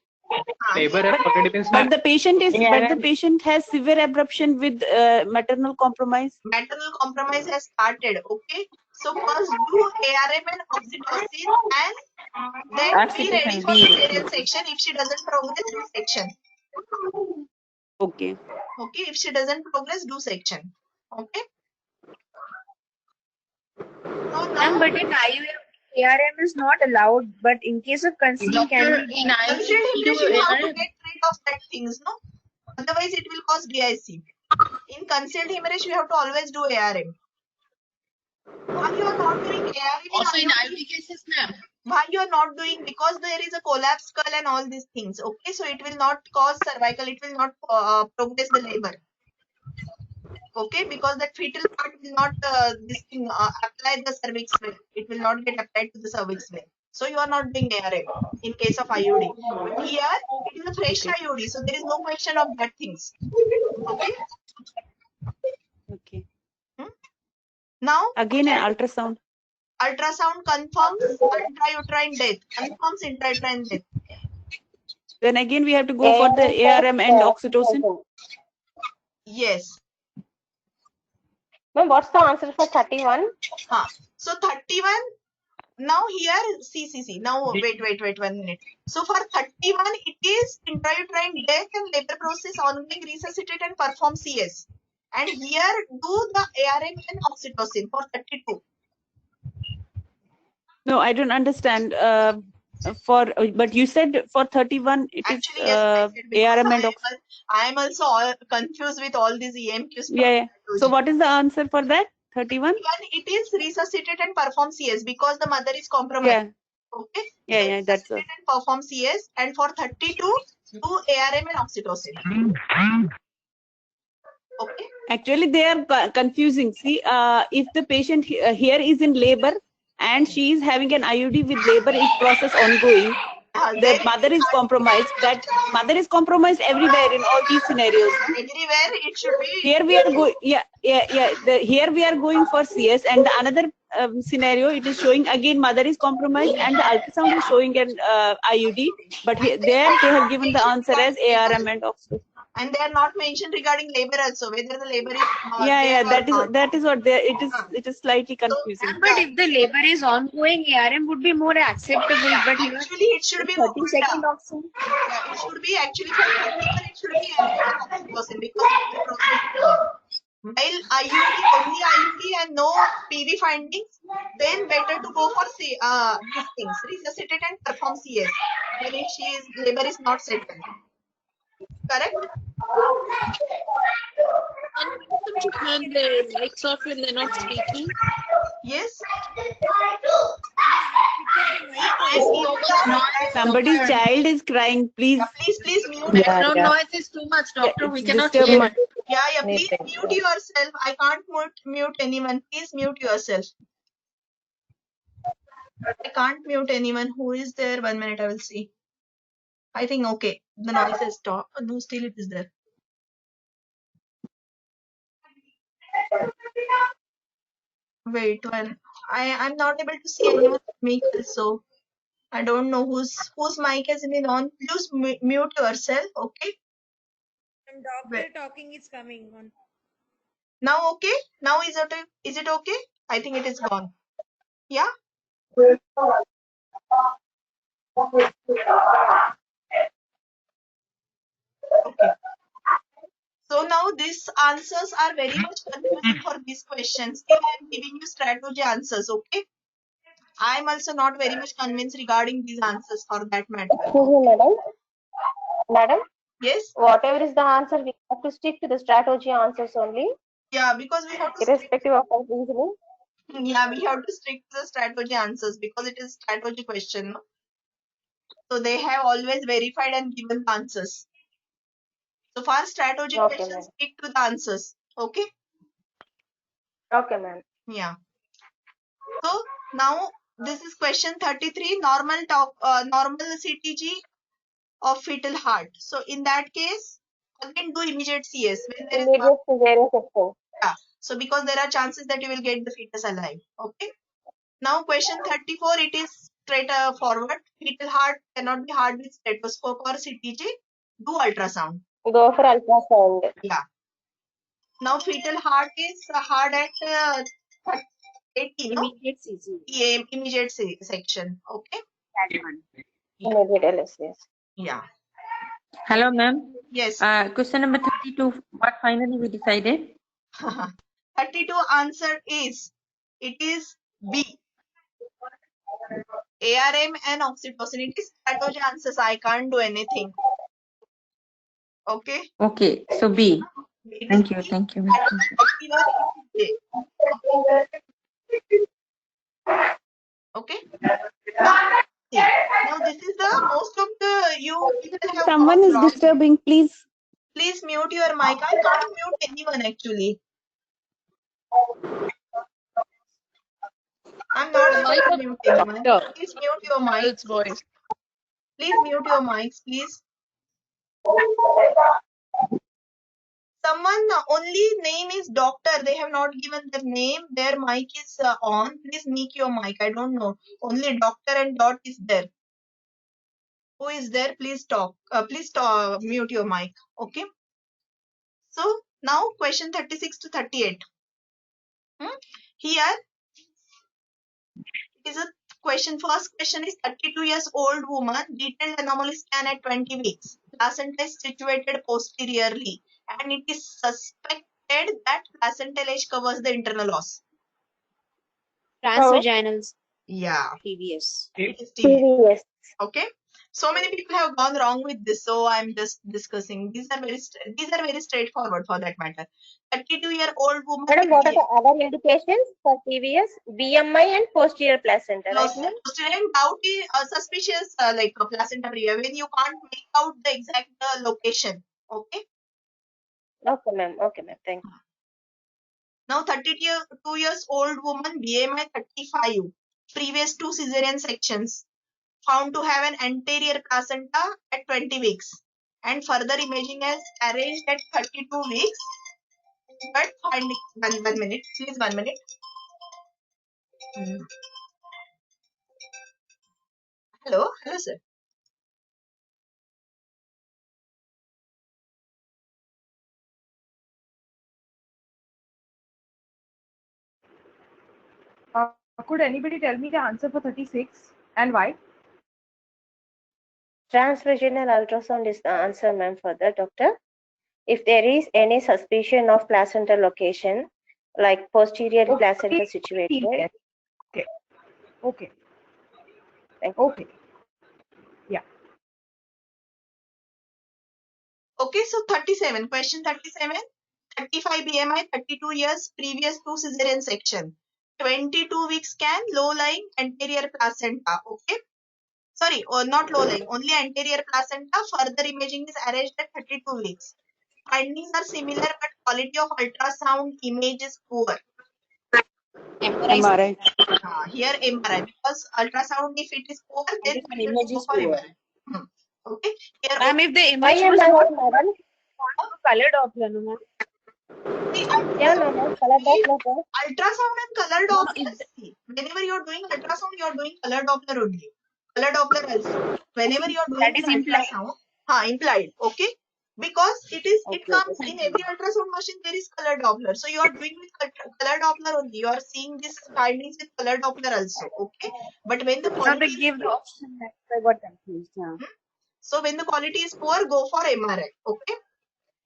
But the patient has severe abruption with maternal compromise. Maternal compromise has started. Okay. So first do ARM and oxytocin and then be ready for cesarean section. If she doesn't progress, do section. Okay. Okay. If she doesn't progress, do section. Okay. So now, But in IUD, ARM is not allowed. But in case of concealed, can we concealed hemorrhage, you have to get rid of that things, no? Otherwise, it will cause DIC. In concealed hemorrhage, we have to always do ARM. Why you are not doing ARM? Also in IUD cases, ma'am. Why you are not doing? Because there is a collapsed skull and all these things. Okay, so it will not cause cervical. It will not progress the labor. Okay, because that fetal part will not this thing apply the cervix well. It will not get applied to the cervix well. So you are not doing ARM in case of IUD. But here it is a fresh IUD, so there is no question of that things. Okay. Okay. Now again an ultrasound. Ultrasound confirms intrauterine death. Confirms intrauterine death. Then again we have to go for the ARM and oxytocin. Yes. Ma'am, what's the answer for 31? So 31. Now here, see. Now wait 1 minute. So for 31, it is intrauterine death and labor process ongoing, resuscitate and perform CS. And here do the ARM and oxytocin for 32. No, I don't understand. But you said for 31 it actually, is yes, I said ARM and I am also all confused with all these EMQs. Yeah. So what is the answer for that? 31? It is resuscitate and perform CS because the mother is compromised. Yeah. Okay. Yeah, that's and perform CS, and for 32 do ARM and oxytocin. Okay. Actually, they are confusing. See, if the patient here is in labor and she is having an IUD with labor in process ongoing, the mother is compromised. That mother is compromised everywhere in all these scenarios. Everywhere it should be. Here we are going. Here we are going for CS, and the another scenario it is showing again mother is compromised and the ultrasound is showing an IUD, but there they have given the answer as ARM and oxytocin. And they are not mentioned regarding labor also, whether the labor is that is what there it is slightly confusing. But if the labor is ongoing, ARM would be more acceptable. But actually it should be 30-second oxygen. Yeah, it should be actually for labor, it should be oxytocin because the process is there. While IUD, only IUD and no PV findings, then better to go for these things, resuscitate and perform CS. Then if labor is not settled. Correct? Can you turn the lights off when they're not speaking? Yes. Somebody's child is crying. Please. Please mute. Background noise is too much, doctor. We cannot hear much. Yeah. Please mute yourself. I can't mute anyone. Please mute yourself. I can't mute anyone. Who is there? 1 minute. I will see. I think okay. The noise has stopped. No, still it is there. Wait, I'm not able to see anyone's mic, so I don't know whose mic has been on. Please mute yourself, okay? And doctor talking is coming on. Now okay? Now is it okay? I think it is gone. Yeah? Okay. So now these answers are very much confusing for these questions. Still I am giving you strategy answers, okay? I am also not very much convinced regarding these answers for that matter. Excuse me, madam. Madam? Yes? Whatever is the answer, we have to stick to the strategy answers only. Yeah, because we have to irrespective of our reasoning. Yeah, we have to stick to the strategy answers because it is strategy question. No? So they have always verified and given the answers. So for strategy questions, stick to the answers. Okay? Okay, ma'am. Yeah. So now this is question 33, normal CTG of fetal heart. So in that case, again do immediate CS. When there immediate cesarean section. Yeah. So because there are chances that you will get the fetus alive. Okay. Now question 34, it is straight forward. Fetal heart cannot be heard with stethoscope or CTG. Do ultrasound. Go for ultrasound. Yeah. Now fetal heart is hard at 80, no? Immediate CG. Yeah, immediate section. Okay. Immediate LS. Yeah. Hello, ma'am. Yes. Question number 32. What finally we decided? 32 answer is, it is B. ARM and oxytocin. It is strategy answers. I can't do anything. Okay. Okay. So B. Thank you. Thank you. Okay. Now this is the most of the you people have Someone gone is wrong. disturbing, please. Please mute your mic. I can't mute anyone actually. I'm not able to mute anyone. Please mute your mics. Voice. Please mute your mics, please. Someone only name is doctor. They have not given their name. Their mic is on. Please mute your mic. I don't know. Only doctor and dot is there. Who is there? Please talk. Please mute your mic. Okay. So now question 36 to 38. Here is a question. First question is 32 years old woman, detailed anomaly scan at 20 weeks. Placenta is situated posteriorly and it is suspected that placental edge covers the internal os. Transvaginals. Yeah. TVS. It is TVS. Okay. So many people have gone wrong with this, so I'm just discussing. These are very straightforward for that matter. 32-year-old woman. Madam, what are the other indications for TVS? BMI and posterior placenta, right, ma'am? Posterior and doubt is suspicious, like placenta previa, when you can't make out the exact location. Okay. Okay, ma'am. Okay, ma'am. Thank you. Now, 32 years old woman, BMI 35, previous 2 cesarean sections, found to have an anterior placenta at 20 weeks, and further imaging has arranged at 32 weeks. But finding 1 minute, please 1 minute. Hello, sir. Could anybody tell me the answer for 36 and why? Transvaginal ultrasound is the answer, ma'am, for the doctor. If there is any suspicion of placental location, like posterior placenta situated. Okay. Okay. Okay. Yeah. Okay, so 37. Question 37. 35 BMI, 32 years, previous 2 cesarean section. 22 weeks scan, low-lying anterior placenta. Okay. Sorry, or not low-lying, only anterior placenta. Further imaging is arranged at 32 weeks. Findings are similar, but quality of ultrasound image is poor. MRI. Here MRI, because ultrasound, if it is poor, then we should go for MRI. Okay. Here, Ma'am, if the image was madam? color Doppler, no, ma'am? Yeah, no, ma'am. Color Doppler. Ultrasound and color Doppler. Whenever you are doing ultrasound, you are doing color Doppler only. Color Doppler also. Whenever you are doing That is ultrasound, implied. Okay. Because it comes in every ultrasound machine, there is color Doppler. So you are doing with color Doppler only. You are seeing these findings with color Doppler also. Okay. But when the quality they give the option that I got confused. Yeah. So when the quality is poor, go for MRI. Okay.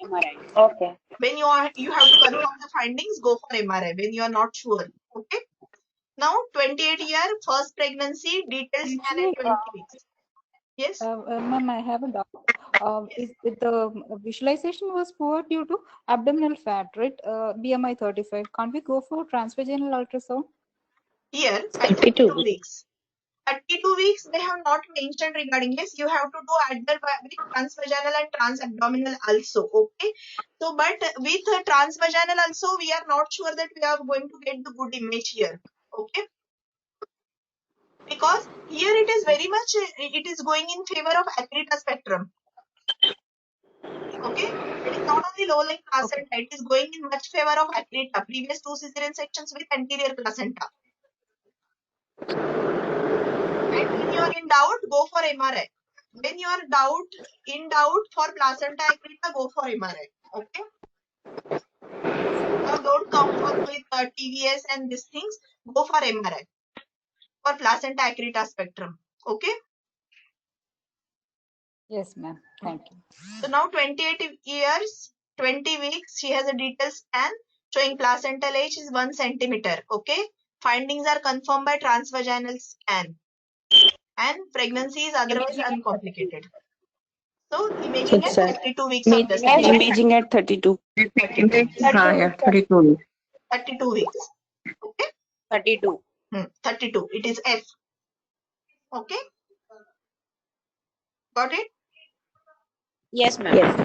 MRI. Okay. When you have to confirm the findings, go for MRI. When you are not sure. Okay. Now 28-year first pregnancy, details scan at 20 weeks. Yes. Ma'am, I have a doubt. Is the visualization was poor due to abdominal fat, right? BMI 35. Can't we go for transvaginal ultrasound? Here, at 32 weeks. 32 weeks, they have not mentioned regarding this. You have to do either with transvaginal and transabdominal also. Okay. So, but with transvaginal also, we are not sure that we are going to get the good image here. Okay. Because here it is very much, it is going in favor of Accreta spectrum. Okay. It is not only low-lying placenta, it is going in much favor of Accreta, previous 2 cesarean sections with anterior placenta. And when you are in doubt, go for MRI. When you are in doubt for placenta Accreta, go for MRI. Okay. Now don't comfort with TVS and these things. Go for MRI for placenta Accreta spectrum. Okay. Yes, ma'am. Thank you. So now 28 years, 20 weeks, she has a detailed scan showing placental age is 1 centimeter. Okay. Findings are confirmed by transvaginal scan. And pregnancy is otherwise uncomplicated. So imaging at 32 weeks of the scan. Imaging at 32. 32 weeks. 32 weeks. 32 weeks. Okay. 32. 32. It is F. Okay. Got it? Yes, ma'am. Yes.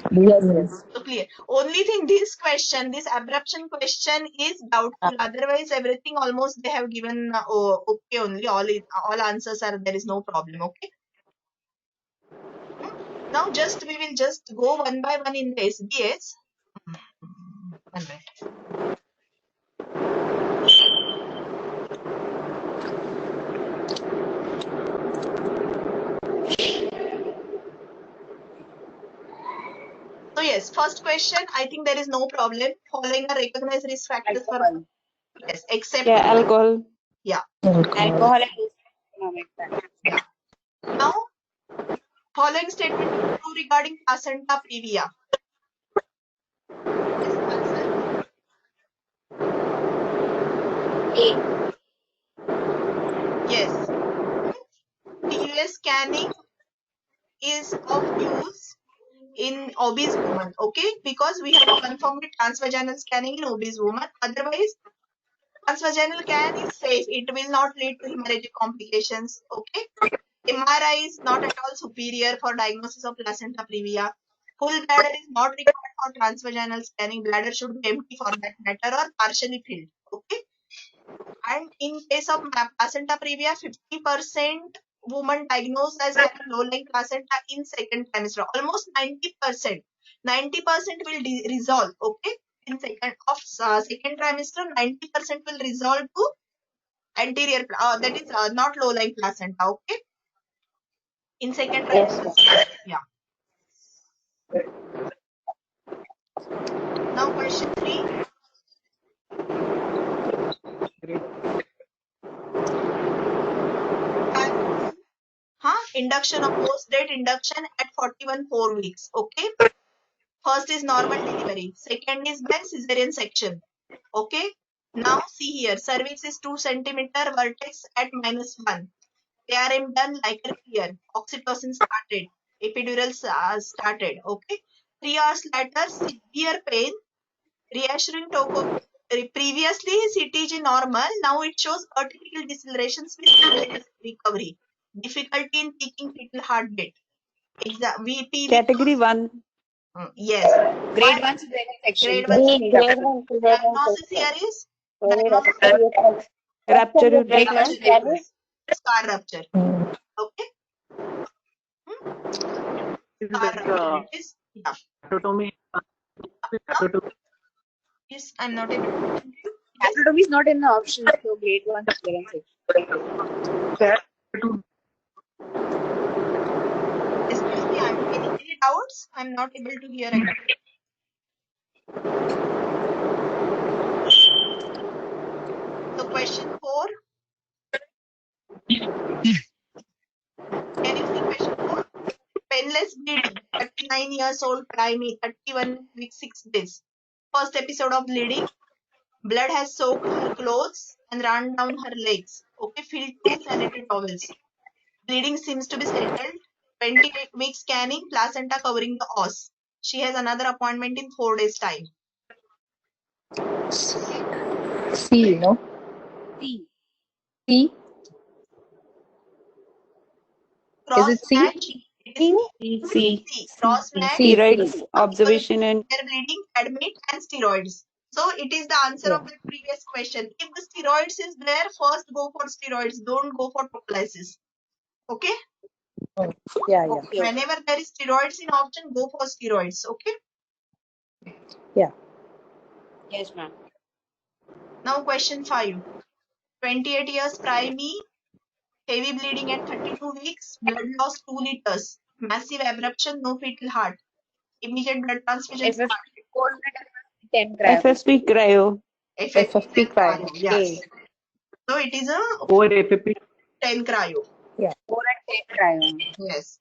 So clear. Only thing, this question, this abruption question is doubtful. Otherwise, everything almost they have given okay only. All answers are, there is no problem. Okay. Now we will just go one by one in the SBS. 1 minute. So yes, first question, I think there is no problem. Following are recognized risk factors for, yes, except alcohol. Yeah. Alcohol and economic Yeah. Now, following statement is true regarding placenta previa. Yes, answer. A. Yes. PUA scanning is of use in obese woman, okay? Because we have confirmed transvaginal scanning in obese woman. Otherwise, transvaginal scan is safe. It will not lead to hemorrhagic complications, okay? MRI is not at all superior for diagnosis of placenta previa. Full bladder is not required for transvaginal scanning. Bladder should be empty for that matter or partially filled, okay? And in case of placenta previa, 50% women diagnosed as having low-lying placenta in second trimester. Almost 90%. 90% will resolve. Okay, in second trimester, 90% will resolve to anterior. That is not low-lying placenta. Okay, in second trimester. Yeah. Now question 3. Induction of post-date induction at 41 4 weeks. Okay. First is normal delivery. Second is then cesarean section. Okay. Now see here. Cervix is 2 centimeter. Vertex at -1. ARM done like here. Oxytocin started. Epidural started. Okay. 3 hours later, severe pain. Reassuring toco. Previously CTG normal. Now it shows artificial decelerations with recovery. Difficulty in peaking fetal heartbeat. VP. Category 1. Yes. Grade 1 cesarean section. Grade 1 Diagnosis here is diagnosis Rupture rupture uterus. uterus. Scar rupture. Okay. Scar rupture. It is, yeah. Yes, I'm not able to listen to you. Gastrotomy is not in the options, so grade 1 cesarean section. Excuse me, any doubts? I'm not able to hear actually. So question 4. Can you see question 4? Painless bleeding. 39 years old, primary, 31 weeks 6 days. First episode of bleeding. Blood has soaked her clothes and run down her legs. Okay, filled 2 sanitary towels. Bleeding seems to be settled. 28 week scanning, placenta covering the os. She has another appointment in 4 days' time. C, no? C. Is it C? C. Cross match. Steroids, observation and bleeding, admit and steroids. So it is the answer of the previous question. If the steroids is there, first go for steroids. Don't go for prophylaxis. Okay? Yeah. Whenever there is steroids in option, go for steroids. Okay? Yeah. Yes, ma'am. Now question 5. 28 years primary, heavy bleeding at 32 weeks, blood loss 2 liters, massive abruption, no fetal heart, immediate blood transfusion started. 10 cryo. FFP cryo. FFP cryo, yes. So it is a 4 FFP. 10 cryo. Yeah. 4 and 10 cryo. Yes.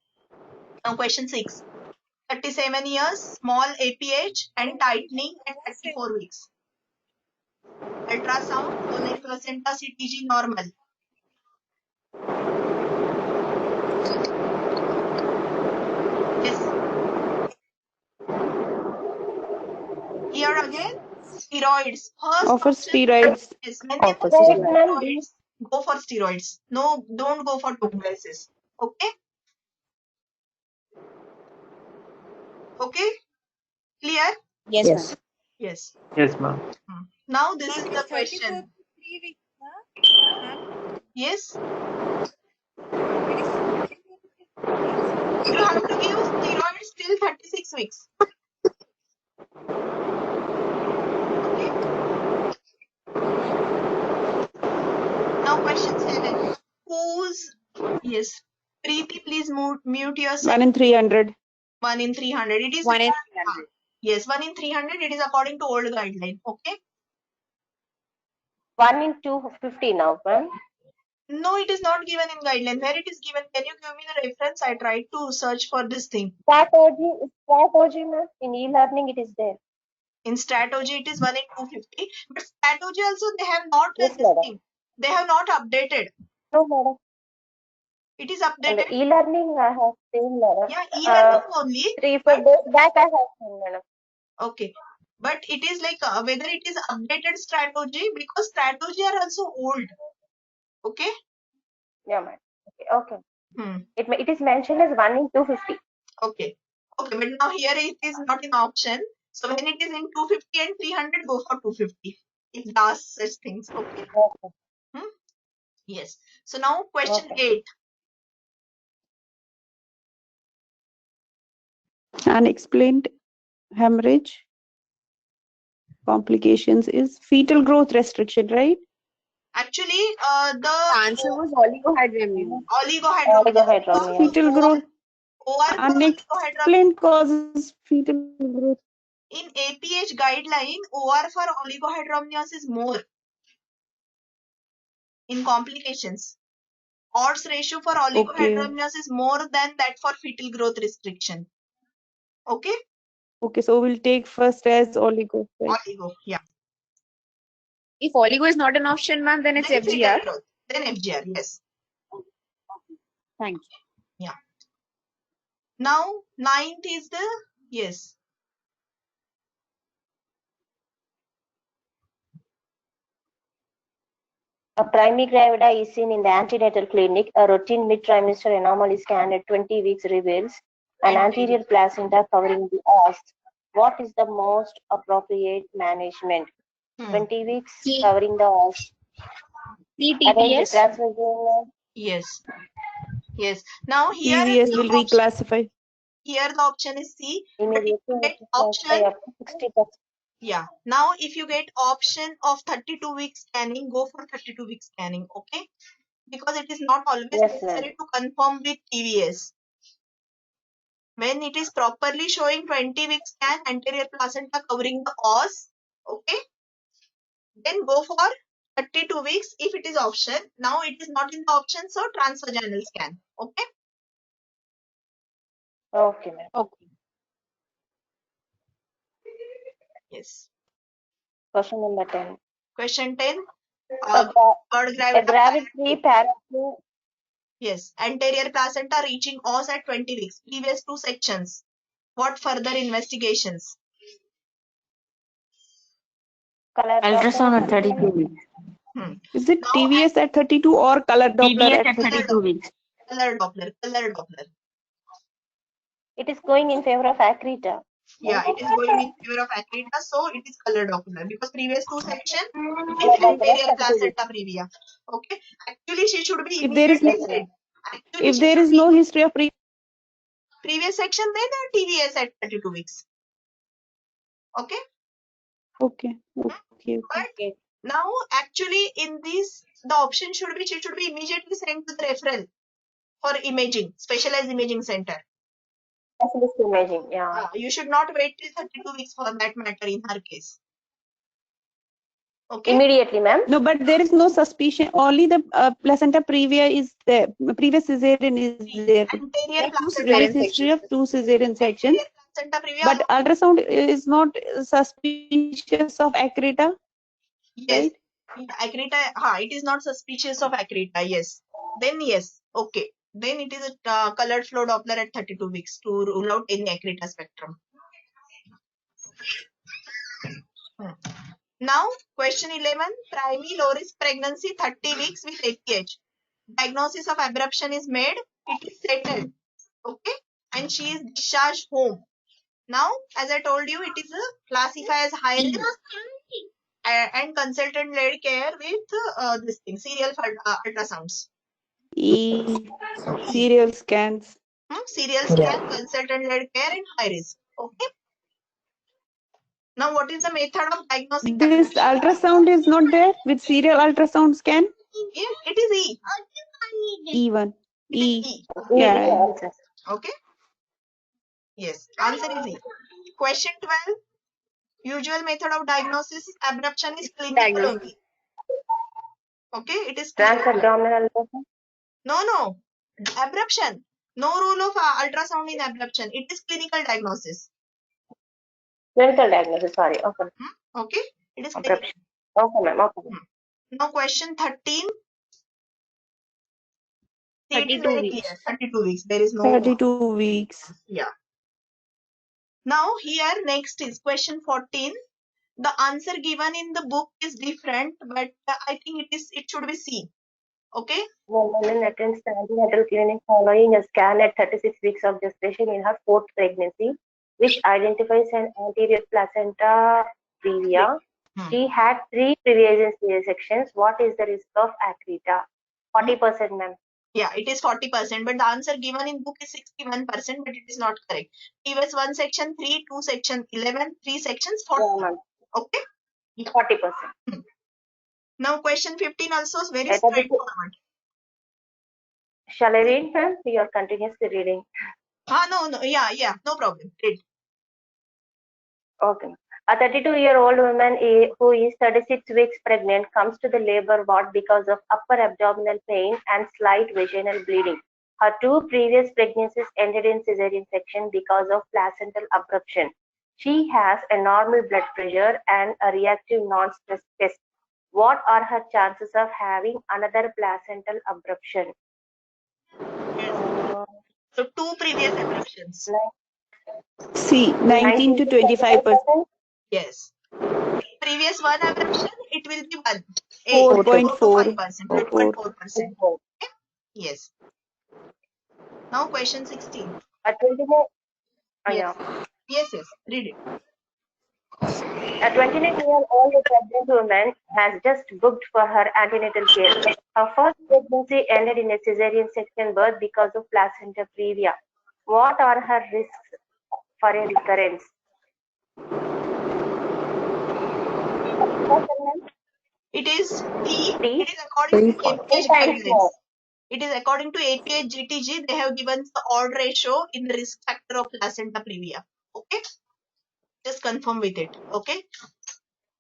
Now question 6. 37 years, small APH and tightening at 34 weeks. Ultrasound, low-lying placenta, CTG normal. Yes. Here again, Steroids. First Offer option. steroids. Yes, when they Offer put steroids. steroids, go for steroids. No, don't go for tuberculosis. Okay? Okay? Clear? Yes, ma'am. Yes. Yes, ma'am. Now this is Ma'am, the it's 34 question. to 3 weeks, ma'am. Yes? It is 34 to 3 weeks. You have to give steroids till 36 weeks. Okay? Now question 7. Whose, yes, Preeti, please mute yourself. 1 in 300. 1 in 300. It is 1 in 300. yes, 1 in 300. It is according to old guideline. Okay? 1 in 250 now, ma'am. No, it is not given in guideline. Where it is given? Can you give me the reference? I tried to search for this thing. Strategy, ma'am. In e-learning, it is there. In strategy, it is 1 in 250. But strategy also, they have not Yes, this madam. thing. They have not updated. No, madam. It is And updated. the e-learning I have seen, madam. Yeah, e-learning only. 3-4 days back I have seen, madam. Okay. But it is like whether it is updated strategy, because strategy are also old. Okay? Yeah, madam. Okay. It is mentioned as 1 in 250. Okay. Okay, but now here it is not an option. So when it is in 250 and 300, go for 250. It does such things. Okay. Yes. So now question 8. Unexplained hemorrhage complications is fetal growth restriction, right? Actually, the answer was oligohydramnion. Oligohydramnion. Fetal growth. OR for oligohydramnion. Unexplained causes fetal growth. In APH guideline, OR for oligohydramnios is more in complications. Odds ratio for oligohydramnios is more than that for fetal growth restriction. Okay? Okay, so we'll take first as oligo. Right? Oligo, yeah. If oligo is not an option, ma'am, then it's FGR. Fetal growth. Then FGR, yes. Thank you. Yeah. Now, 9th is the, yes. A primary gravida is seen in the antenatal clinic. A routine mid-trimester anomaly scan at 20 weeks reveals an anterior placenta covering the os. What is the most appropriate management? 20 weeks covering the os. CTPS? Yes. Yes. Now here TVS the will option, reclassify. here the option is C. But if you get option, yeah. Now if you get option of 32 week scanning, go for 32 week scanning. Okay? Because it is not always necessary to confirm with TVS. When it is properly showing 20 week scan, anterior placenta covering the os, okay, then go for 32 weeks if it is option. Now it is not in the option, so transvaginal scan. Okay? Okay, ma'am. Okay. Yes. Question number 10. Question 10. A gravid pre-parenthood. Yes. Anterior placenta reaching os at 20 weeks. Previous 2 sections. What further investigations? Ultrasound at 32 weeks. Is it TVS at 32 or color Doppler TVS at 32 weeks. Color Doppler. Color Doppler. It is going in favor of Accreta. Yeah, it is going in favor of Accreta, so it is color Doppler because previous 2 section it is anterior placenta previa. Okay, actually she should be immediately said. Actually, if there is no history of previous section, then TVS at 32 weeks. Okay. Okay. But now actually in this the option should be she should be immediately sent to the referral for imaging, specialized imaging center. Specialist imaging, yeah. You should not wait till 32 weeks for that matter in her case. Okay. Immediately, ma'am. No, but there is no suspicion. Only the placenta previa is there. Previous cesarean is there. Anterior There is history of 2 cesarean sections. But ultrasound is not suspicious of Accreta. Yes. Right? Accreta, it is not suspicious of Accreta. Yes. Then yes. Okay. Then it is a colored flow Doppler at 32 weeks to rule out any Accreta spectrum. Now, question 11, primary low risk pregnancy 30 weeks with APH. Diagnosis of abruption is made, it is settled, okay, and she is discharged home. Now, as I told you, it is classified as high risk and consultant-led care with this thing, serial ultrasounds. Serial scans. Serial scan, consultant-led care and high risk, okay. Now, what is the method of diagnosing? This ultrasound is not there with serial ultrasound scan? Yes, it is E. E1. E. Yeah. Okay. Yes, answer is E. Question 12. Usual method of diagnosis abruption is clinical only. Okay, it is Transabdominal. No. Abruption. No rule of ultrasound in abruption. It is clinical diagnosis. Clinical diagnosis, sorry. Okay. Okay, it is Abruption. clinical. Okay, ma'am. Okay. Now question 13. 32 weeks. 32 weeks. There is no 32 weeks. Yeah. Now here next is question 14. The answer given in the book is different, but I think it should be C. Okay. Woman attends the antenatal clinic following a scan at 36 weeks of gestation in her fourth pregnancy, which identifies an anterior placenta previa. She had 3 previous C-sections. What is the risk of Accreta? 40%, ma'am. Yeah, it is 40%, but the answer given in book is 61%, but it is not correct. Previous 1 section 3, 2 section 11, 3 sections 40. Okay. 40%. Now question 15 also is very straightforward. Shall I read, ma'am? You are continuously reading. No. Yeah. No problem. Read. Okay. A 32-year-old woman who is 36 weeks pregnant comes to the labor ward because of upper abdominal pain and slight vaginal bleeding. Her 2 previous pregnancies ended in cesarean section because of placental abruption. She has a normal blood pressure and a reactive non-stress test. What are her chances of having another placental abruption? So 2 previous abruptions. C, 19 to 25%. Yes. Previous 1 abruption, it will be 1. 4.4. 4.4%. Okay? Yes. Now question 16. Yes. Read it. A 29-year-old pregnant woman has just booked for her antenatal care. Her first pregnancy ended in a cesarean section birth because of placenta previa. What are her risks for a recurrence? It is D. It is according to APH guidelines. It is according to APH GTG. They have given the odd ratio in the risk factor of placenta previa. Okay. Just confirm with it. Okay.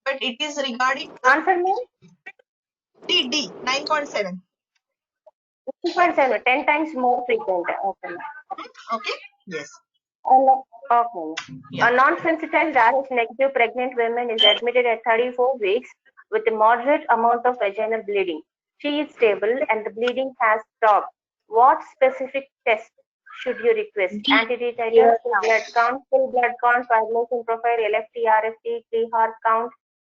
But it is regarding answer D 9.7. 2.7, 10 times more frequent. Okay. Yes. A non-sensitized RH negative pregnant woman is admitted at 34 weeks with a moderate amount of vaginal bleeding. She is stable and the bleeding has stopped. What specific test should you request? Antititer, full blood count, fibrinogen profile, LFT, RFT, Clear count,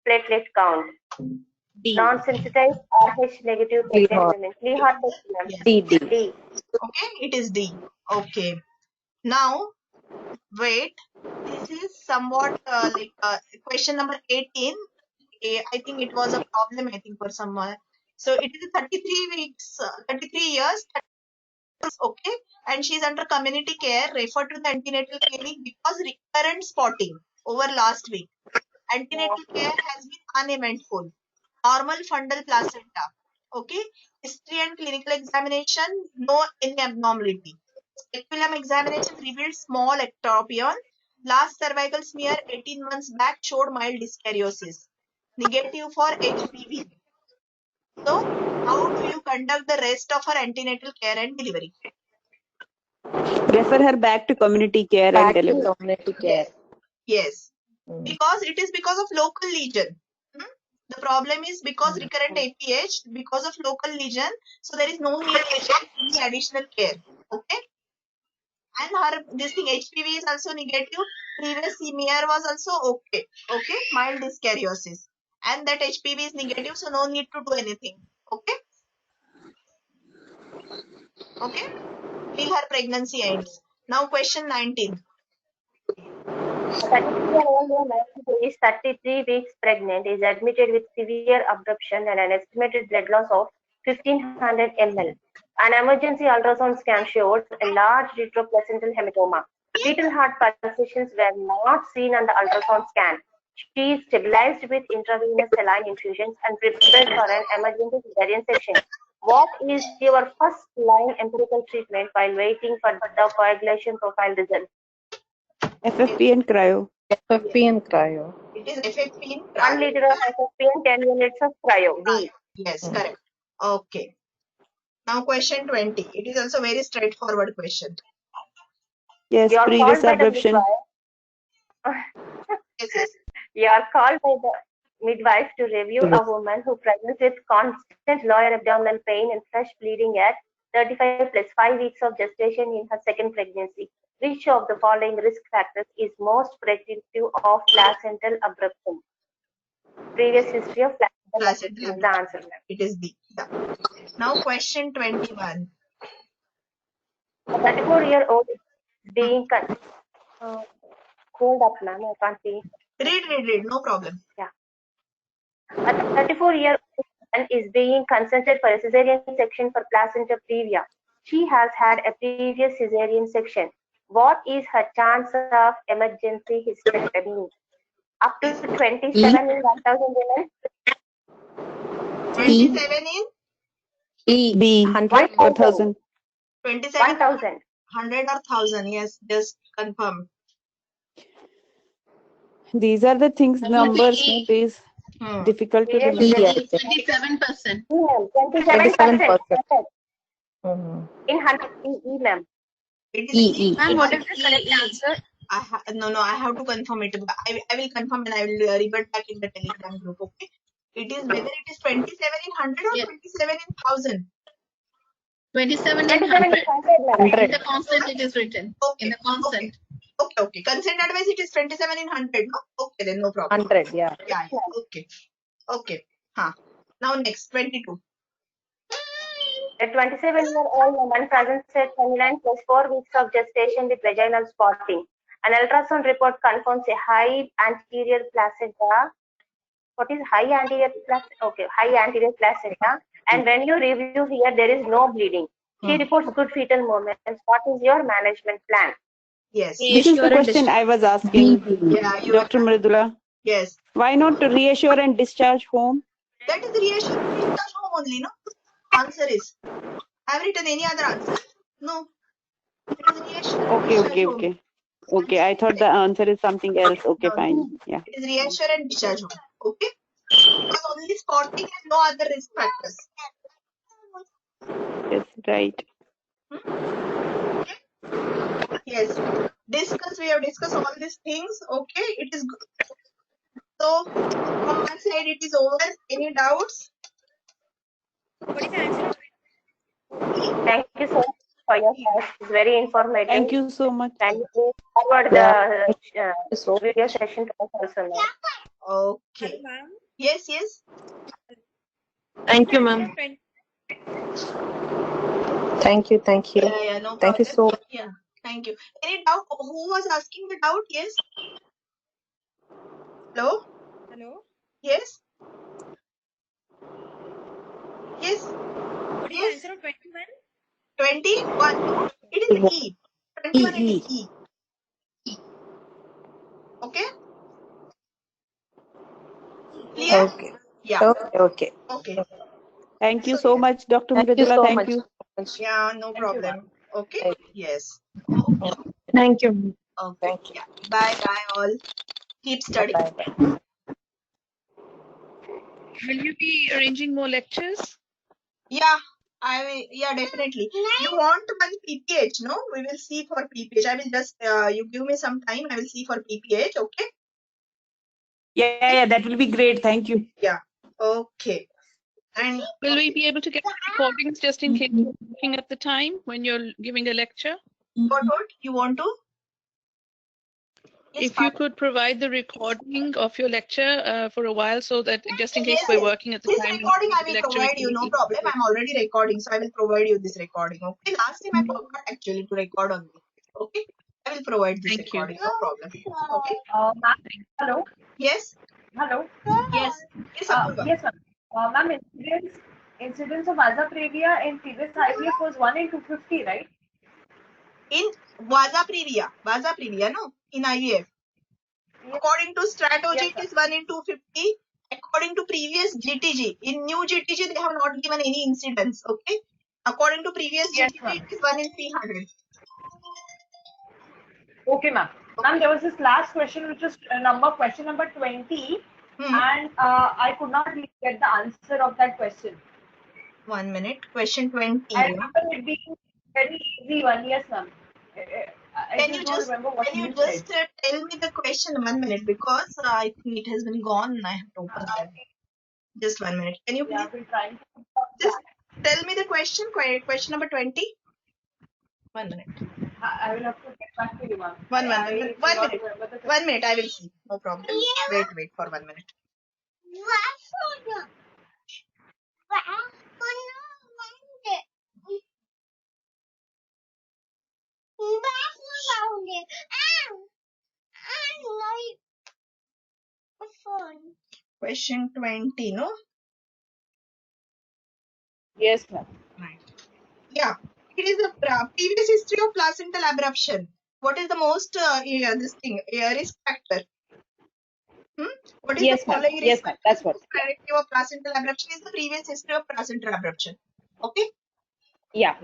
platelet count. Non-sensitized RH negative pregnant women. Clear D. Okay, it is D. Okay. Now, wait. This is somewhat like question number 18. I think it was a problem, I think, for someone. So it is 33 weeks, 33 years, okay, and she is under community care, referred to the antenatal clinic because recurrent spotting over last week. Antenatal care has been uneventful. Normal fundal placenta, okay. History and clinical examination, no any abnormality. Speculum examination revealed small ectropion. Last cervical smear 18 months back showed mild dyskaryosis. Negative for HPV. So, how do you conduct the rest of her antenatal care and delivery? Refer her back to community care and delivery. Community care. Yes. Because it is because of local lesion. The problem is because recurrent APH, because of local lesion, so there is no need of any additional care. Okay. And her this thing HPV is also negative. previous smear was also okay. Okay, mild dyskaryosis. And that HPV is negative, so no need to do anything. Okay? Okay? Till her pregnancy ends. Now question 19. A 33-year-old woman who is 33 weeks pregnant is admitted with severe abruption and an estimated blood loss of 1500 ml. An emergency ultrasound scan showed a large retroplacental hematoma. Fetal heart pulsations were not seen on the ultrasound scan. She is stabilized with intravenous saline infusions and prepared for an emergency cesarean section. What is your first line empirical treatment while waiting for the coagulation profile results? FFP and cryo. FFP and cryo. It is FFP in 1 cryo. liter of FFP and 10 units of cryo. D. Yes, correct. Okay. Now question 20. It is also very straightforward question. Yes, You are previous called by the abruption. midwife. Yes. You are called by the midwife to review a woman who presents with constant lower abdominal pain and fresh bleeding at 35 plus 5 weeks of gestation in her second pregnancy. Which of the following risk factors is most predictive of placental abruption? Previous history of placental abruption is the answer. It is D. Yeah. Now question 21. A 34-year-old is being hold up, ma'am. I can't see. Read. No problem. Yeah. A 34-year-old woman is being consented for a cesarean section for placenta previa. She has had a previous cesarean section. What is her chance of emergency hysterectomy? Up to 27 in 1,000 women. 27 in B. 1,000. 27 1,000. 100 or 1000. Yes, just confirm. These are the things, numbers, these difficult to remember. 27%. 27%. In 100 ma'am. It is Ma'am, what is the correct answer? I have to confirm it. I will confirm and I will revert back in the Telegram group. Okay. It is whether it is 27 in 100 or 27 in 1000. 27 in 27 100. in 100. In the consent it is written. Okay. In the consent. Okay. Consent advice it is 27 in 100. No? Okay, then no problem. 100, yeah. Yeah. Okay. Now next 22. A 27-year-old woman presents at 29 plus 4 weeks of gestation with vaginal spotting. An ultrasound report confirms a high anterior placenta. What is high anterior placenta? Okay, high anterior placenta. And when you review here, there is no bleeding. She reports good fetal movements. What is your management plan? Yes. This is the question I was asking, Dr. Mridula. Yes. Why not to reassure and discharge home? That is reassure and discharge home only, no? Answer is. I have written any other answer? No. It is reassure and discharge home. Okay, I thought the answer is something else. Okay, No. fine. Yeah. It is reassure and discharge home. Okay? Because only spotting and no other risk factors. Yes, right. Yes. We have discussed all these things. Okay, it is good. So, from my side, it is over. Any doubts? What is the answer? Thank you so much for your class. It's very informative. Thank you so much. And we forward the video session to us also now. Okay. Yes. Thank you, ma'am. Thank you. Yeah, no problem. Thank you so much. Yeah, thank you. Any doubt? Who was asking the doubt? Yes. Hello? Yes? What is the answer of 21? 21. It is E. 21 it is E. Okay? Clear? Okay. Yeah. Okay. Thank you so much, Dr. Mridula. Thank you. Yeah, no problem. Okay? Yes. Thank you. Okay. Yeah. Bye all. Keep studying. Will you be arranging more lectures? Yeah, definitely. You want one PPH, no? We will see for PPH. I will just, you give me some time. I will see for PPH, okay? Yeah, that will be great. Thank you. Yeah, okay. And will we be able to get recordings just in case you're looking at the time when you're giving a lecture? What? You want to? If you could provide the recording of your lecture for a while, so that just in case we're working at the This time. recording I will provide you, no problem. I'm already recording, so I will provide you this recording. Okay. Last time I forgot actually to record on this. Okay. I will provide this recording. No problem. Okay. Ma'am, hello. Yes. Hello. Yes. Yes, Apurva. Yes, ma'am. Ma'am, incidence of Vasa previa in previous IVF was 1 in 250, right? In Vasa previa, no? In IVF. According to strategy, it is 1 in 250. According to previous GTG, in new GTG, they have not given any incidence. Okay. According to previous GTG, it is 1 in 300. Okay, ma'am. Ma'am, there was this last question, which is question number 20, and I could not really get the answer of that question. 1 minute. Question 20. I remember it being very easy one. Yes, ma'am. Can you just tell me the question 1 minute, because I think it has been gone. I have to open that. Just 1 minute. Can you please just tell me the question? Question number 20. 1 minute. I will have to get back to you, ma'am. 1 minute. 1 minute. 1 minute. I will see. No problem. Wait for 1 minute. Question 20, no? Yes, ma'am. Right. Yeah. It is the previous history of placental abruption. What is the most risk factor? What is the following risk factor? That's what. Predictive of placental abruption is the previous history of placental abruption. Okay? Yeah.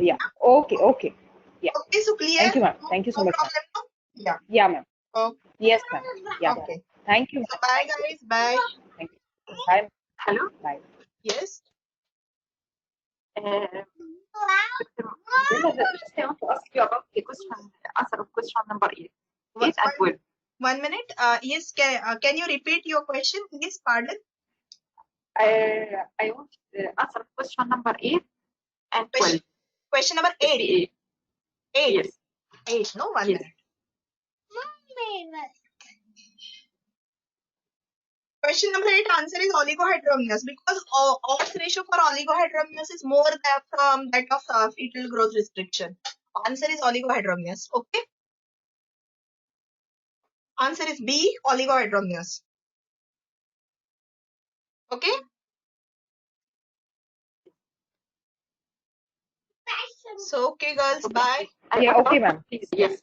Okay. Yeah. Okay, so clear? Thank you, ma'am. Thank you so much, ma'am. Yeah. Yeah, ma'am. Okay. Yes, ma'am. Yeah. Okay. Thank you. So bye, guys. Bye. Thank you. Bye. Hello. Bye. Yes. Just I want to ask you about the answer of question number 8 and 12. 1 minute. Yes. Can you repeat your question, please? Pardon. I want answer question number 8 and 12. Question number 8. 8. Yes. 8. No, 1 minute. Question number 8 answer is oligohydramnios, because odds ratio for oligohydramnios is more than from that of fetal growth restriction. Answer is oligohydramnios. Okay. Answer is B, oligohydramnios. Okay. So okay, girls. Bye. Yeah. Okay, ma'am. Yes.